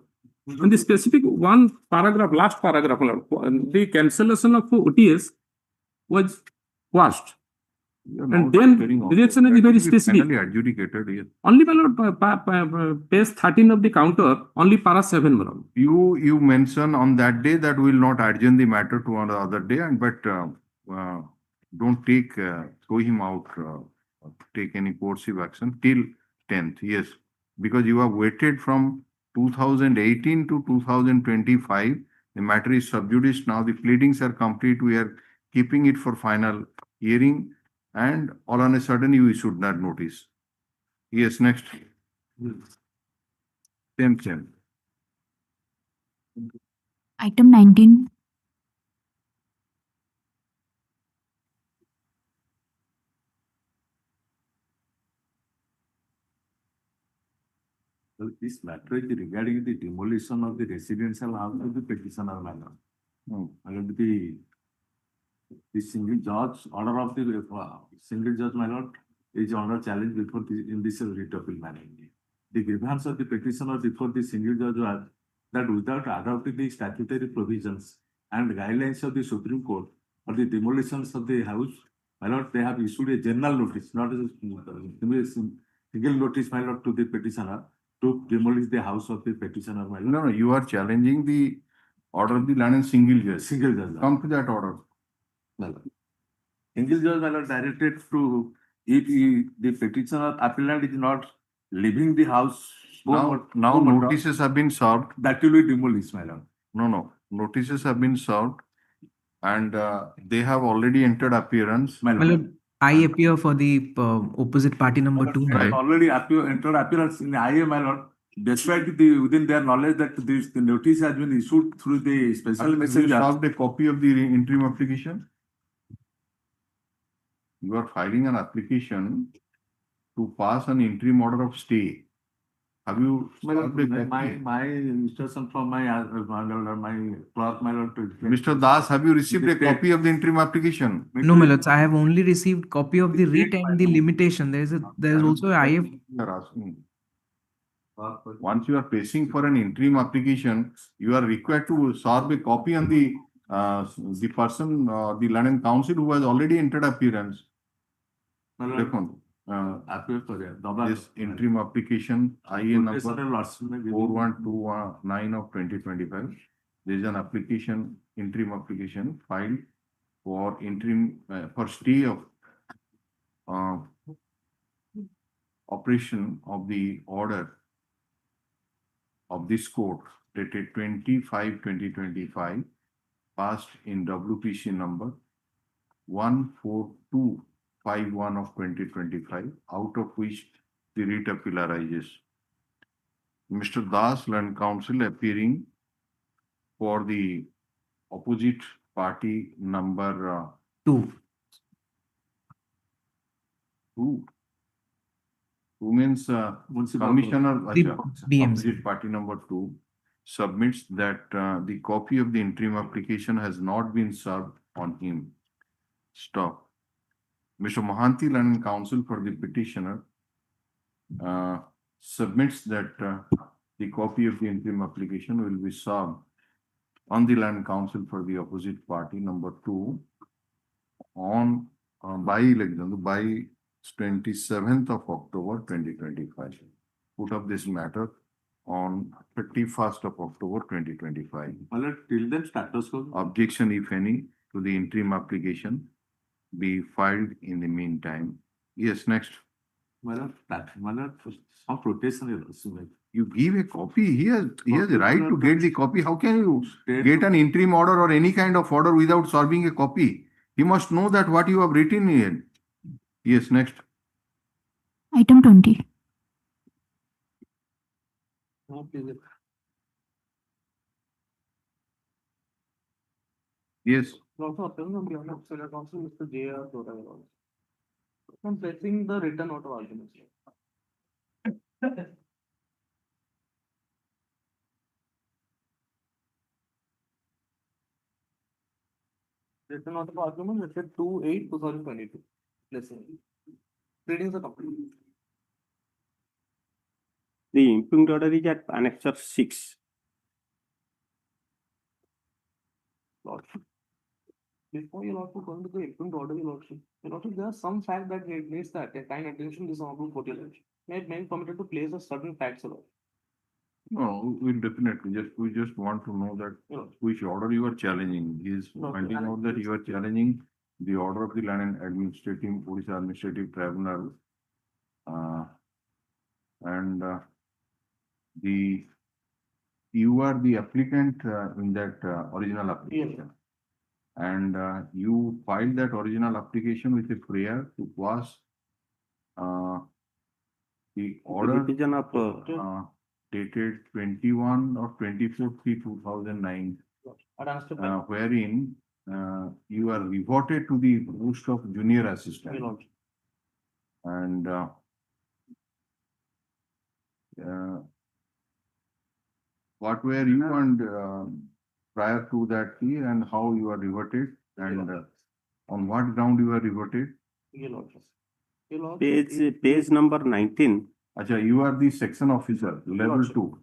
And the specific one paragraph, last paragraph, the cancellation of OTS was quashed. And then rejection is very specific. Finally adjudicated, yes. Only my lord, page 13 of the counter, only para 7, my lord. You mention on that day that we will not adjourn the matter to another day, and but don't take throw him out, take any coercive action till 10th. Yes, because you have waited from 2018 to 2025. The matter is sub judice now. The pleadings are complete. We are keeping it for final hearing, and all on a sudden you issued that notice. Yes, next. Same. Item 19. This matter is regarding the demolition of the residential house of the petitioner manor. And the single judge order of the single judge manor is under challenge before in this writ appeal manner. The grievance of the petitioner before the single judge was that without adopting the statutory provisions and guidelines of the Supreme Court for the demolitions of the house, my lord, they have issued a general notice, not a single notice, my lord, to the petitioner to demolish the house of the petitioner. No, you are challenging the order of the land and single judge. Single judge. Come to that order. Single judge are directed to, if the petitioner appellant is not leaving the house. Now notices have been served. That will be demolished, my lord. No. Notices have been served and they have already entered appearance. My lord, I appear for the opposite party number 2. Right. Already entered appearance in IA, my lord. Despite within their knowledge that the notice has been issued through the special messenger. You served a copy of the interim application. You are filing an application to pass an interim order of stay. Have you served a copy? My instruction from my clerk, my lord. Mr. Das, have you received a copy of the interim application? No, my lords, I have only received copy of the writ and the limitation. There is also a IF. Once you are placing for an interim application, you are required to serve a copy on the person, the land and council who has already entered appearance. This interim application, IA number 41219 of 2025. There is an application, interim application filed for interim for stay of operation of the order of this court dated 25/2025, passed in WPC number 14251 of 2025, out of which the writ appeal arises. Mr. Das, Land Counsel, appearing for the opposite party number 2. 2. Who means Commissioner BMC. opposite party number 2 submits that the copy of the interim application has not been served on him. Stop. Mr. Mohanty, Land Counsel for the petitioner, submits that the copy of the interim application will be served on the Land Counsel for the opposite party number 2 on by 27th of October 2025. Put up this matter on 31st of October 2025. Till then status quo. Objection, if any, to the interim application be filed in the meantime. Yes, next. Some protection is also. You give a copy. He has the right to get the copy. How can you get an interim order or any kind of order without serving a copy? He must know that what you have written in. Yes, next. Item 20. Yes. Also appearing on behalf of Senior Counsel, Mr. J.R. Dora. I'm placing the written out of arguments. Written out of argument, dated 2/8/2022. Listen. Readings are complete. The impugned order is at Annexure 6. Lordship. Before you Lordship going to the impugned order, Your Lordship, there are some fact that it needs that kind attention this honorable court, Your Lordship. May it be permitted to place a certain facts, Your Lordship. No, we'll definitely we just want to know that which order you are challenging. He is finding out that you are challenging the order of the Land and Administrative Orissa Administrative Tribunal, and you are the applicant in that original application, and you filed that original application with a prayer to pass the order Division of dated 21 or 24/3/2009, wherein you are reverted to the post of junior assistant, and what were you and prior to that and how you are reverted, and on what ground you are reverted? Page number 19. Acha, you are the section officer, level 2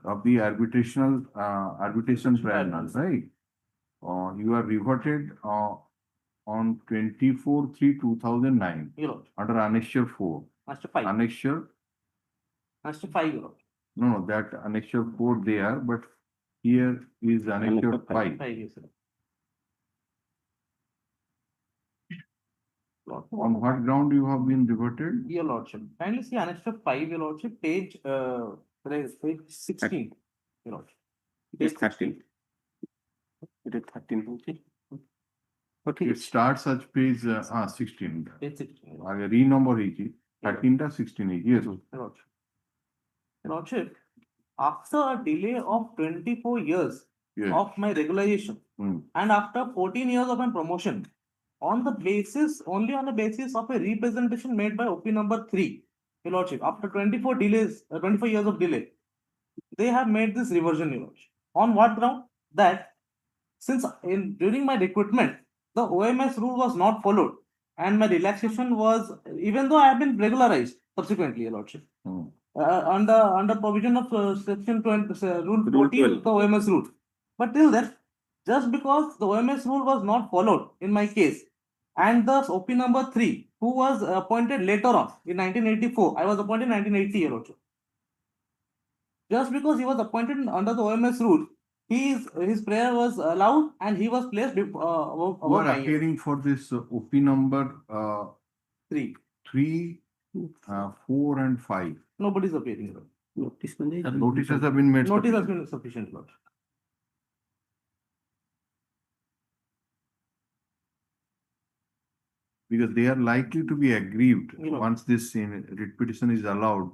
of the arbitration tribunal, right? You are reverted on 24/3/2009 under Annexure 4. Annexure 5. No, that Annexure 4 there, but here is Annexure 5. On what ground you have been reverted? Your Lordship. Kindly see Annexure 5, Your Lordship, page 16. Your Lordship. Page 13. It is 13. Okay. It starts at page 16. Page 16. Renumber ହେଇଛି 13 ଟା 16 ହେଇଛି. Yes. Your Lordship. Your Lordship, after a delay of 24 years of my regularization and after 14 years of my promotion, only on the basis of a representation made by OP number 3, Your Lordship, after 24 years of delay, they have made this reversion, Your Lordship. On what ground? That since during my recruitment, the OMS rule was not followed and my relaxation was, even though I have been regularized subsequently, Your Lordship, under provision of section 20, rule 14 of the OMS rule. But till then, just because the OMS rule was not followed in my case, and the OP number 3, who was appointed later on in 1984, I was appointed in 1980, Your Lordship. Just because he was appointed under the OMS rule, his prayer was allowed and he was placed You are appearing for this OP number 3, 4 and 5. Nobody is appearing. Notices have been made. Notice has been sufficient, Lord. Because they are likely to be aggrieved once this writ petition is allowed.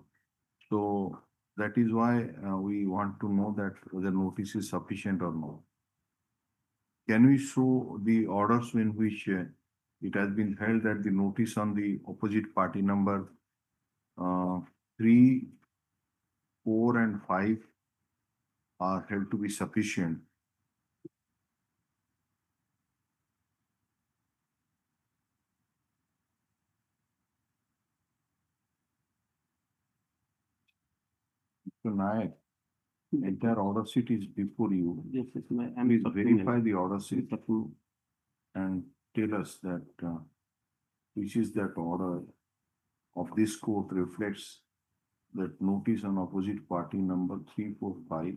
So That is why we want to know that whether notice is sufficient or not. Can we show the orders in which it has been held that the notice on the opposite party number 3, 4 and 5 are held to be sufficient? So Nayak, entire order sheet is before you. Yes, yes, Please verify the order sheet and tell us that which is that order of this court reflects that notice on opposite party number 3, 4, 5.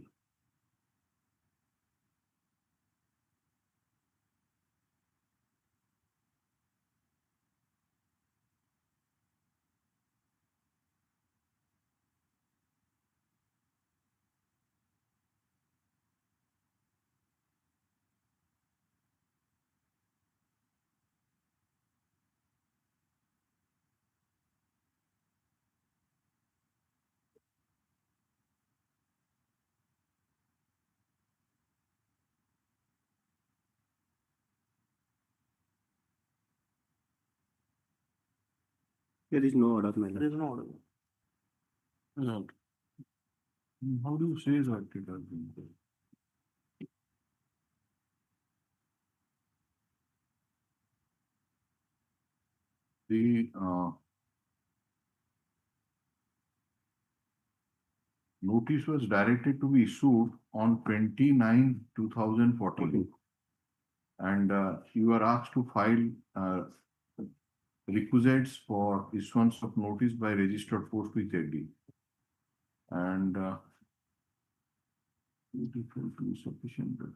There is no order, my There lord. is no order. No. How do you say that it has been done? The notice was directed to be issued on 29/2014. And you are asked to file requisites for issuance of notice by registered post with AD. And it will be sufficient that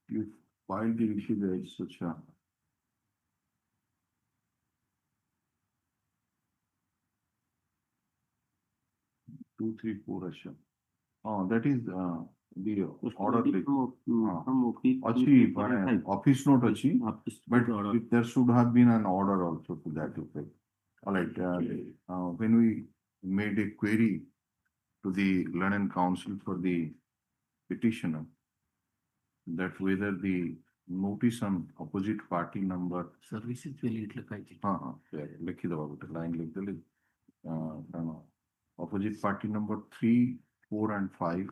you file the requisites such a 2, 3, 4 Asha. Oh, that is the order. Achi, but office note achi, but there should have been an order also to that effect. All right. When we made a query to the Learned Council for the petitioner, that whether the notice on opposite party number Services will लिखायचे. लिखी दो line लिख दो. Opposite party number 3, 4 and 5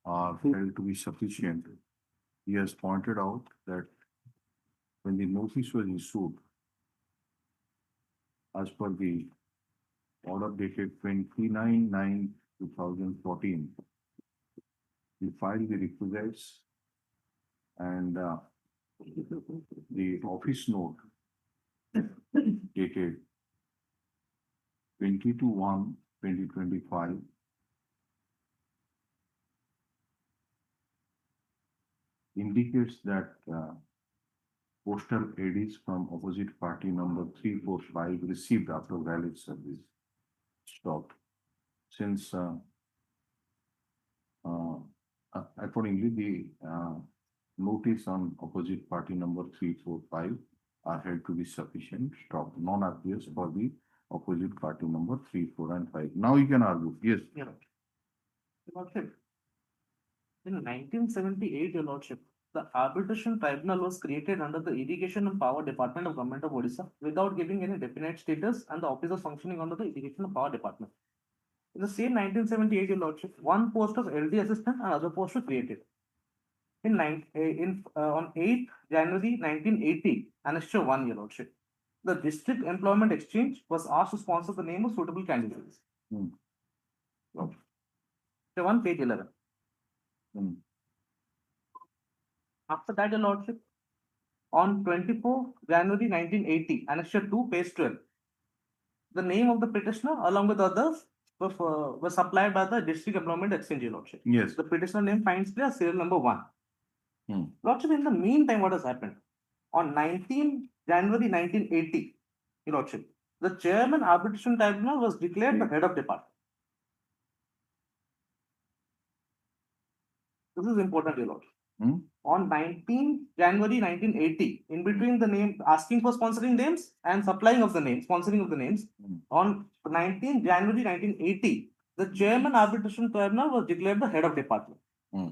are held to be sufficient. He has pointed out that when the notice was issued, as per the order dated 29/9/2014, he filed the requisites and the office note dated 22/1/2025 indicates that postal ADs from opposite party number 3, 4, 5 received after valid service stopped. Since accordingly, the notice on opposite party number 3, 4, 5 are held to be sufficient, stopped, non-obvious for the opposite party number 3, 4 and 5. Now you can argue. Yes. Yeah. Your Lordship, in 1978, Your Lordship, the arbitration tribunal was created under the Irrigation and Power Department of Government of Odisha without giving any definite status, and the officers functioning under the Irrigation and Power Department. In the same 1978, Your Lordship, one post of LD assistant and other posts were created. On 8th January 1980, Annexure 1, Your Lordship, the District Employment Exchange was asked to sponsor the name of suitable candidates. The one, page 11. After that, Your Lordship, on 24 January 1980, Annexure 2, page 12, the name of the petitioner along with others were supplied by the District Employment Exchange, Your Lordship. Yes. The petitioner name finds there serial number 1. Lordship, in the meantime, what has happened? On 19 January 1980, Your Lordship, the Chairman Arbitration Tribunal was declared the head of department. This is important, Your Lordship. On 19 January 1980, in between the name, asking for sponsoring names and supplying of the names, sponsoring of the names, on 19 January 1980, the chairman arbitration tribunal was declared the head of department.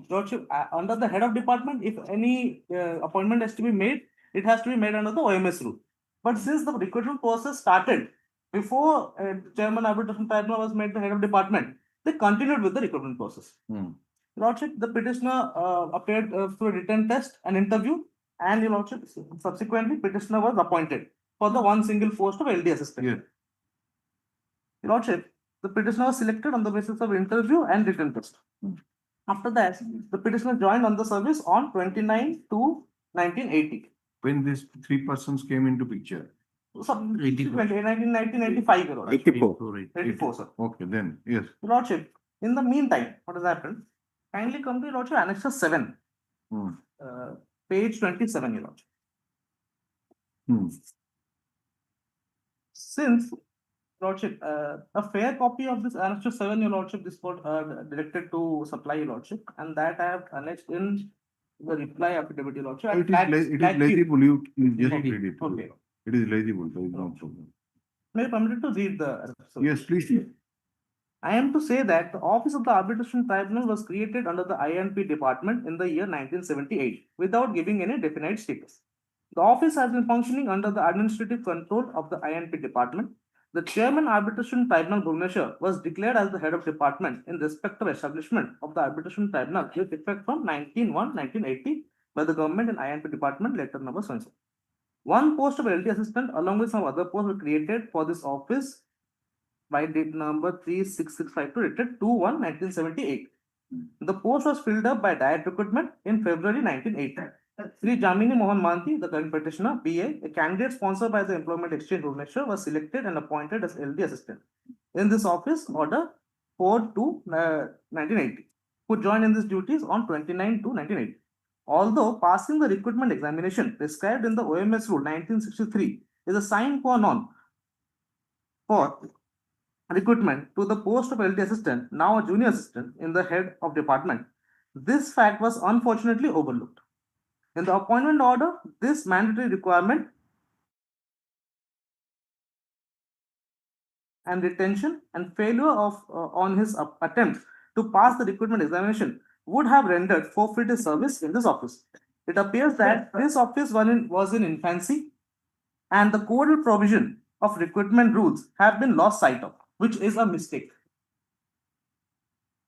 Lordship, under the head of department, if any appointment has to be made, it has to be made under the OMS rule. But since the recruitment process started before chairman arbitration tribunal was made the head of department, they continued with the recruitment process. Lordship, the petitioner appeared through a written test and interview, and your Lordship, subsequently petitioner was appointed for the one single post of LD assistant. Your Lordship, the petitioner was selected on the basis of interview and written test. After that, the petitioner joined on the service on 29/2/1980. When these three persons came into picture? 1985. 84, sir. Okay, then, yes. Your Lordship, in the meantime, what has happened? Kindly come to Your Lordship, Annexure 7, page 27, Your Lordship. Since, Lordship, a fair copy of this Annexure 7, Your Lordship, this was directed to supply, Your Lordship, and that I have annexed in the reply affidavit, Your Lordship. It is legible, you just Okay. read it. Okay. It is legible, there is no problem. May I permit to read the? Yes, please. I am to say that the Office of the Arbitration Tribunal was created under the INP department in the year 1978 without giving any definite status. The office has been functioning under the administrative control of the INP department. The Chairman Arbitration Tribunal Bhubaneswar was declared as the head of department in respect of establishment of the Arbitration Tribunal with effect from 19/1/1980 by the government and INP department, letter number so. One post of LD assistant along with some other posts were created for this office by date number 36652 dated 2/1/1978. The post was filled up by direct recruitment in February 1980. Sri Jamini Mohan Manti, the current petitioner, BA, a candidate sponsored by the Employment Exchange Bhubaneswar, was selected and appointed as LD assistant in this office, order 4/2/1980, who joined in these duties on 29/2/1980. Although passing the recruitment examination prescribed in the OMS rule 1963 is a sine qua non for recruitment to the post of LD assistant, now a junior assistant in the head of department, this fact was unfortunately overlooked. In the appointment order, this mandatory requirement and retention and failure of on his attempt to pass the recruitment examination would have rendered forfeited service in this office. It appears that this office was in infancy and the codal provision of recruitment rules have been lost sight of, which is a mistake.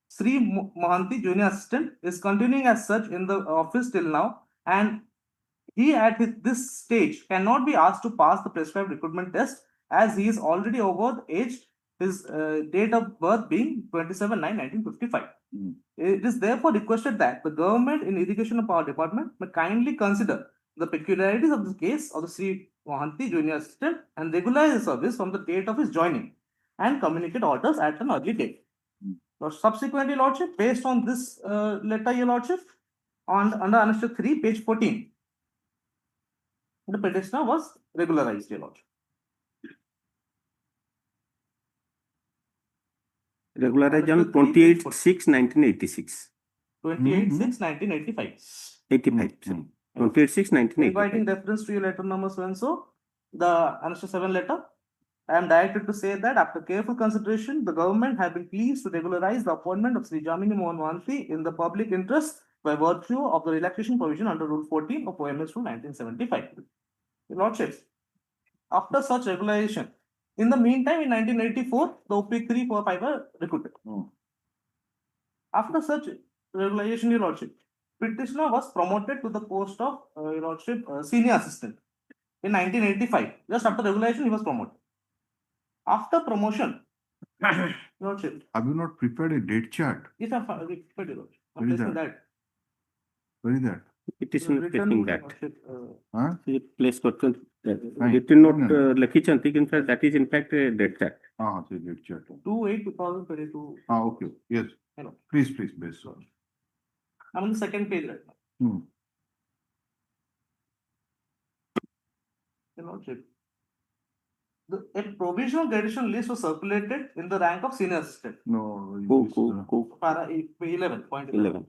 Sri Mohanty, junior assistant, is continuing as such in the office till now, and he at this stage cannot be asked to pass the prescribed recruitment test as he is already over the age, his date of birth being 27/9/1955. It is therefore requested that the government in Irrigation and Power Department may kindly consider the peculiarities of the case of the Sri Mohanty, junior assistant, and regularize the service from the date of his joining and communicate orders at an early date. Subsequently, Lordship, based on this letter, Your Lordship, under Annexure 3, page 14, the petitioner was regularized, Your Lordship. Regularized on 28/6/1986. 28/6/1985. 85. 28/6/1985. Inviting reference to your letter number so and so, the Annexure 7 letter. I am directed to say that after careful consideration, the government have been pleased to regularize the appointment of Sri Jamini Mohan Manti in the public interest by virtue of the relaxation provision under Rule 14 of OMS Rule 1975. Your Lordship, after such regularization, in the meantime, in 1984, the OP 3, 4, 5 were recruited. After such regularization, Your Lordship, petitioner was promoted to the post of Your Lordship, senior assistant in 1985. Just after regulation, he was promoted. After promotion, Lordship. Have you not prepared a date chart? Yes, I have prepared, Your Lordship. Where is that? Where is that? It is not taking that. Place Written note Lakichanti, in fact, that is in fact a date chart. So date chart. 2/8/2022. Okay, yes. Hello. Please, base. I'm on the second page right now. Your Lordship. A provisional gradation list was circulated in the rank of senior assistant. No. Para 11.11.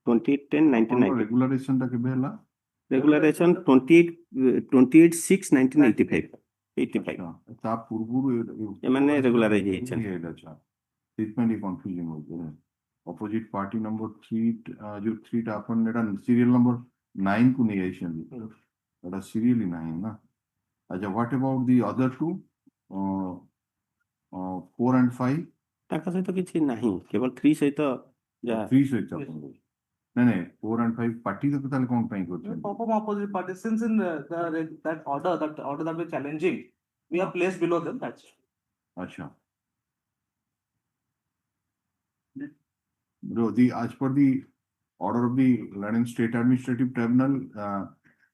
28/10/1990. Regularization ta kebe hela? Regularization 28/6/1985. 85 ତା ପୂର୍ବରୁ ଏମାନେ regularize ହେଇଛନ୍ତି। ସେଇଥିପାଇଁ confusion ହଉଛି opposite party number 3 ଯୋଉ 3 ଟା ଆପଣ ଏଟା ସିରିୟଲ ନମ୍ବର 9 କୁ ନେଇ ଯାଇଛନ୍ତି ଏଟା ସିରିୟଲି ନାହିଁ ନା ଆଚ୍ଛା what about the other two 4 and 5 ତାଙ୍କ ସହିତ କିଛି ନାହିଁ କେବଳ 3 ସହିତ ଯାହା 3 ସହିତ ଆପଣ ନାଇଁ ନାଇଁ 4 and 5 ପାର୍ଟି ତ ତାହେଲେ କଣ ପାଇଁ କରୁଛନ୍ତି Perform opposite party. Since in that order that we're challenging, we are placed below them. That's it. acha bro as per the order of the London State Administrative Tribunal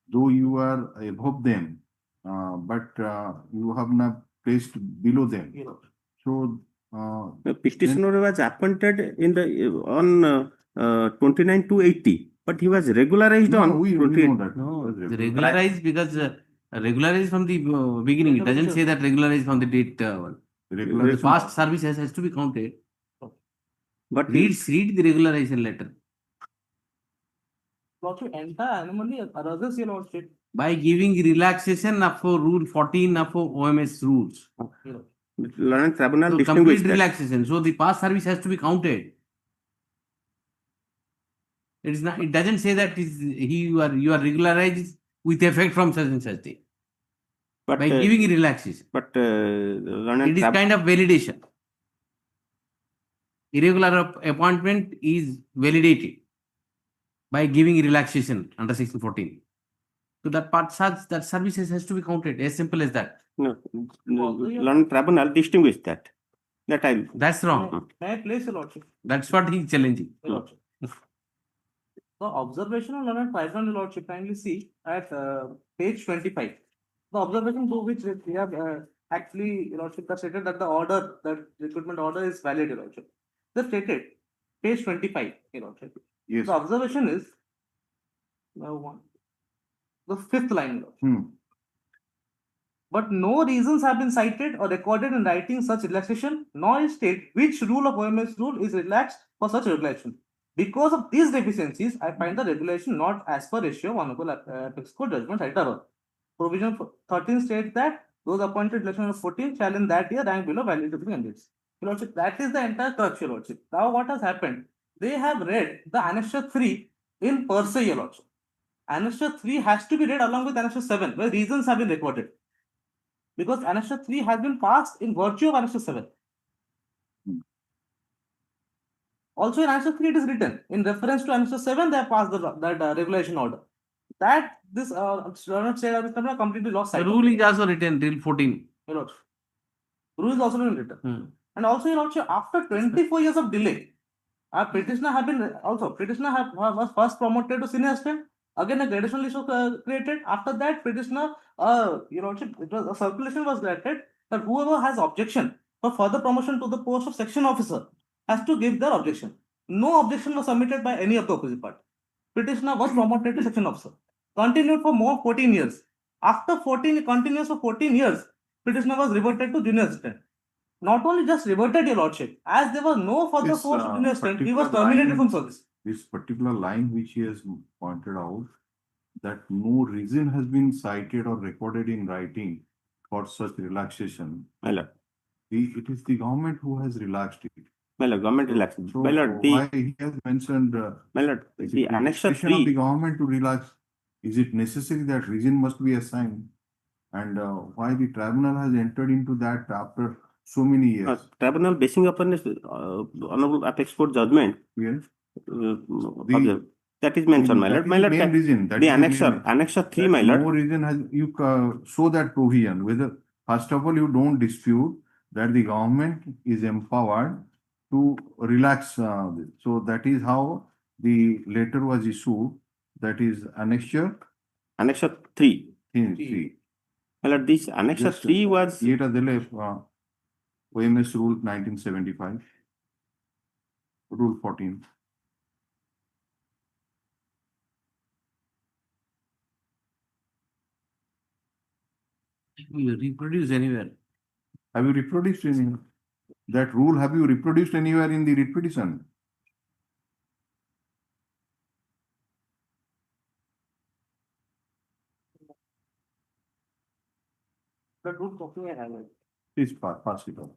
though you are above them but you have not placed below them so the petitioner was appointed in the on 29/2/80 but he was regularized no, on we know that No, regularized because regularized from the beginning. It doesn't say that regularized from the date. Regularized Past service has to be counted. But read the regularization letter. Not to enter anomaly others, you know, shit. By giving relaxation for Rule 14 of OMS rules. London Tribunal So distinguished complete that. relaxation. So the past service has to be counted. It is not. It doesn't say that you are regularized with effect from such and such day. But by giving relaxation. But it is kind of validation. Irregular appointment is validated by giving relaxation under section 14. So that services has to be counted. As simple as that. No, London Tribunal distinguished that. That's wrong. May I place a lordship? That's what he's challenging. The observation on London Tribunal lordship, kindly see at page 25. The observation to which we have actually lordship that stated that the order, that recruitment order is valid lordship. They stated page 25 lordship. Yes. The observation is the 5th line lordship. But no reasons have been cited or recorded in writing such relaxation, nor is state which rule of OMS rule is relaxed for such regulation. Because of these deficiencies, I find the regulation not as per ratio of honorable apex court judgment at all. Provision 13 states that those appointed election of 14 shall in that year rank below valid candidates. Lordship, that is the entire crux, Lordship. Now, what has happened? They have read the Annexure 3 in per se, Lordship. Annexure 3 has to be read along with Annexure 7, where reasons have been recorded. Because Annexure 3 has been passed in virtue of Annexure 7. Also in Annexure 3 it is written, in reference to Annexure 7, they have passed that regulation order. That this completely lost sight. The rule is also written, Rule 14. Rule is also been written. And also, after 24 years of delay, our petitioner was first promoted to senior assistant. Again, a gradation issue created. After that, petitioner, a circulation was granted that whoever has objection for further promotion to the post of section officer has to give their objection. No objection was submitted by any of the opposite party. Petitioner was promoted to section officer. Continued for more 14 years. After 14 continuous for 14 years, petitioner was reverted to junior assistant. Not only just reverted, your lordship, as there was no further force to junior assistant, he was terminated from service. This particular line which he has pointed out, that no reason has been cited or recorded in writing for such relaxation. It is the government who has relaxed it. Government relaxed. So why he has mentioned the Annexure 3 of the government to relax? Is it necessary that reason must be assigned? And why the tribunal has entered into that after so many years? Tribunal basing upon this honorable apex court judgment. Yes. That is mentioned, my lord. My lord, main reason. The Annexure 3, my lord. No reason has you show that provision. Whether first of all you don't dispute that the government is empowered to relax. So that is how the letter was issued. That is Annexure 3. 3. My lord, this Annexure 3 was. OMS Rule 1975, Rule 14. You reproduce anywhere. Have you reproduced anywhere? That rule, have you reproduced anywhere in the writ petition? The good copy I have it. Please pass it on.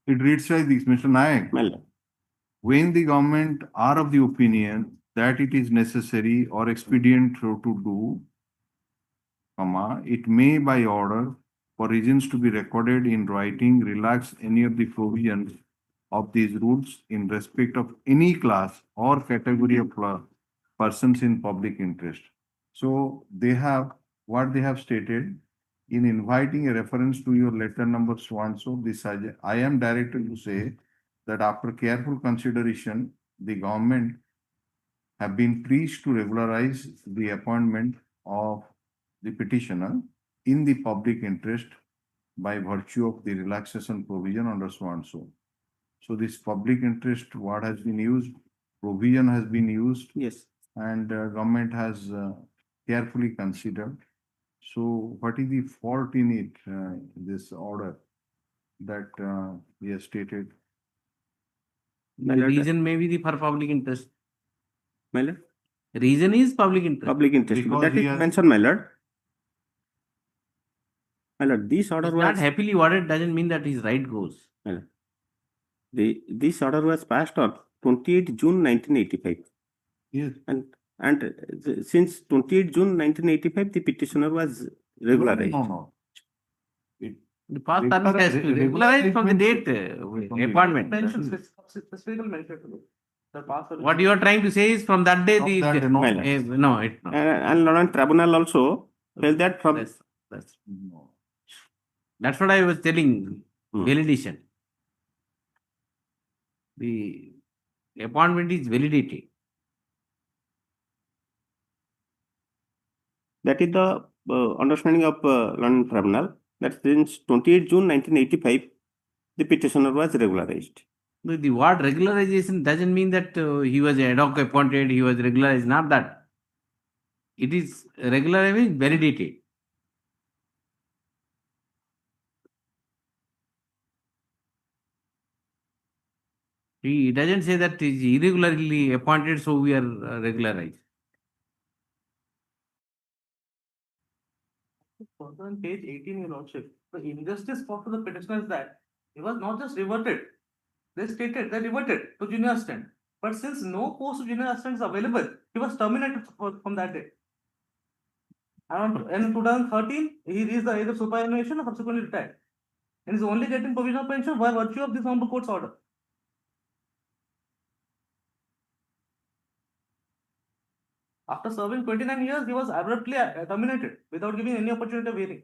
It reads like this, Mr. Nayak. When the government are of the opinion that it is necessary or expedient to do, it may by order for reasons to be recorded in writing relax any of the provisions of these rules in respect of any class or category of persons in public interest. So what they have stated in inviting a reference to your letter number so and so, I am directed to say that after careful consideration, the government have been pleased to regularize the appointment of the petitioner in the public interest by virtue of the relaxation provision under so and so. So this public interest, what has been used, provision has been used. Yes. And government has carefully considered. So what is the fault in it, this order that we have stated? The reason may be for public interest. My lord? Reason is public interest. Public interest. Because That he is has- mentioned, my lord. My lord, this order It's was not happily worded doesn't mean that his right goes. my lord, this order was passed on 28 June 1985. Yes. And since 28 June 1985, the petitioner was regularized. No. The past term has to regularize from the date appointment. Specifical mention to the past. What you are trying to say is from that day the no. no, it no. And Lord Tribunal also felt that from That's what I was telling. Validation. The appointment is validated. that is the understanding of London Tribunal that since 28 June 1985, the petitioner was regularized. The word regularization doesn't mean that he was ad hoc appointed, he was regularized, not that. It is regularized, validated. He doesn't say that he is irregularly appointed, so we are regularized. Further on page 18, your lordship, the injustice fought to the petitioner is that he was not just reverted. They stated they reverted to junior assistant. But since no post of junior assistant is available, he was terminated from that day. And in 2013, he reached the age of superannuation and subsequently retired. And is only getting provisional pension by virtue of this Hon'Ble Court's order. After serving 29 years, he was abruptly terminated without giving any opportunity of hearing.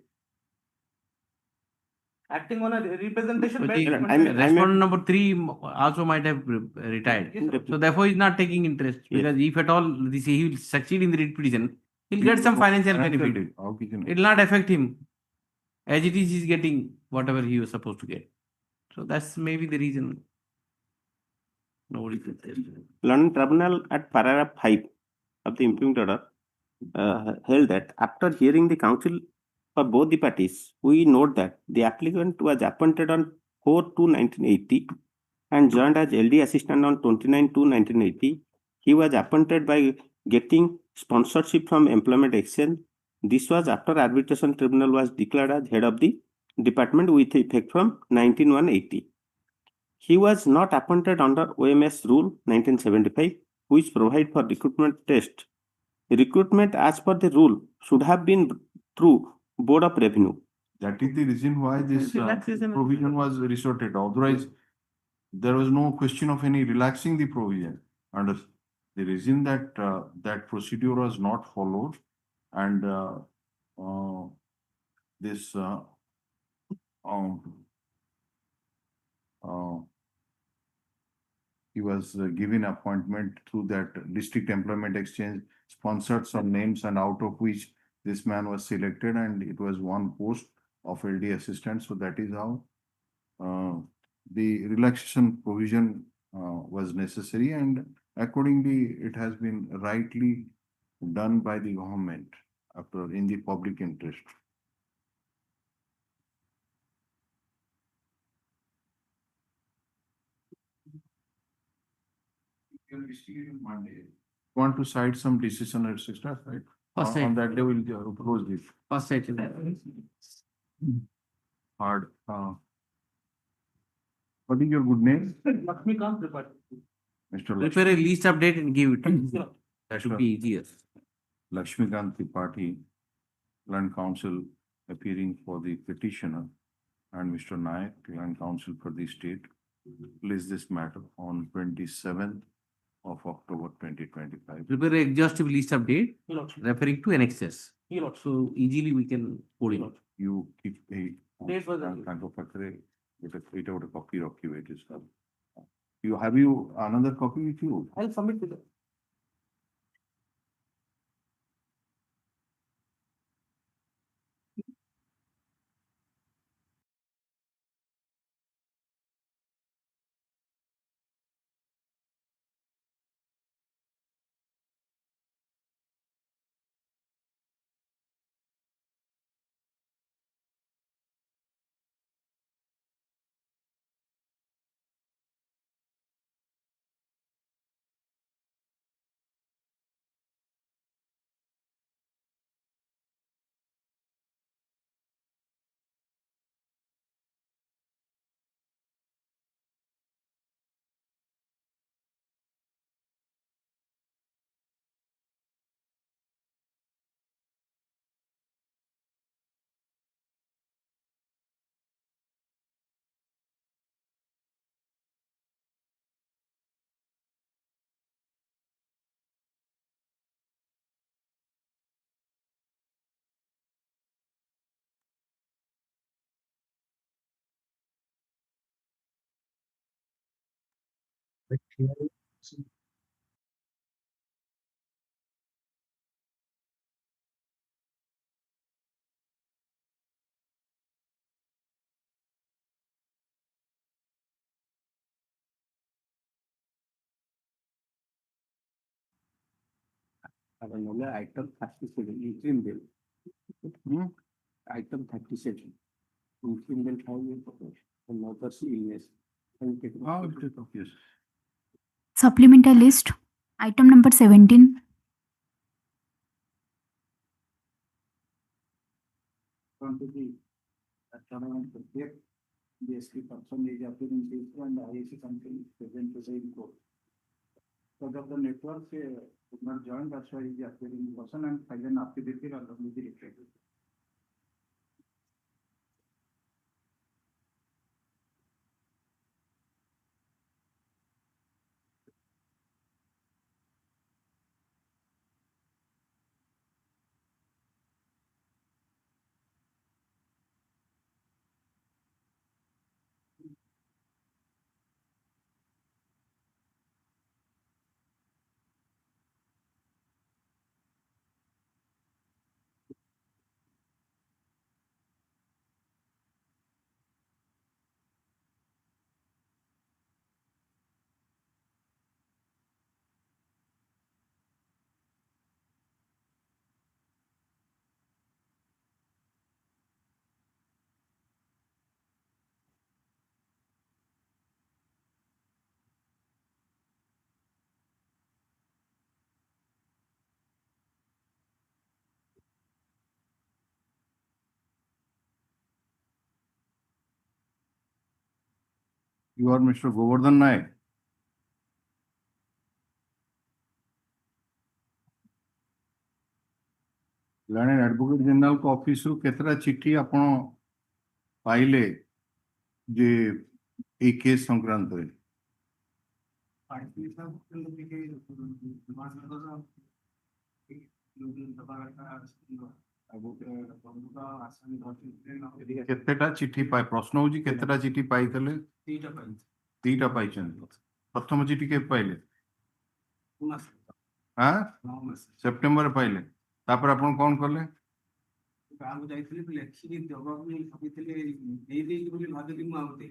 Acting on a representation. But respondent number 3 also might have retired. Yes, So therefore, he is not taking interest because if at all he will succeed in the writ petition, he'll get some financial benefit. It will not affect him. As it is, he is getting whatever he was supposed to get. So that's maybe the reason. Nobody can tell. London Tribunal at paragraph 5 of the impugned order held that after hearing the counsel for both the parties, we note that the applicant was appointed on 4/2/1980 and joined as LD assistant on 29/2/1980. He was appointed by getting sponsorship from Employment Exchange. This was after Arbitration Tribunal was declared as head of the department with effect from 19/1/80. He was not appointed under OMS Rule 1975, which provide for recruitment test. Recruitment as per the rule should have been through Board of Revenue. That is the reason why this provision was resorted. Otherwise, there was no question of any relaxing the provision. And the reason that that procedure was not followed and this he was given appointment through that district employment exchange, sponsored some names, and out of which this man was selected, and it was one post of LD assistant. So that is how the relaxation provision was necessary, and accordingly it has been rightly done by the government after in the public interest. Want to cite some decision, etc., right? First On item. that day, we'll close this. First item. Hard. What is your good name? Lakshmikant Tripathi. Mr. Prepare a list update and give it. Sure. That should be easier. Lakshmikant Tripathi, Land Council appearing for the petitioner, and Mr. Nayak, Land Council for the state, placed this matter on 27th of October 2025. Prepare an exhaustive list update referring to annexes. Yes. So easily we can put in. You keep a Yes, sir. it out a copy of it is. You have you another copy with you? I'll submit to them. Item 37, interim bill. Item 37, interim bill 5 and mother's illness. Yes. Supplemental list. Item number 17. Come to the tournament of the BSP person is appearing this and the IAC country is present to say in court. Because of the network, could not join, that's why he is appearing in person and file an affidavit along with the record. You are Mr. Govardhan Nayak. Learned Advocate General को office रू केतरा चिट्ठी आपण पाइले जे ए case संक्रांत रे केतेटा चिट्ठी पाई प्रश्न होजी केतेटा चिट्ठी पाई तले तीटा पाइछन प्रथम चिट्ठी के पाइले हां सेप्टेम्बर पाइले तापर आपण कोन करले गाँव जाइथिले लेखि जवाब नहीं भाबिथिले दे दे बोली भाबिथि मु आउते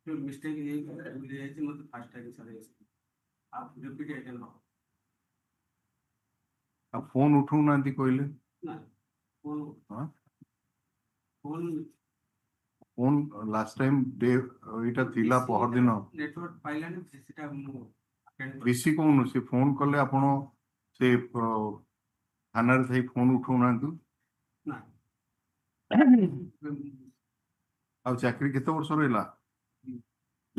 तो मिस्टेक हे बोले जे मत फास्ट टाइम सारे आप रिपीट अटेंड हो अब फोन उठू नांती कोइले ना फोन हां phone phone last time day इटा थिला पहर दिन नेटवर्क पाइलानी सेटा मु बेसी कौन से फोन कले आपण से थाना रे फोन उठौ नांतु आ चाकरी केते वर्ष रहला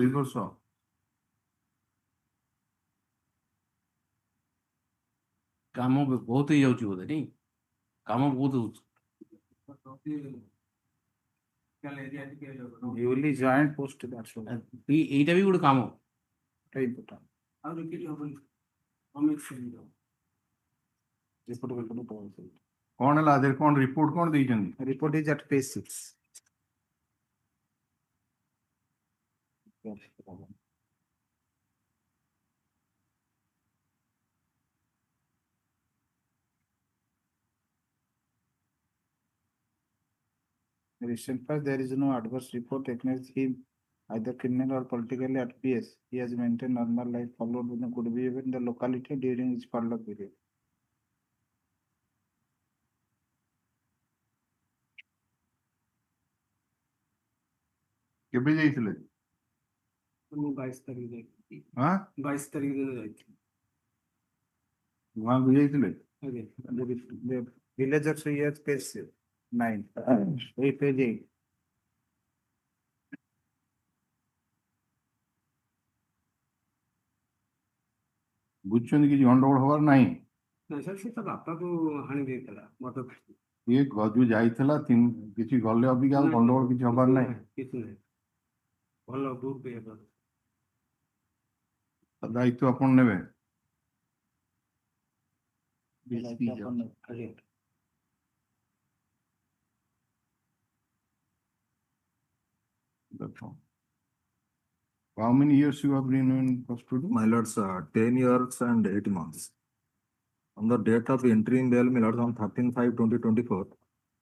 2 वर्ष काम बहुत ही जाउची बोधे नहीं काम बहुत होउची Newly joined post that's all. এইটা भी गोटे काम Very important. कौन है आधे कौन रिपोर्ट कौन दी जंदी Report is at page 6. Recent past, there is no adverse report against him, either criminal or politically at PS. He has maintained normal life, followed with a good behavior in the locality during his furlough period. केबे जाइथिले 22 तारीख जाइए हां 22 तारीख दिन जाइए वहां भी जाइथिले The villagers here page 9. Page 8. बुझछन कि गंडगोल हवार नाही ना सर से तो बापा को हानि देतला मतलब ये गजु जाइथला तीन किछि गले अभी का गंडगोल किछि हबार नाही किछु नहीं भलो दूर पे दायित्व अपन नेबे How many years you have been in custody? My lords, 10 years and 8 months. On the date of entry in bail, my lords, on 13/5/2024,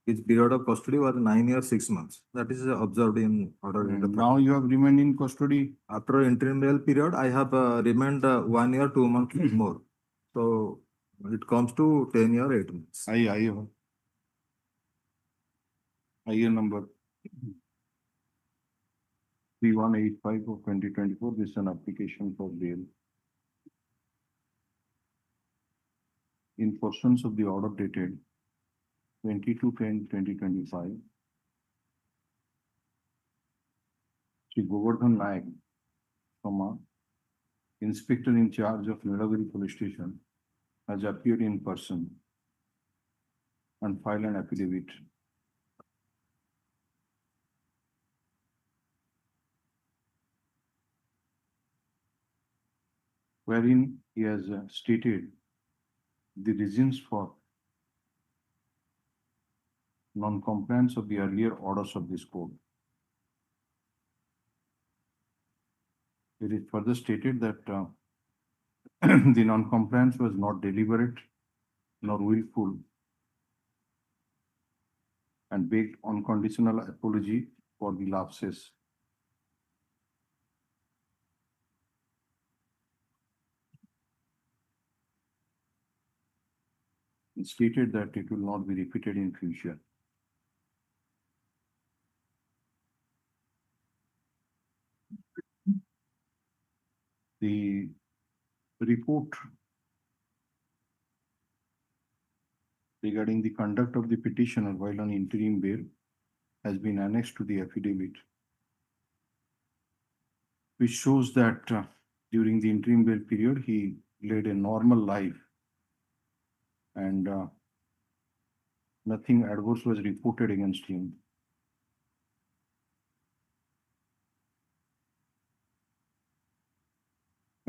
his period of custody was 9 years, 6 months. That is observed in order. Now you have remained in custody? After entry in bail period, I have remained 1 year, 2 months more. So it comes to 10 year, 8 months. Aye number 3185 of 2024. This is an application for bail. In pursuance of the order dated 22/10/2025, Shri Govardhan Naik, Inspector in charge of Nilagiri Police Station, has appeared in person and filed an affidavit wherein he has stated the reasons for non-compliance of the earlier orders of this court. It is further stated that the non-compliance was not deliberate nor willful and begged unconditional apology for the lapses. It stated that it will not be repeated in future. The report regarding the conduct of the petitioner while on interim bail has been annexed to the affidavit, which shows that during the interim bail period, he led a normal life and nothing adverse was reported against him.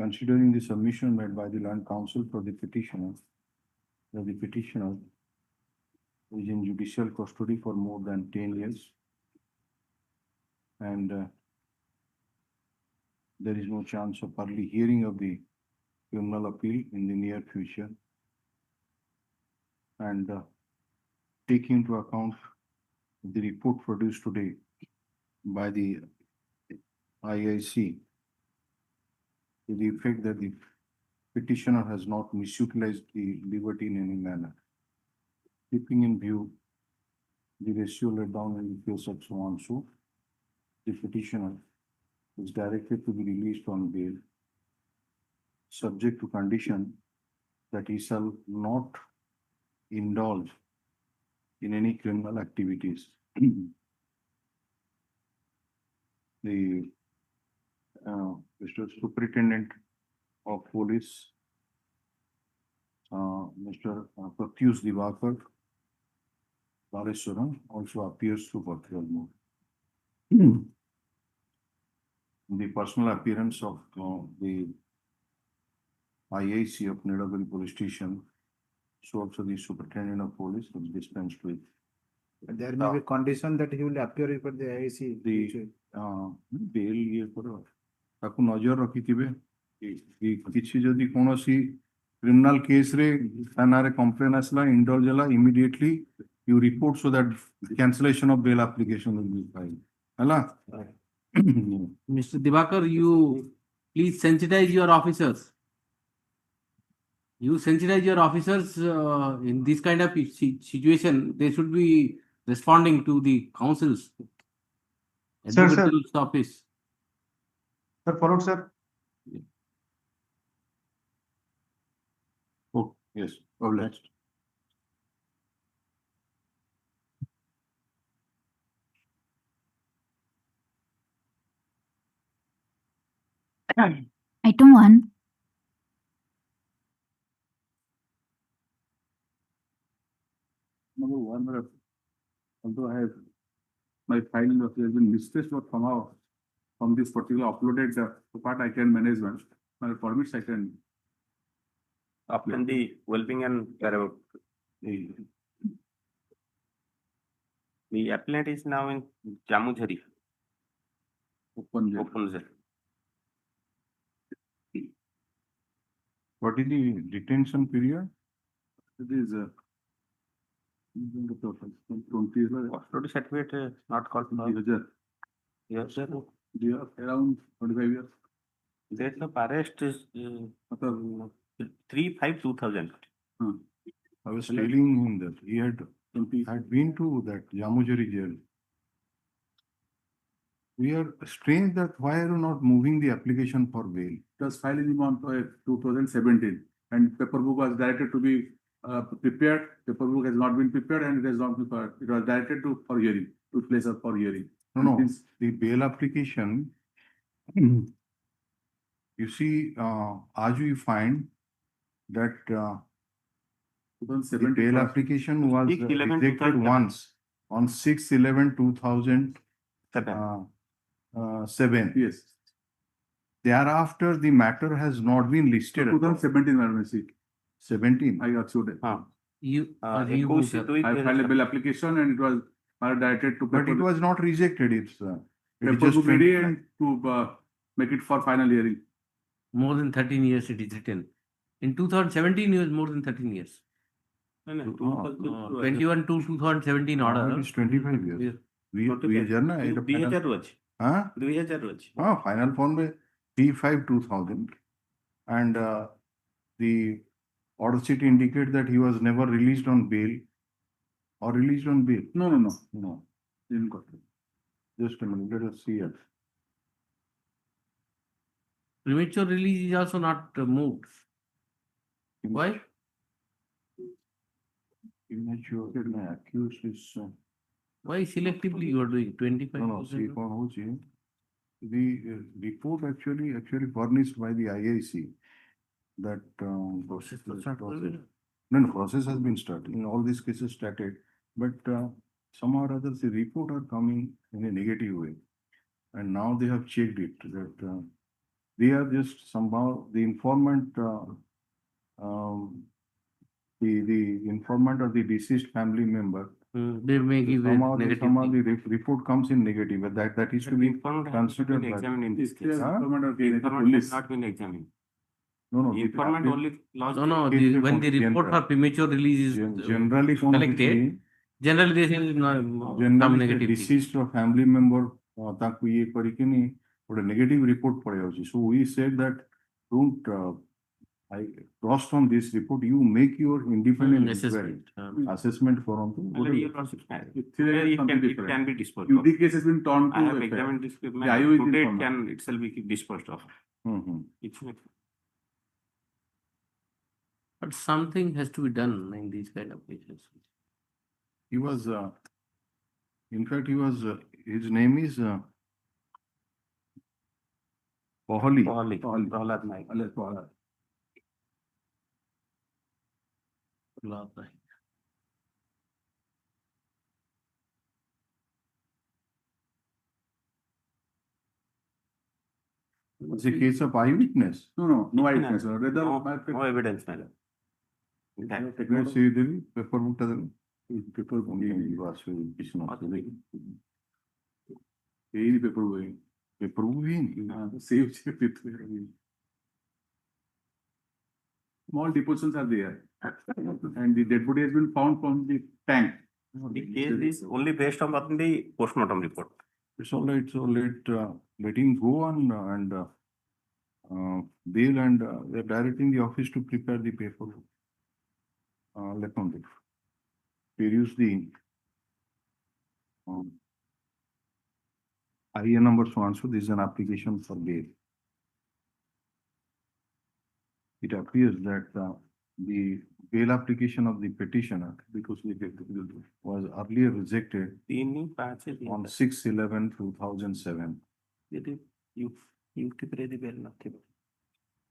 Considering the submission made by the Land Council for the petitioner, that the petitioner is in judicial custody for more than 10 years and there is no chance of early hearing of the criminal appeal in the near future, and taking into account the report produced today by the IIC, to the effect that the petitioner has not misutilized the liberty in any manner. Keeping in view the ratio laid down in the case of so and so, the petitioner is directed to be released on bail subject to condition that he shall not indulge in any criminal activities. The Mr. Superintendent of Police, Mr. Pratyush Divakar Baleswaram also appears to virtual mode. The personal appearance of the IAC of Nidabari Police Station, so also the Superintendent of Police is dispensed with. There may be condition that he will appear before the IAC. The bail ये करो ताकू नजर रखिथिबे किछि जदि कोनोसी criminal case रे थाना complaint आसला indulge La immediately you report so that cancellation of bail application will be filed हला. Mr. Divakar, you please sensitize your officers. You sensitize your officers in this kind of situation. They should be responding to the council's advocate's office. Sir, followed, sir. Oh, yes. Next. Item 1. Number 1, although I have my file has been misplaced, but somehow from this particular uploaded part I can manage one. My permits I can Upon the well-being and wherever. The applicant is now in Jamujhari. open. Open. What is the detention period? It is 20 Custody certificate not called for. Yes, sir. Around 25 years. Date of arrest is 3/5/2000. I was telling him that he had been to that Jamujhari jail. We are strange that why are you not moving the application for bail? It was filed in the month of 2017 and paper book was directed to be prepared. Paper book has not been prepared and it has not been it was directed to for hearing, to place up for hearing. No, the bail application, you see, as we find that the bail application was rejected once on 6/11/2007. Yes. Thereafter, the matter has not been listed. 2017, Madam AC. 17. I got sued. You, I filed a bail application and it was directed to. But it was not rejected. It's paper book ready and to make it for final hearing. More than 13 years it is written. In 2017, it was more than 13 years. 21 to 2017 order. It's 25 years. Final form में 3/5/2000 and the order sheet indicate that he was never released on bail or released on bail. No. Didn't got it. Just a minute, let us see it. Premature release is also not moved. Why? Immature accused is. Why selectively you are doing 25? No, see, the report actually furnished by the IAC that process has been started. In all these cases started, but somehow or other the report are coming in a negative way, and now they have checked it that they are just somehow the informant. The informant or the deceased family member, they may give somehow negative. the report comes in negative, but that is to be considered. Examined in this case. Informant has not been examined. No. Informant only lost. No. When the report for premature release is generally collected, generally they say some negative. Deceased or family member ताकू ये करिके नहीं और negative report पड़े होची. So we said that don't. I crossed on this report. You make your independent assessment for on it can be disposed of. The case has been turned to. I have examined this. The IO today it can itself be disposed of. But something has to be done in these kind of cases. He was, in fact, he was, his name is Kohli. Prahlad Naik. Prahlad Naik. It's a case of eyewitness. No eyewitness, rather. No evidence, my lord. Let's see the paper book. Paper book. Paper book. Paper book. Save. Small depositions are there, and the dead body has been found from the tank. The case is only based on the postmortem report. It's all right. So let him go on and bail, and they're directing the office to prepare the paperwork. Let me peruse the IN number so and so. This is an application for bail. It appears that the bail application of the petitioner, because the was earlier rejected on 6/11/2007.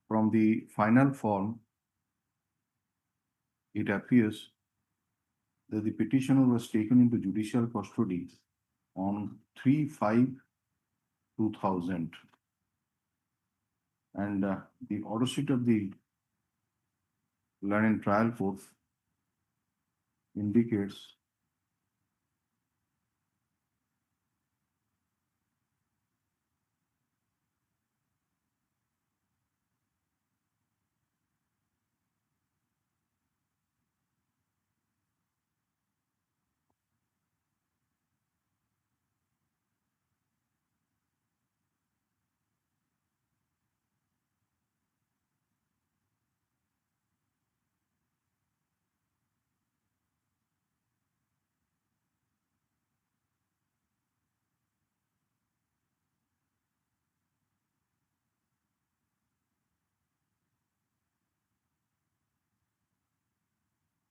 From the final form, it appears that the petitioner was taken into judicial custody on 3/5/2000. And the order sheet of the learned trial court indicates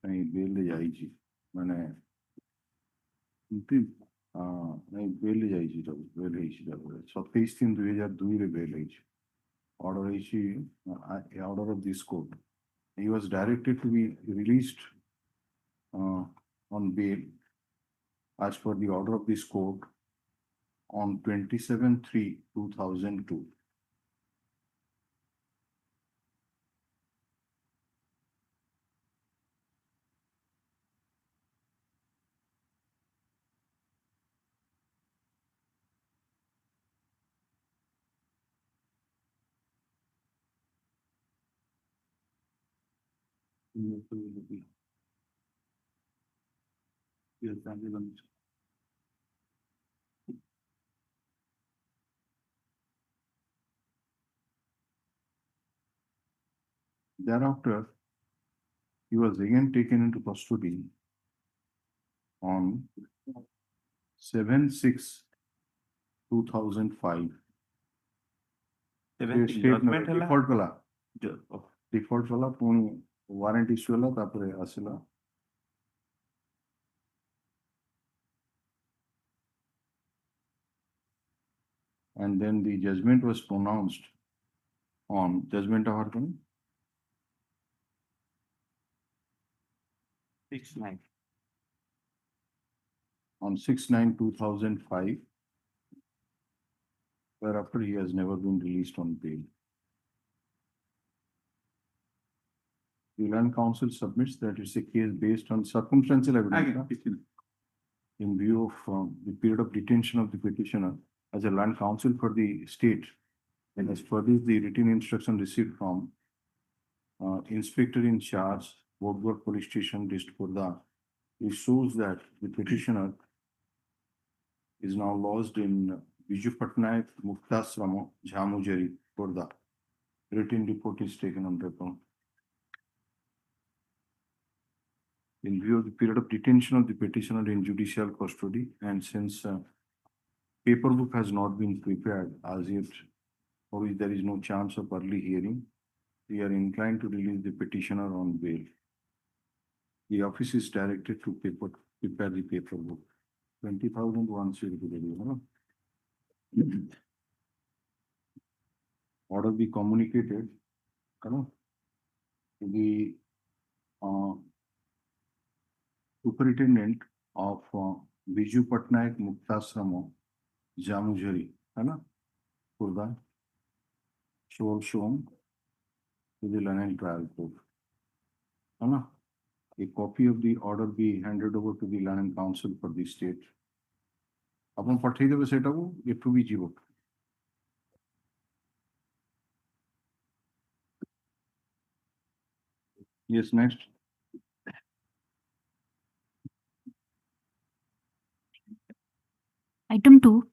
bail ଯାଇଛି ମାନେ bail ଯାଇଛି bail ହେଇଛି 27/3/2002 ରେ bail ହେଇଛି order ହେଇଛି order of this court. He was directed to be released on bail as per the order of this court on 27/3/2002. Thereafter, he was again taken into custody on 7/6/2005. Default kala puni warrant issue hela tapore asila. And then the judgment was pronounced on judgment of Harkani. 6/9. On 6/9/2005, whereafter he has never been released on bail. The Land Council submits that it's a case based on circumstantial evidence in view of the period of detention of the petitioner as a Land Council for the state, and as further the written instruction received from Inspector in Charge, Bodhghat Police Station, District Khurda. It shows that the petitioner is now lodged in Biju Patnaik Muktasramo, Jhamujari, Khurda. Written report is taken on record. In view of the period of detention of the petitioner in judicial custody, and since paper book has not been prepared as yet, for which there is no chance of early hearing, we are inclined to release the petitioner on bail. The office is directed to prepare the paperwork. 20,000 once you do, order be communicated, to the superintendent of Biju Patnaik Muktasramo, Jamujari, Kurda, shown to the Land Trial Court. A copy of the order be handed over to the Land Council for the state. Upon Pathi the Vesetabu, it to be Jibo. Yes, next. Item 2.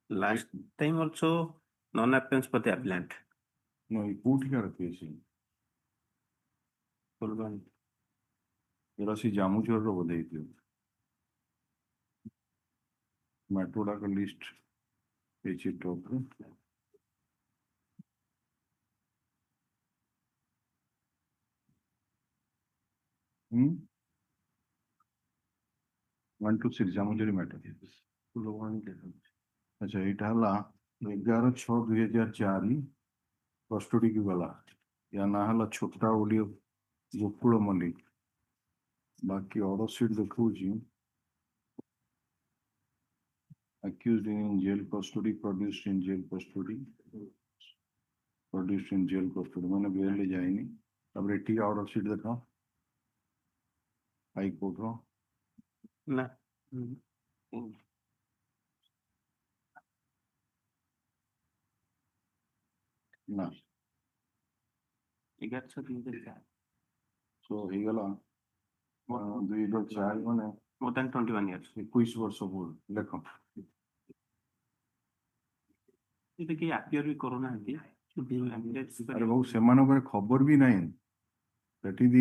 Last time also non-appearance for the appellant. No, he put here a case in. Yerasi Jamujor over the Matoda list. Page it over. Hmm? 1 to 6 Jamujari matter. अच्छा एटा हला 11/6/2004 custody की गला या ना हला छोटा audio Gokul Mallik बाकी order sheet देखू जी accused in jail custody produced in jail custody मैंने बेल ले जाएनी अब रेटी का ऑर्डर शीट देखा हाई कोर्ट रो ना ना so he gala 2004 माने more than 21 years 21 वर्ष हो देखो ये कि appear भी कोरोना है अरे बहुत सेमानो पर खबर भी नहीं that is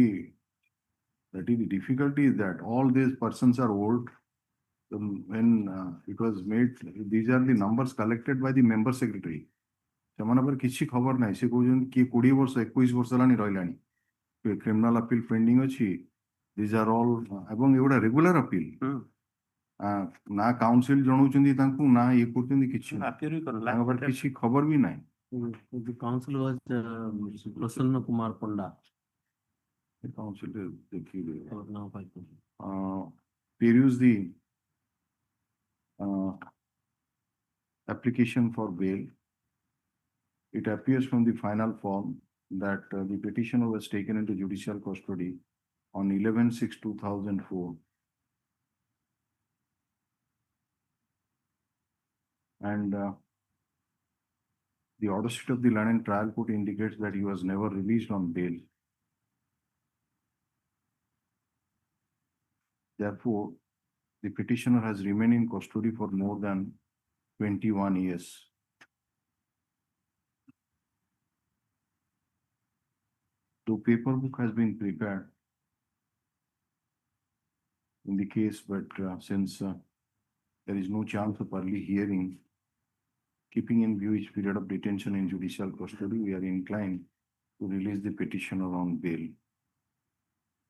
the difficulty is that all these persons are old when it was made these are the numbers collected by the member secretary सेमानो पर किसी खबर नहीं से कोई कि 20 वर्ष 21 वर्ष लानी रहिलानी criminal appeal pending अछि these are all एवं एवढा regular appeal ना काउंसिल जणुचंदी तांकू ना ये करचंदी किछि appear भी करला तांका पर किछि खबर भी नहीं The council was Prasanna Kumar Ponda. The council is the key. Now, peruse the application for bail. It appears from the final form that the petitioner was taken into judicial custody on 11/6/2004. And the order sheet of the London trial court indicates that he was never released on bail. Therefore, the petitioner has remained in custody for more than 21 years. The paper book has been prepared in the case, but since there is no chance of early hearing, keeping in view each period of detention in judicial custody, we are inclined to release the petitioner on bail.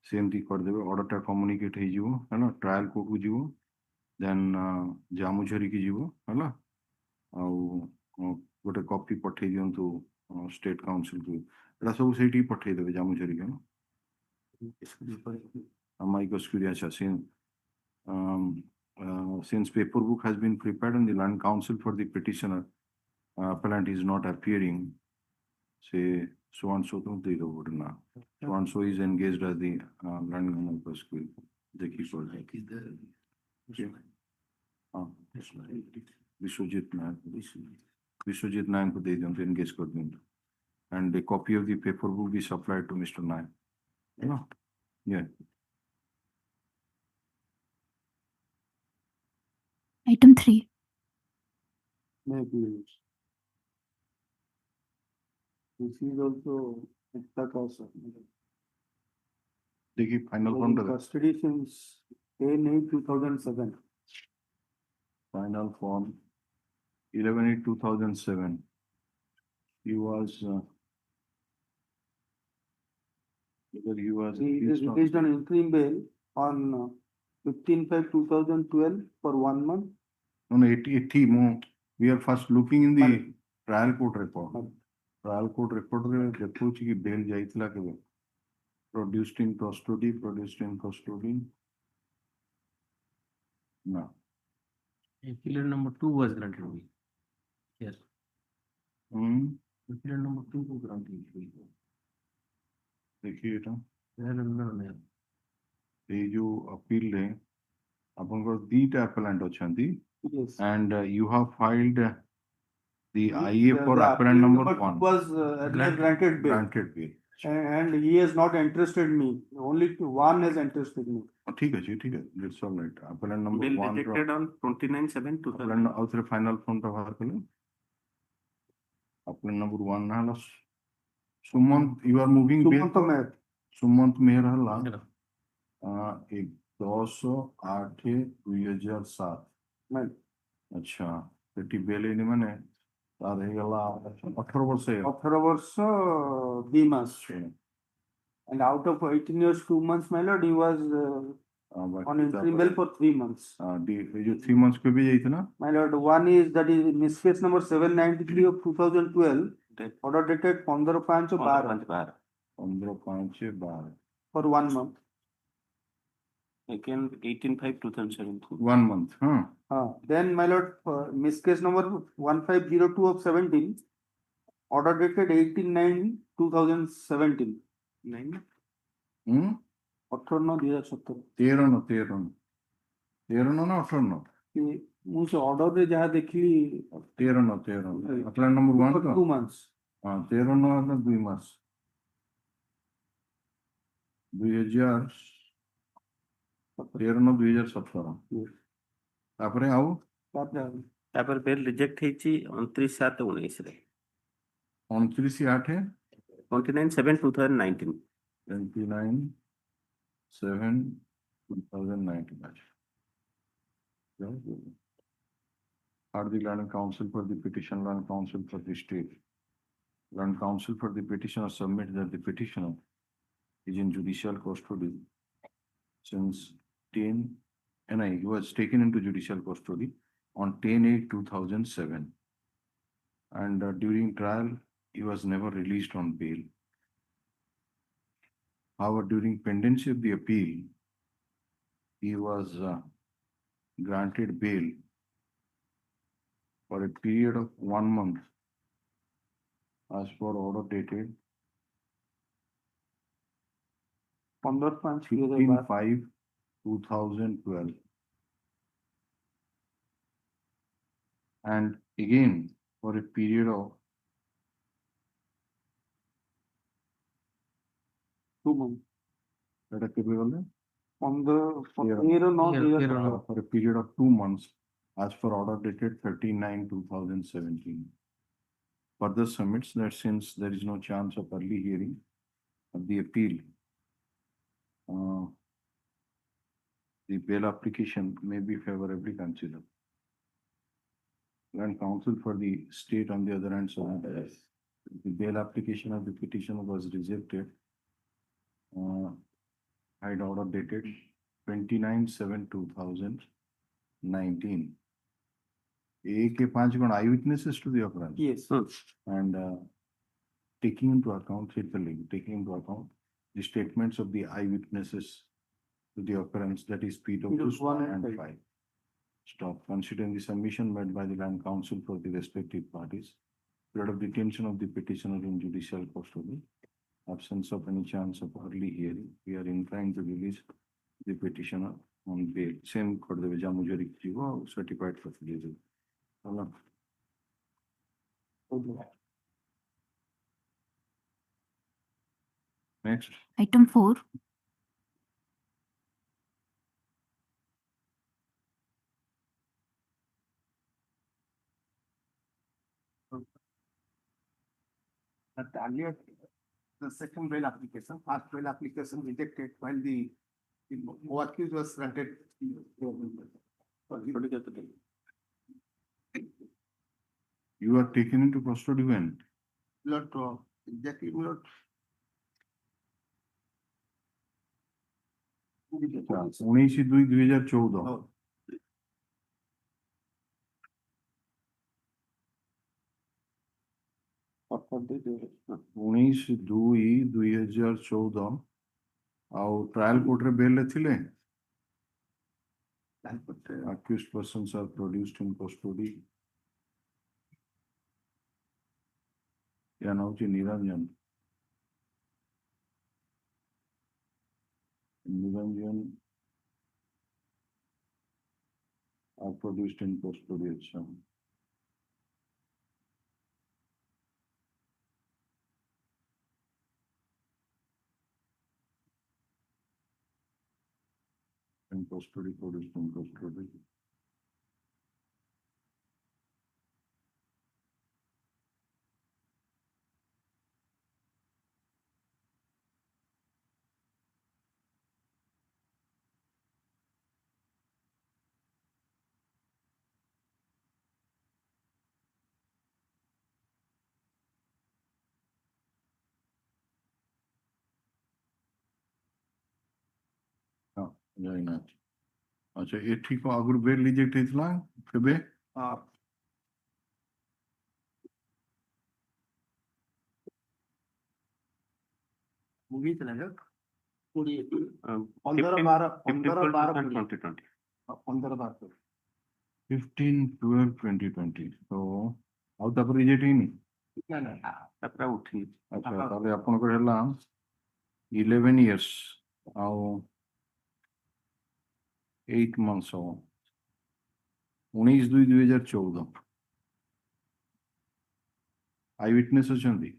Same thing for the order to communicate है जो है ना trial court को जो then जामुझरी की जो है ना और गोटे कॉपी पठे दियो तो state council को एटा सब सेठी पठे देबे जामुझरी के ना Mike was curious since paper book has been prepared and the land council for the petitioner appellant is not appearing, say so and so don't they over now. So and so is engaged as the land council school. The key for Vishwajit Nayan को दे दिया तो engage कर देंगे and a copy of the paper will be supplied to Mr. Nayan. Yeah. Item 3. Maybe. This is also extra cost. देखिए final form तो Custody since 10/8/2007. final form 11/8/2007. He was whether he was He is released released on interim bail on 15/5/2012 for 1 month. No, no, we are first looking in the trial court report. Trial court report रे देखुची कि bail जाइतला केबे produced in custody. No. Appeal number 2 was granted me. Yes. Appeal number 2 को granted हुई। देखिए এটা नहीं। ये जो appeal है आपनकर दीटा appellant अछंती Yes. and you have filed the IA for The appellant number number 1 was granted bail. granted bail. And he has not interested me. Only one has interested me. ठीक है जी, ठीक है, that's all right. Appellant number Bill 1 rejected on 29/7/2000. appellant outre final form टा बाहर करें. Appellant number 1 ना हला Sumant, you are moving bail Sumant Meher. Sumant Meher हला 10/8/2007. अच्छा ସେଠି ବେଲ ହେଇନି ମାନେ ତାର ହେଇଗଲା 18 ବର୍ଷ 18 ବର୍ଷ 2 ମାସ. And out of 18 years 2 months, my lord, he was on interim bail for 3 months. ये जो 3 months पे भी जाई थी ना My lord, one is that is miss case number 793 of 2012, order dated 15/5/12 15/5/12 for 1 month. Again 18/5/2017. 1 month, huh? Then my lord, miss case number 1502 of 17, order dated 18/9/2017. 9. 18/9/2017. 13 ना 18 ମୁଁ ସେ ଅର୍ଡରରେ ଯାହା ଦେଖିଲି 13 appellant number 1 का 2 months. हाँ 13 ना 2 मास 2013-2017 तापरे आओ तापर बेल रिजेक्ट ହେଇଛି 29/7/19 ରେ 29/8 29/7/2019 29/7/2019 are the land counsel for the petition, land counsel for the state. Land counsel for the petitioner submit that the petitioner is in judicial custody since 10 and he was taken into judicial custody on 10/8/2007 and during trial he was never released on bail. However, during pendency of the appeal he was granted bail for a period of 1 month as per order dated 15/5/2012 and again for a period of 2 months. That is capable On the for a period of 2 months as per order dated 13/9/2017. Further submits that since there is no chance of early hearing of the appeal, the bail application may be favorably considered. Land counsel for the state on the other hand, so the bail application of the petitioner was rejected. Had order dated 29/7/2019. AK5 gon eyewitnesses to the occurrence. Yes. And taking into account the statements of the eyewitnesses to the occurrence, that is PWs 1 and 5. Stop. Considering the submission made by the land counsel for the respective parties, period of detention of the petitioner in judicial custody, absence of any chance of early hearing, we are inclined to release the petitioner on bail. Same कर देवे जा मुझे रिक्ति वो certified कर दीजिए. Allah. Next. Item 4. But earlier, the second bail application, first bail application rejected while the accused was granted. You are taken into custody when? Lord, exactly, Lord. 19/2/2014 19/2/2014 ଆଉ trial କୋର୍ଟରେ ବେଲରେ ଥିଲେ accused persons are produced in custody या नाम ହେଉଛି Niranjan are produced in custody also. In custody, produced in custody. ଯାଇନା ଆଚ୍ଛା ଏଠି କଣ ଆଗରୁ ବେଲ୍ ରିଜେକ୍ଟ ହେଇଥିଲା କେବେ ମୁଗିଥିଲା ନା 20 15 15/12/2020 ତ ଆଉ ତାପରେ ରିଜେକ୍ଟ ହେଇନି ତାପରେ ଉଠିନି ଆଚ୍ଛା ତାହେଲେ ଆପଣଙ୍କର ହେଲା 11 years ଆଉ 8 months ହବ 19/2/2014 ଆଇ ୱିଟନେସ୍ ଅଛନ୍ତି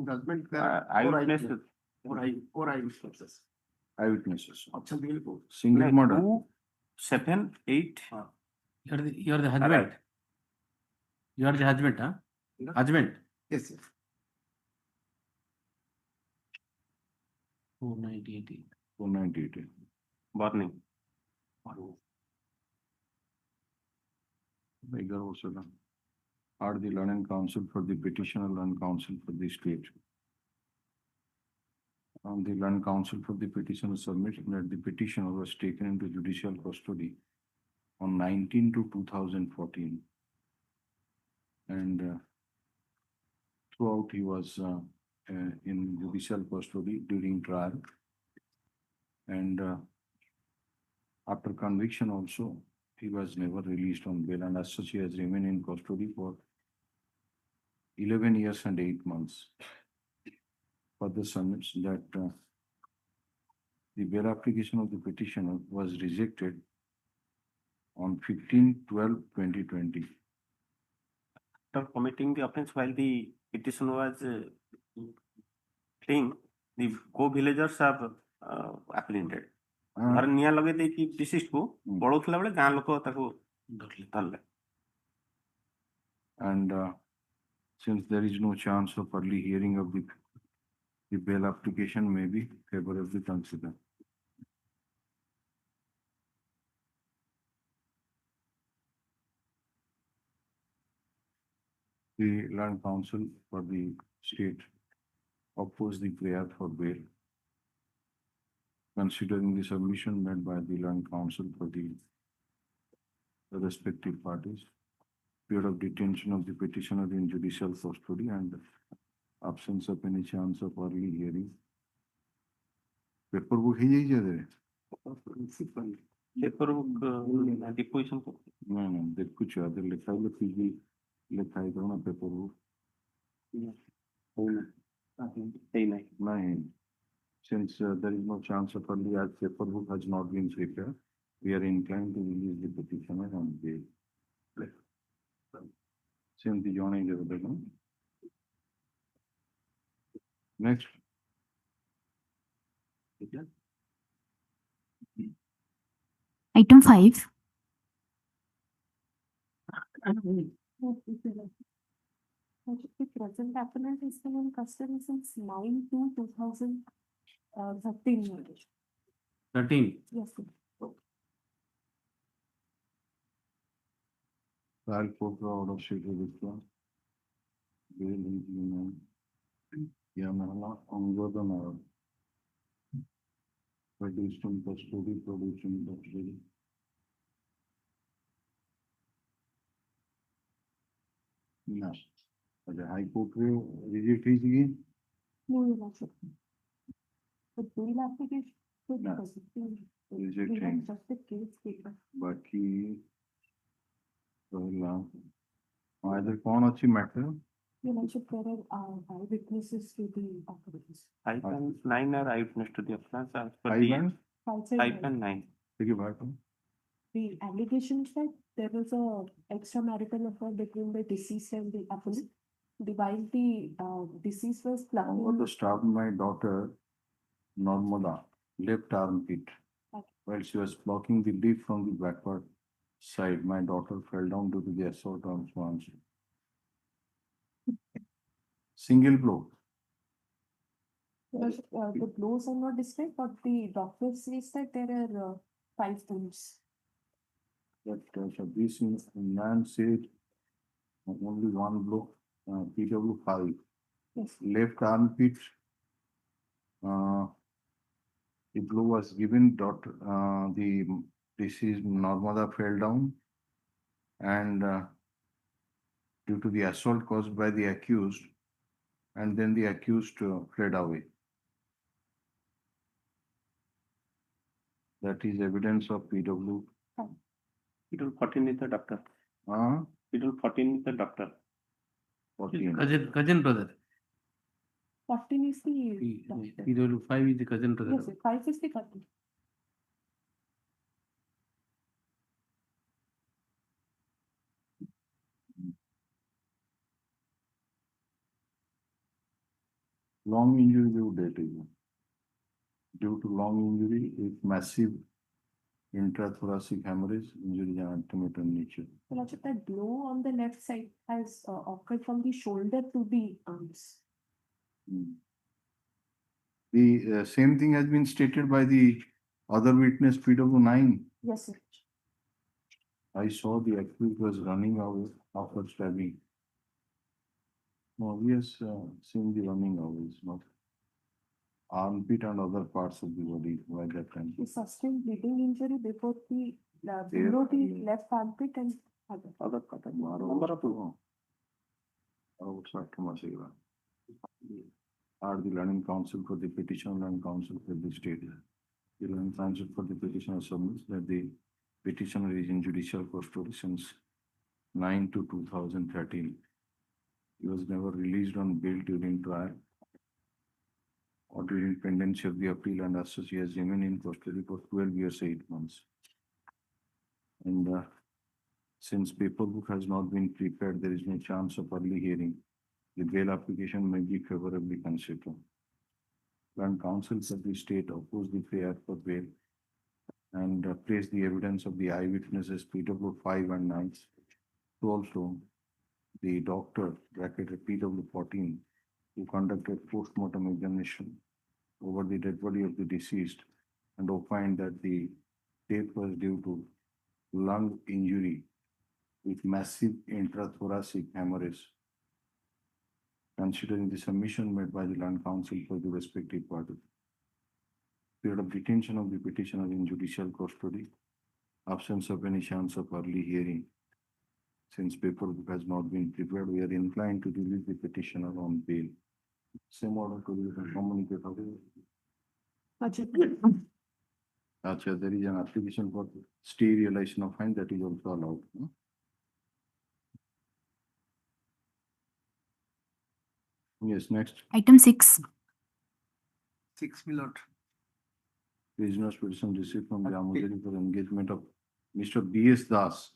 judgment ଆଇ ୱିଟନେସେସ୍ ଅଛନ୍ତି single murder 7, 8. You are the husband. You are the husband, huh? Husband. yes 498. Burning. 11 ವರ್ಷ are the learned counsel for the petitioner and counsel for the state. The learned counsel for the petitioner submitted that the petitioner was taken into judicial custody on 19/2/2014 and throughout he was in judicial custody during trial and after conviction also he was never released on bail and as such he has remained in custody for 11 years and 8 months. Further submits that the bail application of the petitioner was rejected on 15/12/2020. After committing the offence while the petition was fleeing, the co-villagers have apprehended. ଘରେ ନିଆଁ ଲଗେଇ ଦେଇକି deceased କୁ ପଳଉଥିଲା ବେଳେ ଗାଁ ଲୋକ ତାକୁ ଧରିଲେ And since there is no chance of early hearing of the bail application may be favorably considered. The learned counsel for the state opposed the prayer for bail. Considering the submission made by the learned counsel for the respective parties, period of detention of the petitioner in judicial custody and absence of any chance of early hearing. Paperwork ହେଇଯାଇଛି ଆଦେରେ paperwork deposition ନା ନା ଦେଖୁଛୁ ଆଦେରେ ଲେଖା ହେଲେ Fiji ଲେଖା ହେଇଥିବ ନା paperwork ହେଇନାହିଁ ନାହିଁ. Since there is no chance of early as paperwork has not been prepared, we are inclined to release the petitioner on bail. ସେମିତି ଜଣେଇ ଦେବେ ଦେଖ. Next. Item 5. The present appellant has been in custody since 9/2/2013. 13. Yes, sir. Trial court order sheet withdrawn. Bail implement. Yamala Angodana. Produced in custody, produced in custody. No. The High Court visit is again. No, Your Lordship. The bail application. No. Is it We have changed? just the case paper. बाकी either कौन अच्छी matter? Your Lordship, there are eyewitnesses to the occurrence. 5 and 9 are eyewitness to the offense as per 5 the and 5 and 9. देखिए बात हो. The allegation is that there was a extramarital affair between the deceased and the appellant. While the deceased was I want planning. to stab my daughter Normala left armpit while she was blocking the leaf from the backward side. My daughter fell down due to the assault on swans. Single blow. The blows are not described, but the doctor says that there are 5 wounds. But this man said only one blow, PW 5. Yes. Left armpit. The blow was given. The deceased Normala fell down, and due to the assault caused by the accused, and then the accused fled away. That is evidence of PW. It will 14 is the doctor. It will 14 is the doctor. 14. Cousin brother. 14 is the doctor. 5 is the cousin brother. Yes, sir. 5 is the cousin. Long injury due to long injury with massive intrathoracic hemorrhage, injury and anatomic in nature. So, Lordship, that blow on the left side has occurred from the shoulder to the arms. The same thing has been stated by the other witness PW 9. Yes, sir. I saw the accused was running away after stabbing. No, we have seen the running away, it's not armpit and other parts of the body by that time. He sustained bleeding injury before the below the left armpit and other part. Are the learning counsel for the petitioner and counsel for the state. The learning counsel for the petitioner submits that the petitioner is in judicial custody since 9/2/2013. He was never released on bail during trial or during pendency of the appeal, and as such he has remained in custody for 12 years, 8 months. And since paperwork has not been prepared, there is no chance of early hearing. The bail application may be favorably considered. Learned counsels of the state oppose the prayer for bail and place the evidence of the eyewitnesses PW 5 and 9. So also the doctor bracketed PW 14 who conducted post-mortem examination over the dead body of the deceased and opined that the death was due to lung injury with massive intrathoracic hemorrhage. Considering the submission made by the land counsel for the respective party, period of detention of the petitioner in judicial custody, absence of any chance of early hearing. Since paperwork has not been prepared, we are inclined to release the petitioner on bail. Same order to be communicated. Achha, there is an application for stay realization of fine that is also allowed. Yes, next. Item 6. 6, my lord. Prisoner's petition received from Jamujari for engagement of Mr. B.S. Das.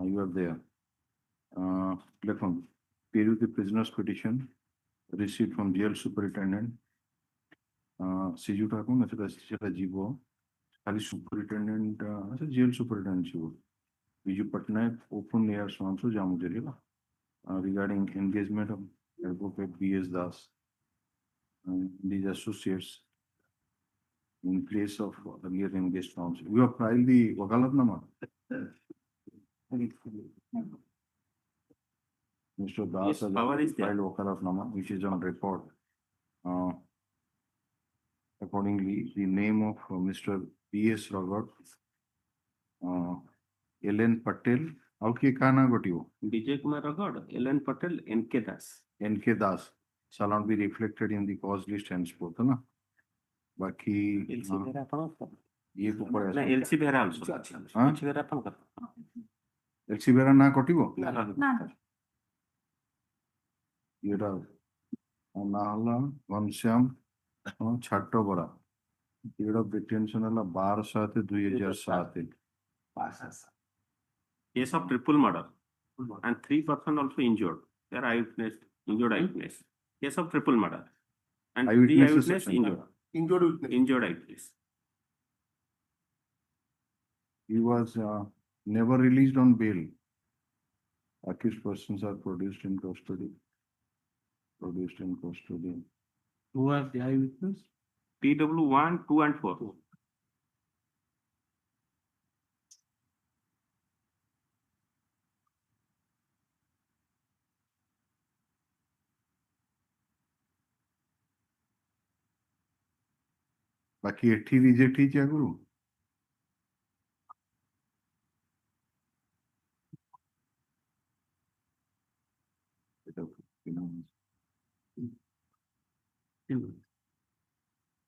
You are there. Period the prisoner's petition received from jail superintendent. CJ Thakur, Mr. Jibo, Ali superintendent, jail superintendent Jibo. Biju Patnaik, open air Swanso Jamujari. regarding engagement of Advocate B.S. Das and these associates in place of earlier engaged counsel. You have filed the wakalatnama. Mr. Das Yes, has power is there. filed wakalatnama, which is on record. Accordingly, the name of Mr. B.S. Ragat, Ellen Patel, how ke kana gotivo? Vijay Kumar Ragad, Ellen Patel, N.K. Das. N.K. Das shall not be reflected in the cause list henceforth, na? Baki, LC Vera अपन कर ये तो पड़े ना LC Vera also हाँ? LC Vera अपन कर LC बेरा ना कटिबो None. येटा नाहला Ghanshyam छाट्टो बड़ा period of detention वाला 12/7/2007 case of triple murder and 3% also injured. They are eyewitness, injured eyewitness. Case of triple murder and 3 Eyewitnesses eyewitness injured. Injured eyewitness. he was never released on bail. Accused persons are produced in custody. Who are the eyewitness? PW 1, 2 and 4. बाकी एठी reject ही क्या करूं?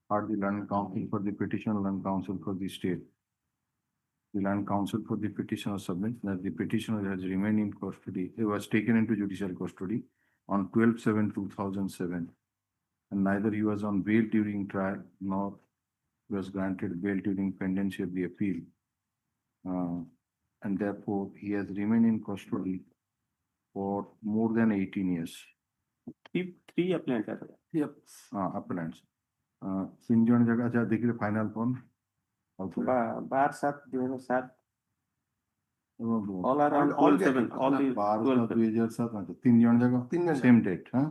Are the land counsel for the petition, land counsel for the state. The land counsel for the petitioner submits that the petitioner has remained in custody. He was taken into judicial custody on 12/7/2007, and neither he was on bail during trial nor was granted bail during pendency of the appeal. And therefore, he has remained in custody for more than 18 years. Three appellants are there. Yep. Appellants. 3 जन जगह अच्छा देखिए final कौन? 12/7/2007. All are on 12/7. All these 12/7/2007. 3 जन जगह same date. हाँ.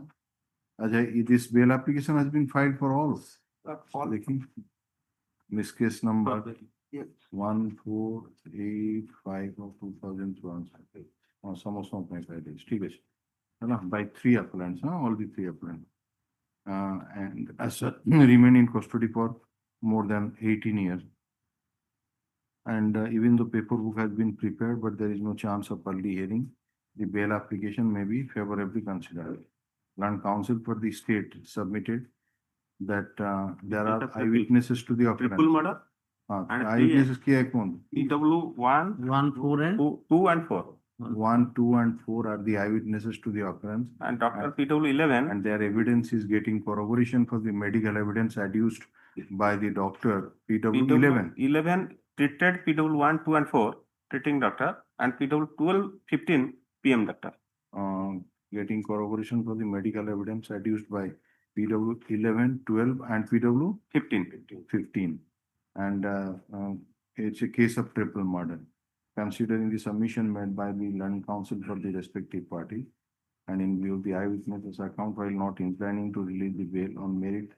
अच्छा, this bail application has been filed for all. देखिए. This case number 1485 of 2001. Some of my files. ठीक है. By 3 appellants. All the 3 appellants. And as remain in custody for more than 18 years. And even though paperwork has been prepared, but there is no chance of early hearing, the bail application may be favorably considered. Land counsel for the state submitted that there are eyewitnesses to the occurrence. Triple murder. And eyewitnesses क्या है कौन? PW 1, 4 and 2 and 4. 1, 2 and 4 are the eyewitnesses to the occurrence. And Dr. PW 11. And their evidence is getting corroboration for the medical evidence adduced by the doctor PW 11. 11 treated PW 1, 2 and 4 treating doctor and PW 12, 15 PM doctor. Getting corroboration for the medical evidence adduced by PW 11, 12 and PW 15. And it's a case of triple murder. Considering the submission made by the land counsel for the respective party, and in view of the eyewitnesses account, while not inclining to release the bail on merit,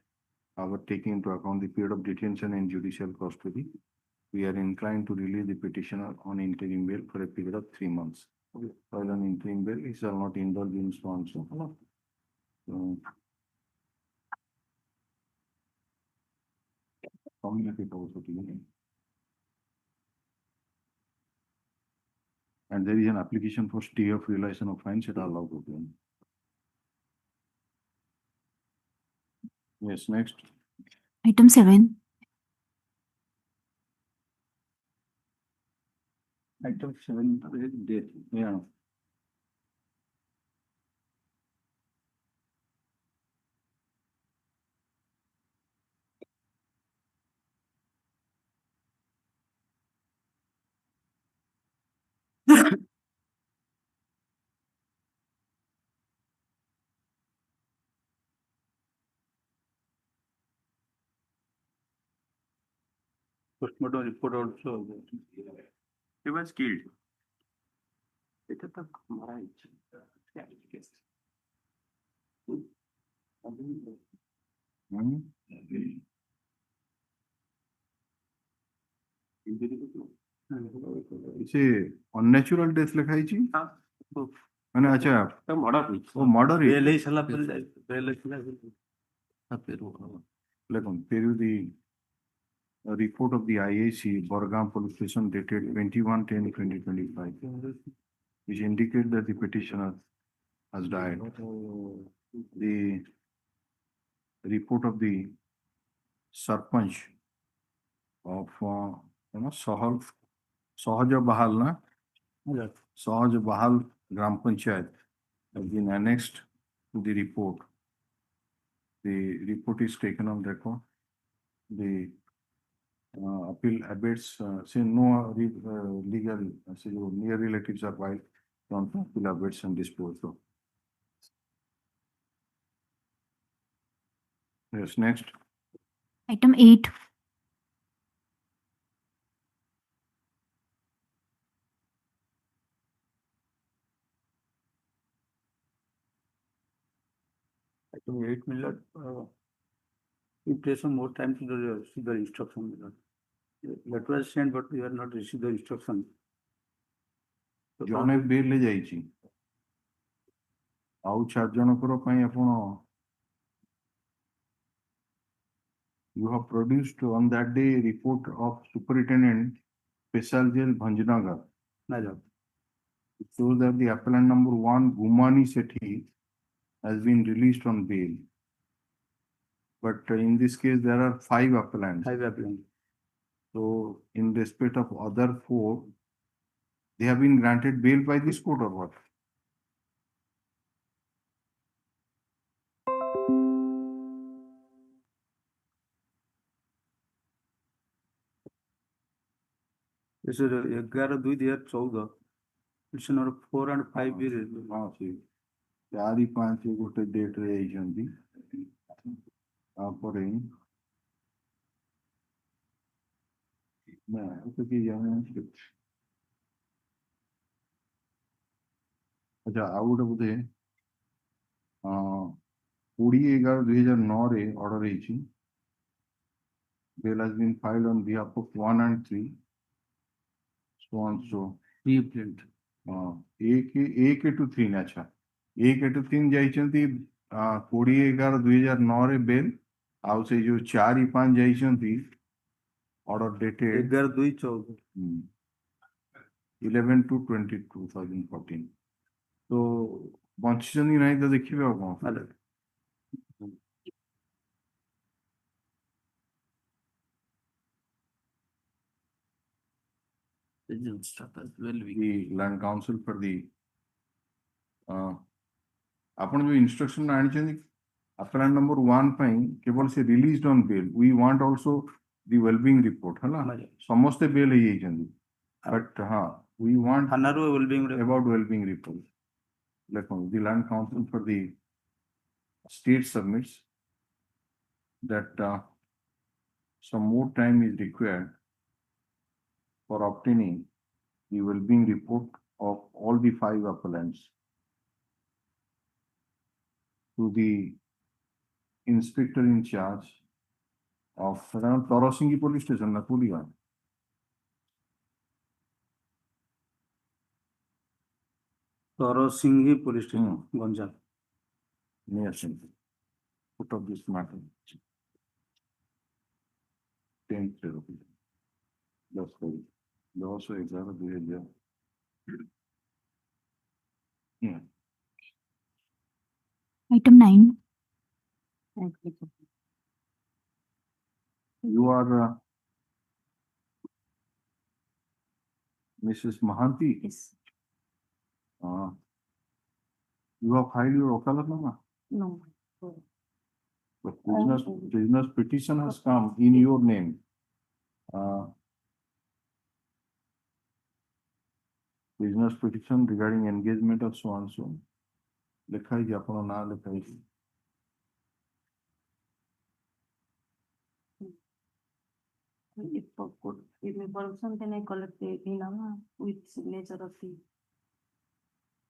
however, taking into account the period of detention in judicial custody, we are inclined to release the petitioner on interim bail for a period of 3 months. While on interim bail, he shall not indulge in sponsor. Communicate also to you. And there is an application for stay of realization of fines that are allowed to do. Yes, next. Item 7. Item 7, date. Yeah. Postmortem report also. He was killed. এটা তো মারা হয়েছে। ସେ unnatural death ଲେଖା ହେଇଛି ମାନେ ଆଚ୍ଛା ଓ murder ବେଲ ହେଇ ସାରିଲା ପରେ ବେଲ ଦେଖନ୍ତୁ there is the report of the IAC Borgam police station dated 21/10/2025 which indicate that the petitioner has died. The report of the Sarpanch of Sahaj Bahal na Sahaj Bahal Gram Panchayat has been annexed to the report. The report is taken on record. The appeal abates, say no legal, say near relatives are filed, appeal abates and disposed of. Yes, next. Item 8. Item 8, we place some more time to receive the instruction. Letter was sent, but we have not received the instruction. ଜଣେ bail ଯାଇଛି ଆଉ 4 ଜଣଙ୍କର ପାଇଁ ଆପଣ you have produced on that day report of Superintendent Special Jail Bhanjnagar. It shows that the appellant number 1 Gumani Sethi has been released on bail. But in this case there are 5 appellants. 5 appellants. So in respect of other 4, they have been granted bail by this court or what? This is 11/2/2014. It's number 4 and 5 is. हाँ सी 4 5 गोटे date रे आइछंती तापर ना तो कि जाने अच्छा ଆଉ ଗୋଟେ ବୋଧେ 20/11/2009 ରେ order ହେଇଛି. Bail has been filed on behalf of 1 and 3. So on so. Reprint. 1 to 3 अच्छा 1 to 3 ଯାଇଛନ୍ତି 20/11/2009 ରେ ବେଲ୍ ଆଉ ସେ ଯୋଉ 4 5 ଯାଇଛନ୍ତି order dated 11/2/14. 11 to 2014. तो ବଞ୍ଚିଛନ୍ତି ନାହିଁ ତ ଦେଖିବେ ଆଉ କଣ. The land council for the ଆପଣ ଯୋଉ instruction ଆଣିଛନ୍ତି appellant number 1 ପାଇଁ କେବଳ ସେ released on bail. We want also the well-being report ହେଲା ସମସ୍ତେ bail ହେଇଯାଇଛନ୍ତି but we want about well-being report. ଦେଖନ୍ତୁ the land council for the state submits that some more time is required for obtaining the well-being report of all the 5 appellants to the inspector in charge of Torosingi police station, Napulia. Torosingi police station, Gonjal. Yes, put up this matter. 10th rupees. That's right. Also example behavior. Item 9. You are Mrs. Mahanti? Yes. You have filed your Okalatnama? No. But business petition has come in your name. Business petition regarding engagement of so and so. लिखा है अपना नाम लिखा है. If me permission, then I collect the Inama with signature of the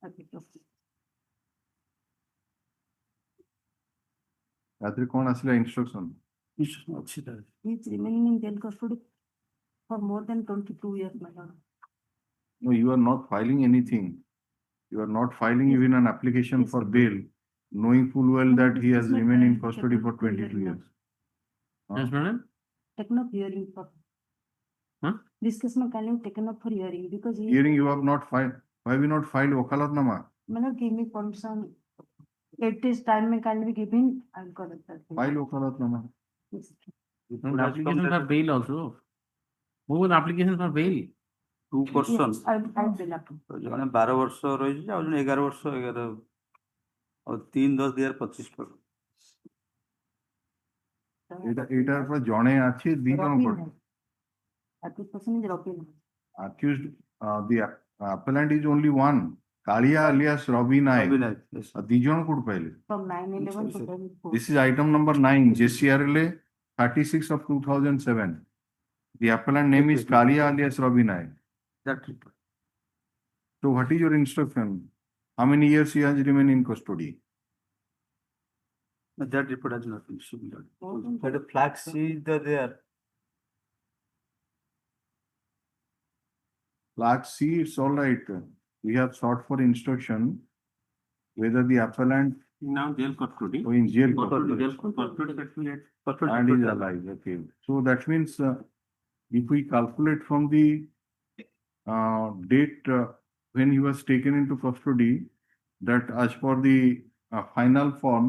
architect. ରାତିରେ କଣ ଆସିଲା instruction? ଅଛି ତାର। He is remaining in jail custody for more than 22 years, my lord. No, you are not filing anything. You are not filing even an application for bail, knowing full well that he has remained in custody for 22 years. Yes, madam. Taken up hearing for. Huh? This case may can be taken up for hearing because he. Hearing you have not filed. Why have you not filed wakalatnama? May not give me permission. 8 days time may can be given. I'll call it that. File wakalatnama. Yes. An application for bail also. Move an application for bail. Two person. Yes, I'll bill up. ଜଣେ 12 ବର୍ଷ ରହିଛି ଆଉ ଜଣେ 11 ବର୍ଷ 11 ଆଉ 3-10-2025 ଏଇଟା ପୁରା ଜଣେ ଅଛି ଦି ଜଣ Robin. ପଡେ That person is Robin. accused the appellant is only one Kalia alias Robin Naik ଦି ଜଣ କୋଉଠୁ ପାଇଲେ From 9/11 to 2004. this is item number 9 JCRLA 36 of 2007 the appellant name is Kalia alias Robin Naik. So what is your instruction? How many years he has remained in custody? That report has not been submitted. But the flag sheet are there. Flag C, it's all right. We have sought for instruction whether the appellant Now jail custody. in jail Custody, custody jail custody certificate. and is alive. Okay. So that means if we calculate from the date when he was taken into custody, that as per the final form,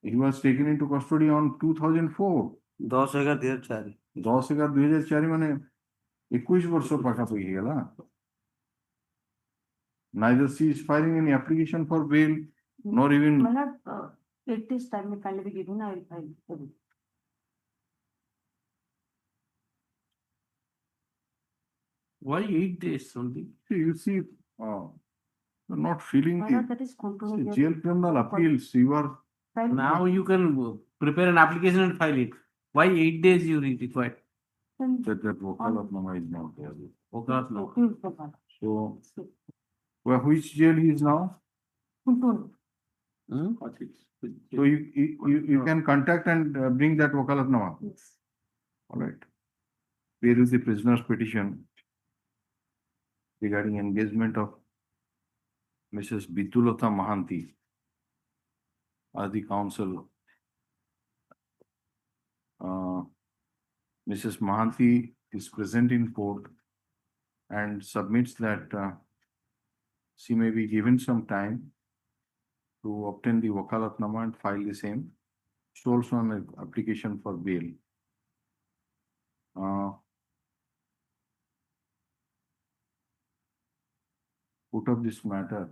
he was taken into custody on 2004. 10/11/2004 10/11/2004 ମାନେ 21 ବର୍ଷ ପାଖାପାଖି ହେଇଗଲା neither she is filing any application for bail nor even May not 8 days time may can be given. I will file. everything. Why 8 days only? you see you're not feeling My the lord, that is controlling. see, jail criminal appeals you are Now you can prepare an application and file it. Why 8 days you require? that wakalatnama is not there. Wakalatnama. So well, which jail he is now? Hmm? So you can contact and bring that wakalatnama. Yes. All right. Here is the prisoner's petition regarding engagement of Mrs. Bitulata Mahanti as the counsel. Mrs. Mahanti is present in court and submits that she may be given some time to obtain the wakalatnama and file the same. She also on an application for bail. Put up this matter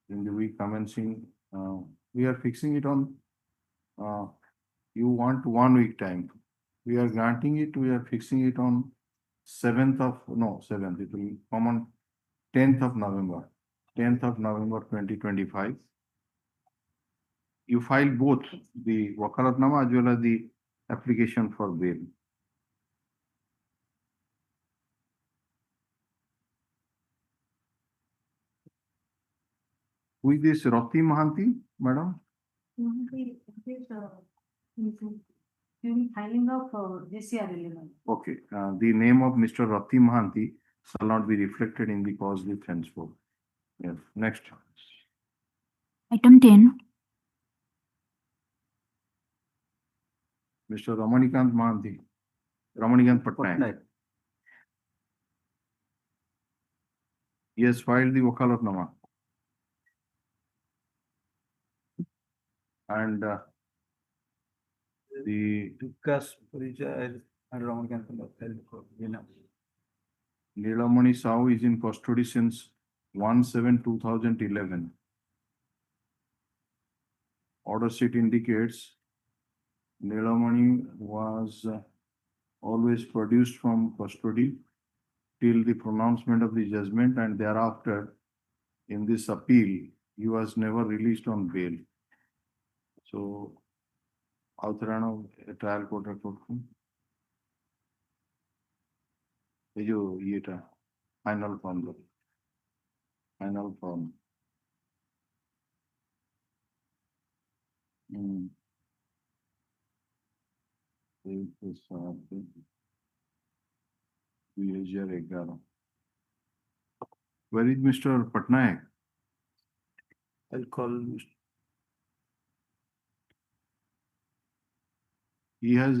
in the week commencing. We are fixing it on. You want 1 week time. We are granting it. We are fixing it on 7th. It will come on 10th of November. 10th of November 2025. You file both the wakalatnama as well as the application for bail. Who is this Rati Mahanti, madam? During filing of JCRLA. Okay, the name of Mr. Rati Mahanti shall not be reflected in the cause with henceforth. Yes, next. Item 10. Mr. Ramanikant Mahanti, Ramanikant Patnaik. He has filed the wakalatnama. And the Vikas Parichaya and Ramanikant Nilamani Sahu is in custody since 1/7/2011. Order sheet indicates Nilamani was always produced from custody till the pronouncement of the judgment, and thereafter in this appeal he was never released on bail. So Authorano trial court report. Final form. Final form. Where is Mr. Patnaik? I'll call Mr. He has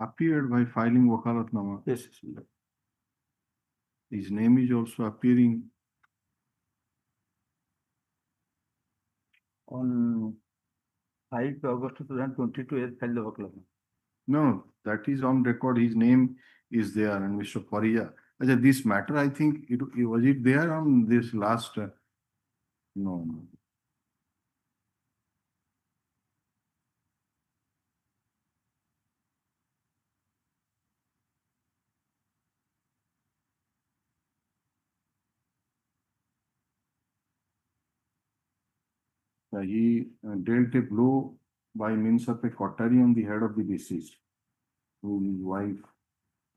appeared by filing wakalatnama. Yes, yes. His name is also appearing On 5 August 2022, he has filed the wakalatnama. No, that is on record. His name is there, and Mr. Parija. This matter, I think, was it there on this last? No. He dealt a blow by means of a cautery on the head of the deceased, who is his wife,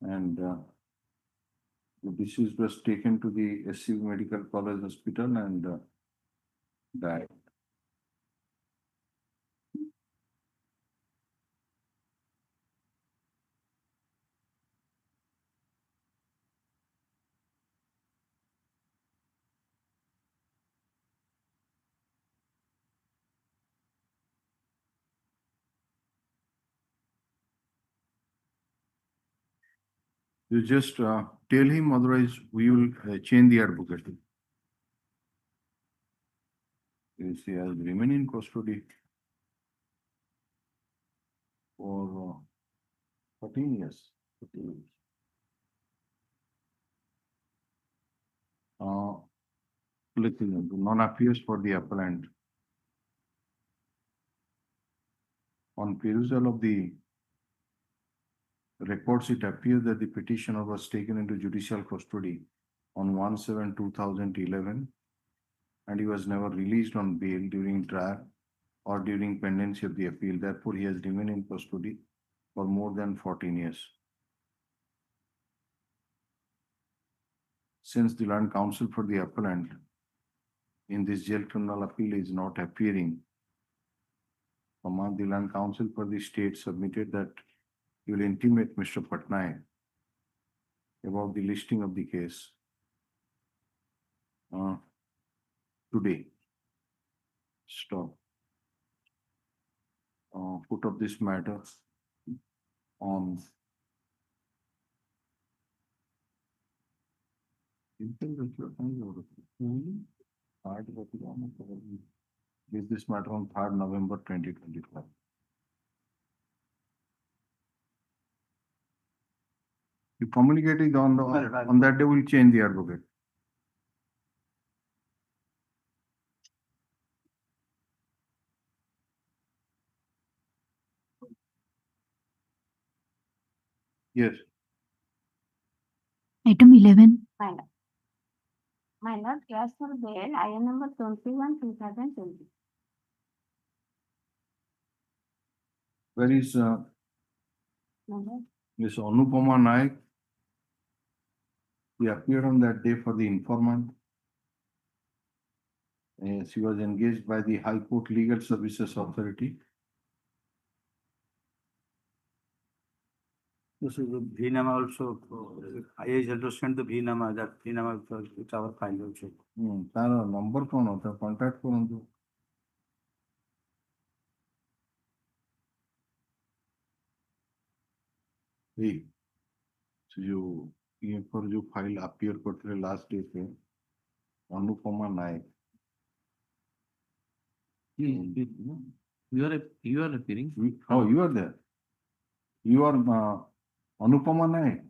and the deceased was taken to the SC Medical College Hospital and died. You just tell him, otherwise we will change the advocate. Yes, he has remained in custody for 14 years. 14 years. Non-appears for the appellant. On perusal of the reports, it appears that the petitioner was taken into judicial custody on 1/7/2011, and he was never released on bail during trial or during pendency of the appeal. Therefore, he has remained in custody for more than 14 years. Since the learned counsel for the appellant in this jail criminal appeal is not appearing, the learned counsel for the state submitted that he will intimate Mr. Patnaik about the listing of the case today. Stop. Put up this matter on this matter on 3rd November 2025. You communicated on that day, will change the advocate. Yes. Item 11. My lord, case for bail, IN number 21/2020. Where is My lord, Ms. Anupama Naik? He appeared on that day for the informant. She was engaged by the High Court Legal Services Authority. This is the Bhinama also. I understand the Bhinama, that Bhinama it's our file also. Tara number कौन होता है? Contact कौन होता है? जो ये पर जो फाइल appear करते हैं last day पे अनुपमा नायक. You are appearing. Oh, you are there. You are Anupama Naik.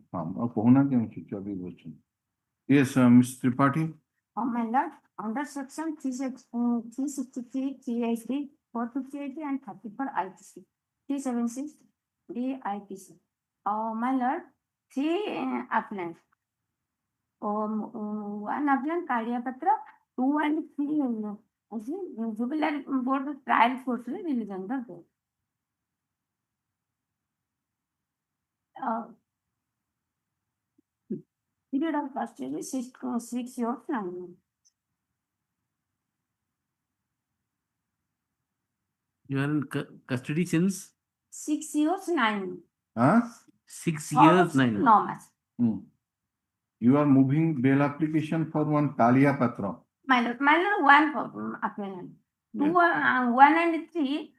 Yes, Ms. Tripathi. my lord, under section 363, 380, 458 and 34 IPC, 376 D IPC. My lord, 3 applicants. One applicant Kalyapatra, 2 and 3 jubilar board trial court release under there. Period of custody 6 years. 9 months. You are in custody since 6 years 9 months. Huh? 6 6 years, 9 months. 9 months. Hmm. You are moving bail application for one Kalia Patra. My lord, one problem appellant. Yes. 1 and 3,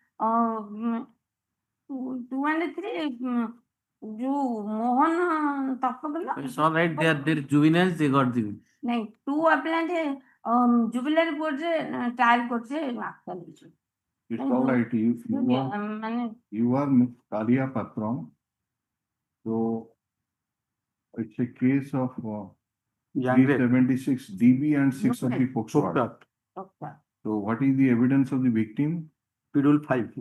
2 and 3, जो Mohan तपकला It's all right. They're juveniles. They got the. नहीं 2 appellant जुबिलरी board से trial court से आपका लीजिए It's all right. मैंने You are Kalia Patra. So it's a case of 376 DB and 6 of the Foxtrot. Okay. So what is the evidence of the victim? Schedule 5.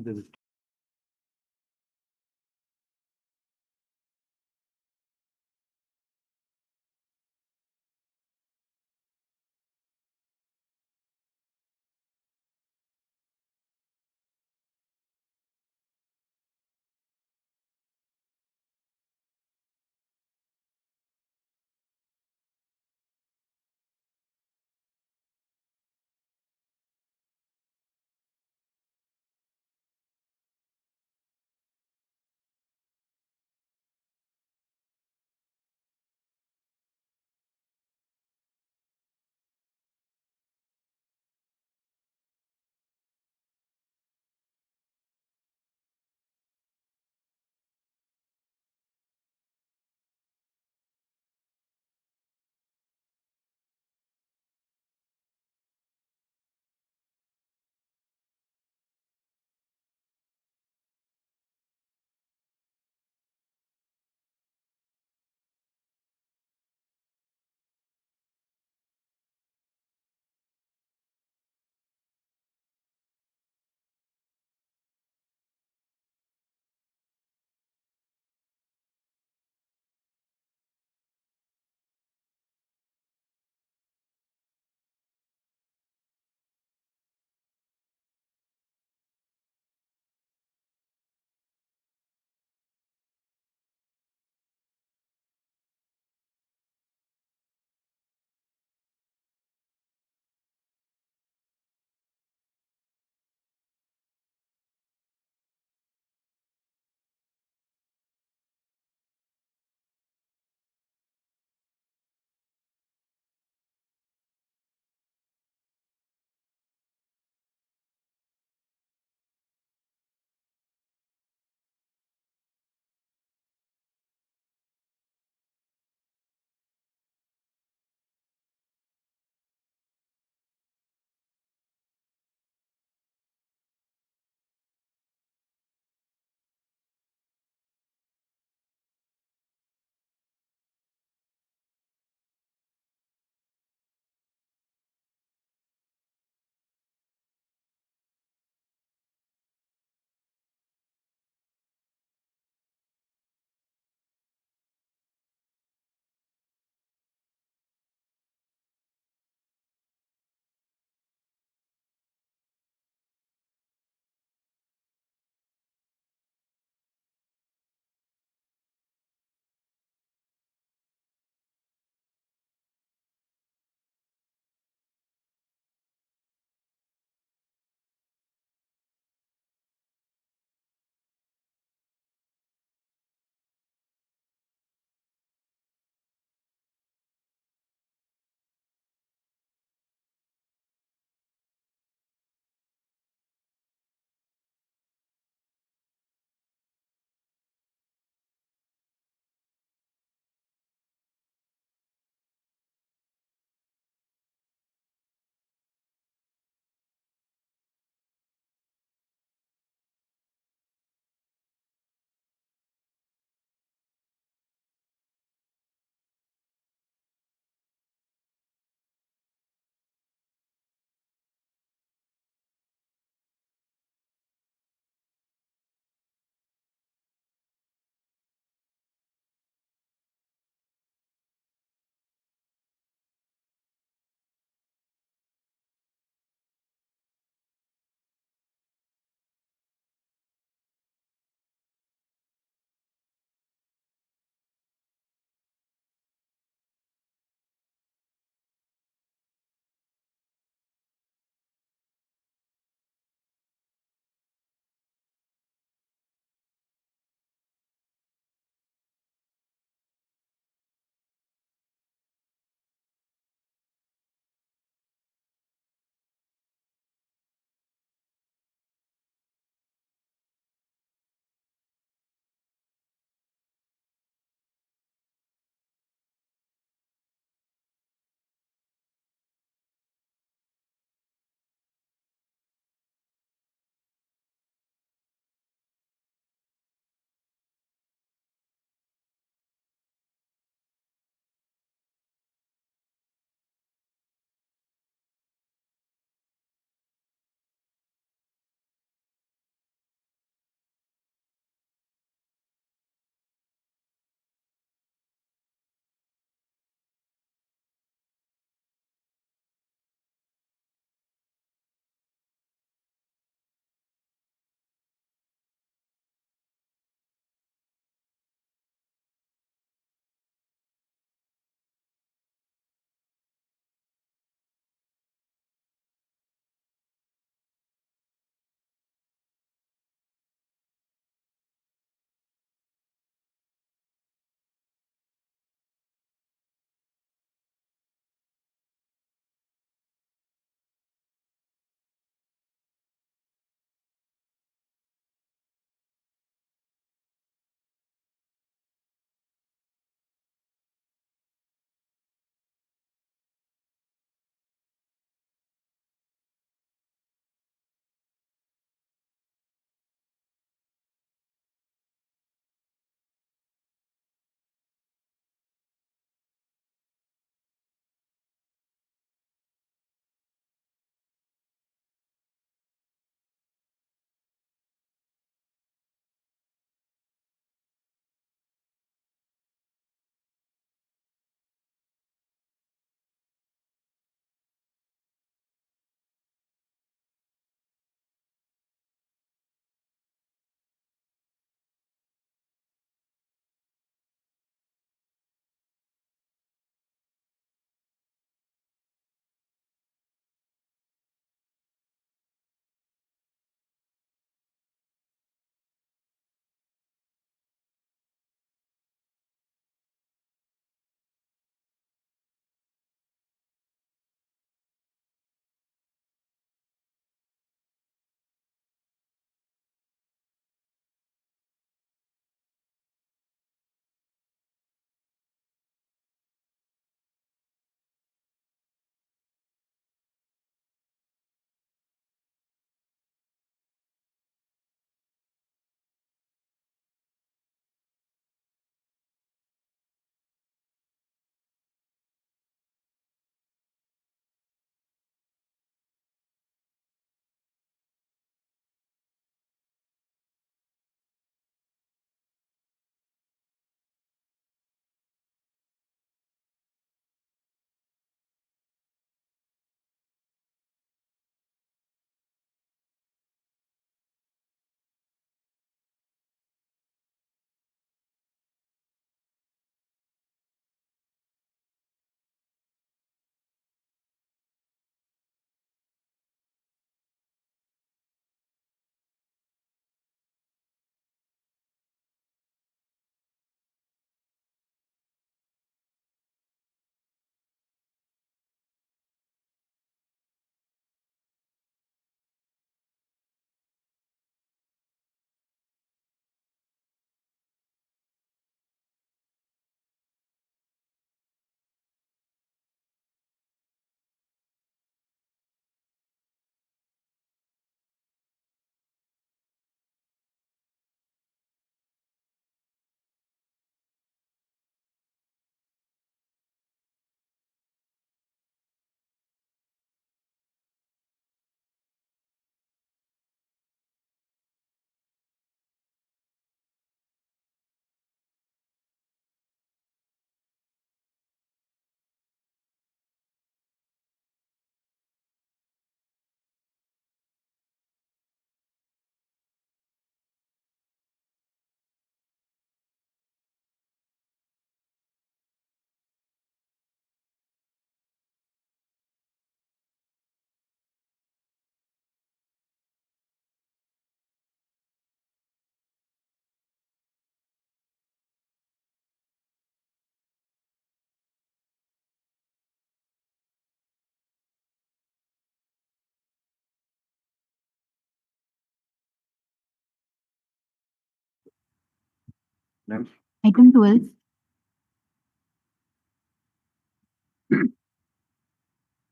Next. Item 12.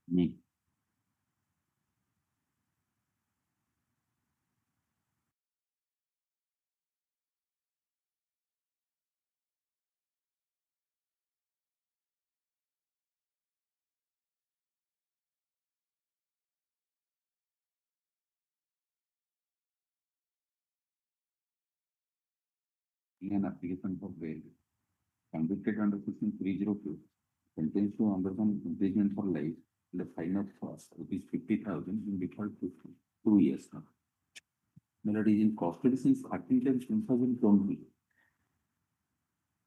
Me. An application for bail, convicted under section 302, sentenced to undergo imprisonment for life, the fine of rupees 50,000 in default to 2 years. Melody is in custody since 2020.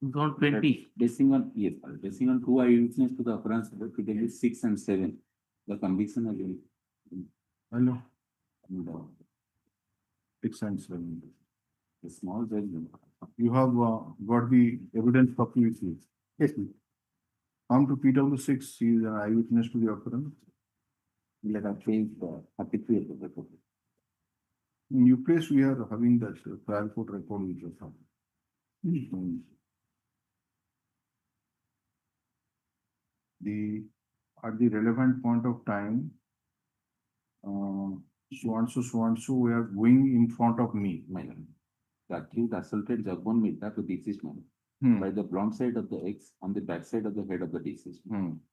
2020. Basing on, yes, basing on 2 eyewitness to the occurrence of fidelity 6 and 7, the conviction has been. Hello. And, 6 and 7. a small judgment. You have got the evidence copy with you. Yes, ma'am. Come to PW6, he is an eyewitness to the occurrence. Let us change 33 of the report. In UPS, we are having that trial court record with us. At the relevant point of time, so and so, we are going in front of me. The accused assaulted Jagmohan Mishra, the deceased man, by the blonde side of the X on the back side of the head of the deceased.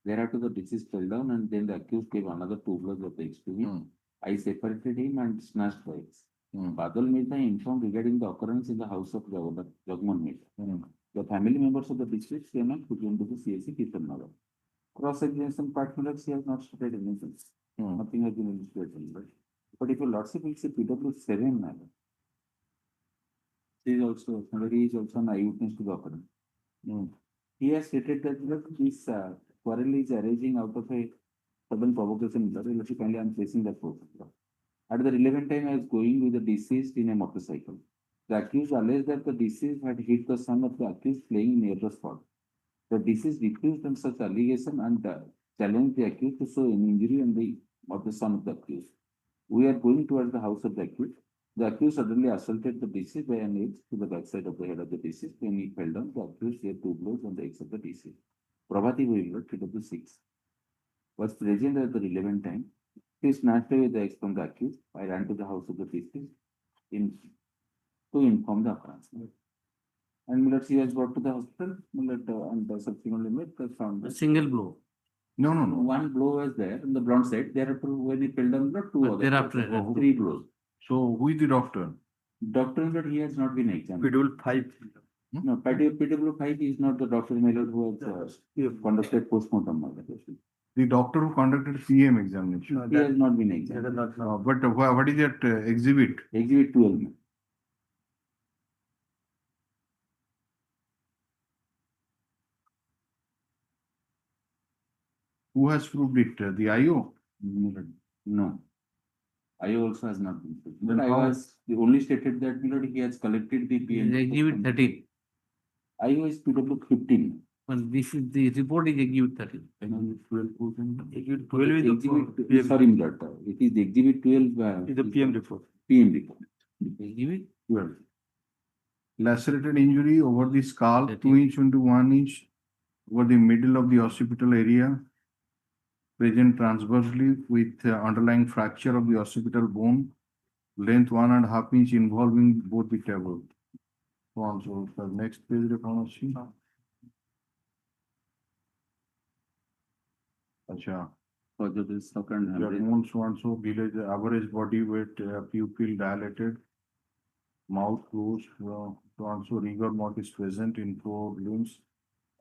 Thereafter, the deceased fell down and then the accused gave another 2 blows of the X to him. I separated him and snatched the X. Badal Mishra informed regarding the occurrence in the house of Jagmohan Mishra. The family members of the deceased came and put him to the CSC Kirtan Nagar. Cross-examination partner, he has not stated anything. Nothing has been illustrated. Right? But if your lordship will say PW7 matter, he is also an eyewitness to the occurrence. He has stated that this quarrel is arising out of a sudden provocation. Kindly, I am placing that photograph. At the relevant time, I was going with the deceased in a motorcycle. The accused alleged that the deceased had hit the son of the accused playing near the spot. The deceased refused on such allegation and challenged the accused to show any injury on the son of the accused. We are going towards the house of the accused. The accused suddenly assaulted the deceased by an axe to the backside of the head of the deceased. When he fell down, the accused gave 2 blows on the axe of the deceased. Prabhati Vailot, PW6, was present at the relevant time. He snatched away the axe from the accused. I ran to the house of the deceased to inform the occurrence. And Millet, he was brought to the hospital. Millet and subsequently found a single blow. No. One blow was there on the blonde side. Thereafter, when he fell down, 2 other thereafter, blows, 3 blows. So, who is the doctor? Doctor, but he has not been examined. PW5. No, PW5 is not the doctor who has conducted postmortem. The doctor who conducted PM examination. He has not been examined. But what is that exhibit? Exhibit 12. Who has proved it? The IO? No. IO also has not been proved. Then But I how? was only stated that he has collected the PM. Exhibit 13. IO is PW15. Well, this is the report is exhibit 13. Exhibit 12. Exhibit 12 is the PM. Sorry, it is the exhibit 12. is the PM report. PM report. Exhibit 12. Lacerated injury over the skull, 13. 2 inch into 1 inch over the middle of the occipital area, present transversely with underlying fracture of the occipital bone, length 1.5 inch involving both the table. So the next page reference. Acha. For the second Jagmohan so village average body weight, pupil dilated, mouth closed, so rigor mortis present in 4 limbs,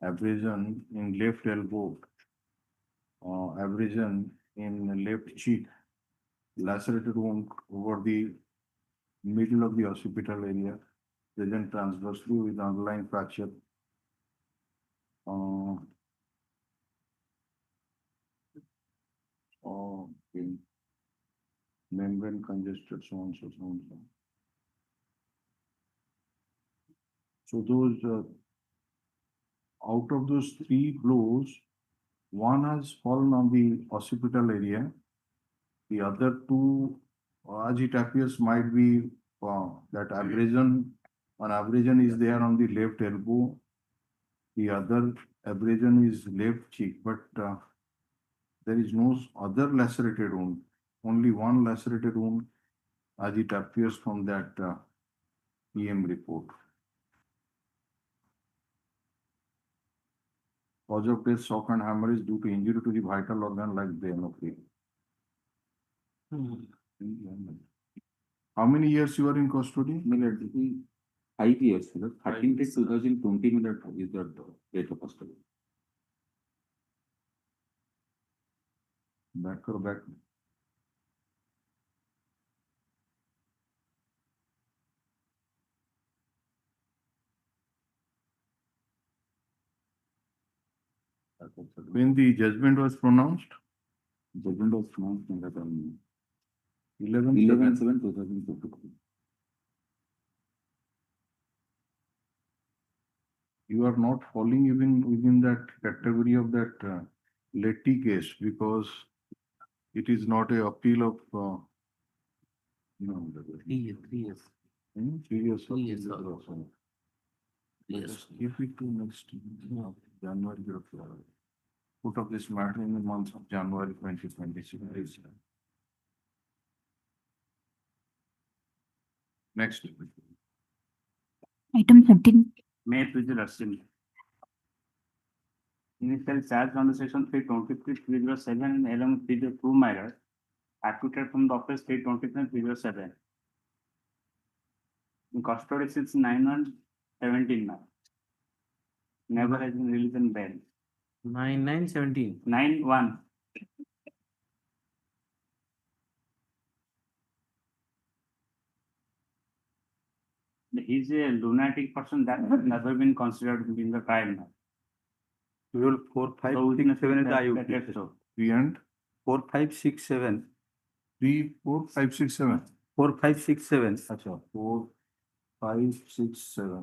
abrasion in left elbow, abrasion in left cheek, lacerated wound over the middle of the occipital area, present transversely with underlying fracture. Okay. Membrane congested, so on, so on. So those, out of those 3 blows, one has fallen on the occipital area. The other 2, as it appears, might be that abrasion One abrasion is there on the left elbow. The other abrasion is left cheek, but there is no other lacerated wound. Only one lacerated wound as it appears from that EM report. Cause of death, shock and hemorrhage due to injury to the vital organ like brain. Okay. How many years you are in custody? 5 years. 13 to 2020 is the date of custody. Back or back. When the judgment was pronounced? Judgment was pronounced on 11/7/2022. You are not falling even within that category of that Letty case because it is not a appeal of 3 years. 3 years. 3 years also. Yes. Keep it to next January. Put up this matter in the month of January 2026. Next. Item 13. May please the last initial charge under section 323/307 along with the two matters acquitted from the office 323/307. In custody since 9/1/17 now. Never has been released in bail. 9/9/17. 9/1. He's a lunatic person that has never been considered in the trial now. 12, 4, 5, 6, 7 is the IUP. 3 and 4, 5, 6, 7. 3, 4, 5, 6, 7. 4, 5, 6, 7. Acha, 4, 5, 6, 7.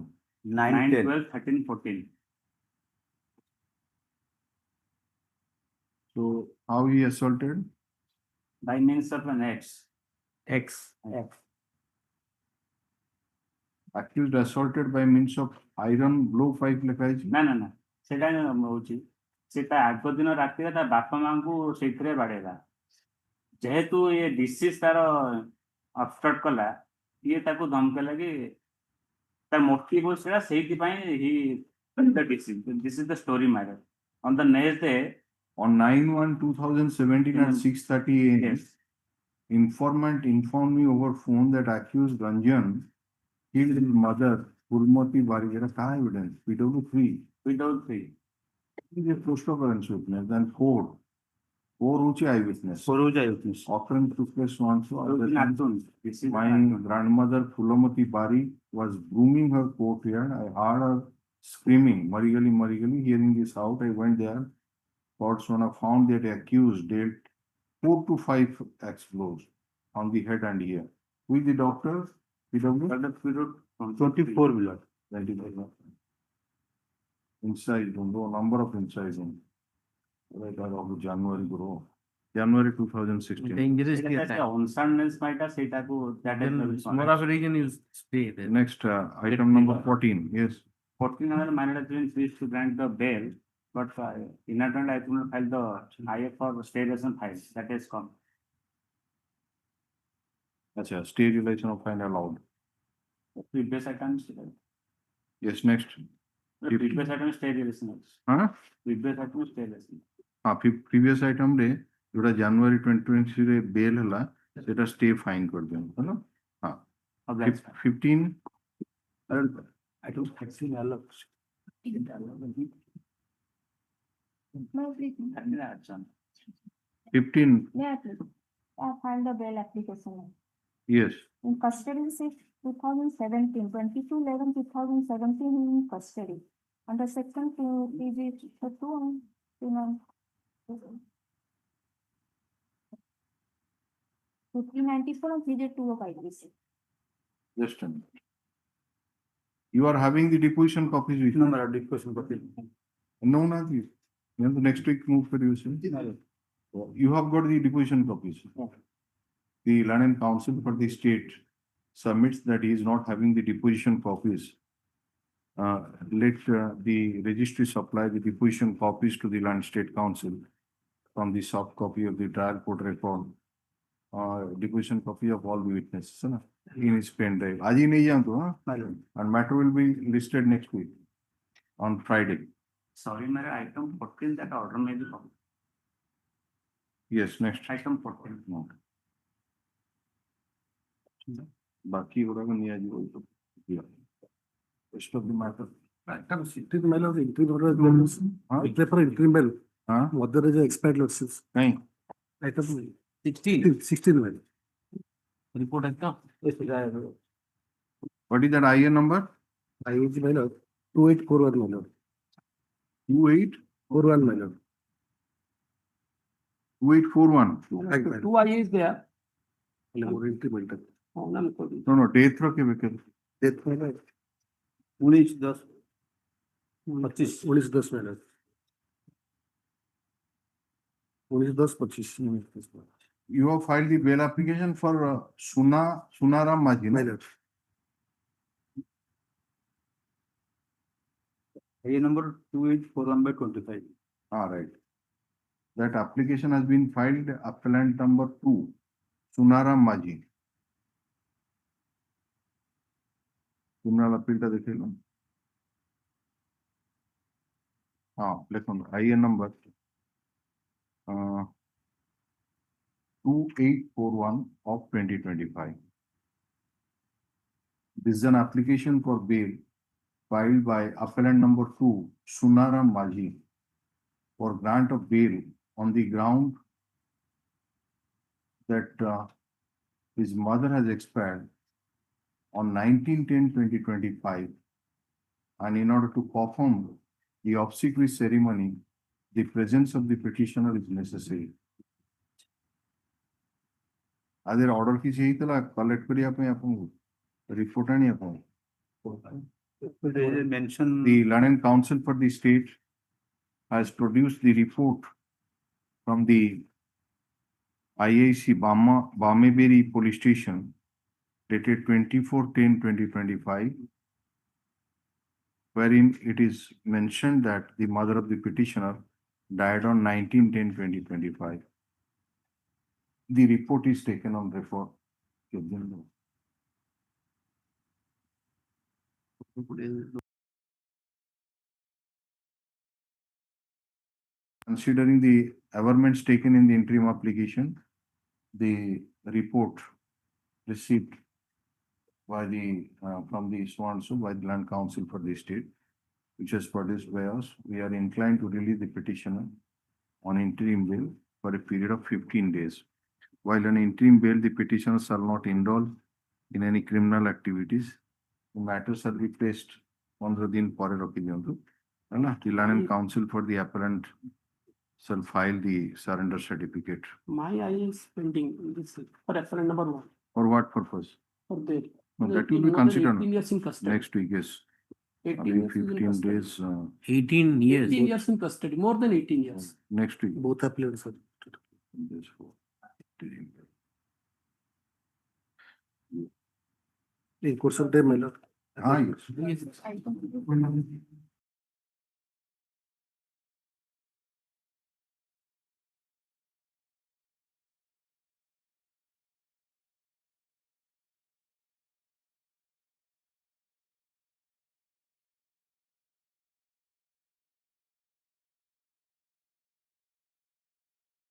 9, 10. 12, 13, 14. So how he assaulted? By means of an X. X. Accused assaulted by means of iron blow 5 ଲେଖା ହେଇଛି। ନା ସେଟା ହଉଛି ସେ ତା ଆଗ ଦିନ ରାତିରେ ତା ବାପା ମାଙ୍କୁ ସେଇଥିରେ ବାଡେଇଲା ଯେହେତୁ ଏ ଡିସିଜ ତାର ଅବଷ୍ଟ୍ରକ୍ଟ କଲା ଇଏ ତାକୁ ଧମକେଇଲା କି ତା ମୋଟିଭ ସେଟା ସେଇଥିପାଇଁ he the disease this is the ststory matter on the next day on 9/1/2017 at 6:30 AM. Yes. Informant informed me over phone that accused Ranjan killed his mother Purmati Barigera. Ka evidence? PW3. PW3. He is a post occurrence witness. Then 4 uchi eyewitness. 4 uchi eyewitness. Occurrence took place once. My My grandmother Phulamati Bari was grooming her courtyard. I heard her screaming, Marigali. Hearing this out, I went there. Courtsona found that the accused dealt 4 to 5 axe blows on the head and ear. With the doctor, PW 24 blood. Incision, number of incision. Right out of January 2016. Dangerous. unsoundness matter ସେଇଟାକୁ that is Then more of a reason you stay there. Next item number 14. Yes. 14 other minor has been pleased to grant the bail, but inadvertently I could not file the IF for sterilization file. That is come. Acha, sterilization of fine allowed. Previous items. Yes, next. Previous item sterilization. Huh? Previous item sterilization. Previous item रे जोड़ा January 2020 रे bail हला सेटा stay fine कर दें, है ना? हाँ. 15. I don't actually allow. No, please. 15. Yeah, please. I filed the bail application. Yes. In custody since 2017, 22/11/2017 in custody. Under section 2, PG 2 and 394 and PG 2 of IPC. Just a minute. You are having the deposition copies with you? No, deposition copy. No, not you. You have the next week move for you, sir. You have got the deposition copies. The London Council for the State submits that he is not having the deposition copies, let the registry supply the deposition copies to the Land State Council from the soft copy of the trial court record, deposition copy of all the witnesses na, in his pen drive. Aji nahi janto, huh? And matter will be listed next week on Friday. Sorry, my item 14 that order may be wrong. Yes, next. Item 14. No. Baki whatever nahi aji wo to yeah. Rest of the matter. Item 16 mail of interim order is apply for interim mail. What there is a expired notices. Nahi. Item 16 mail. report है क्या? What is that IN number? IN mail of 2841 mail of 2841 mail of 2841. Two I is there. interim mail. No, date रखे baker. Death mail of 19/10 19/10 mail of 19/10/25. You have filed the bail application for Sunaram Maji. Mail of A number 2841/25. Right. That application has been filed appellant number 2, Sunaram Maji. Criminal appeal ta dekhe lo. Listen, IN number 2841 of 2025. This is an application for bail filed by appellant number 2, Sunaram Maji, for grant of bail on the ground that his mother has expired on 19/10/2025, and in order to perform the obsequious ceremony, the presence of the petitioner is necessary. Are there order ki chahiye thala collect kari apan report ani apan. Mention The Learned Council for the state has produced the report from the IIC Bameberi police station dated 24/10/2025, wherein it is mentioned that the mother of the petitioner died on 19/10/2025. The report is taken on record. Considering the averments taken in the interim application, the report received by the from the so by the Land Council for the state, which has produced by us, we are inclined to release the petitioner on interim bail for a period of 15 days. While on interim bail, the petitioner shall not indulge in any criminal activities. The matter shall be placed on the din pore roki diyantu. The Land Council for the appellant shall file the surrender certificate. My eye is pending this for reference number 1. For what purpose? For there. No, that will be considered 18 years in custody. next week, yes. 18 Maybe years in 15 custody. days, 18 years. 18 years in custody, more than 18 years. next week. both appellants are. Days for interim bail. In course of time, my lord. Yes. Yes.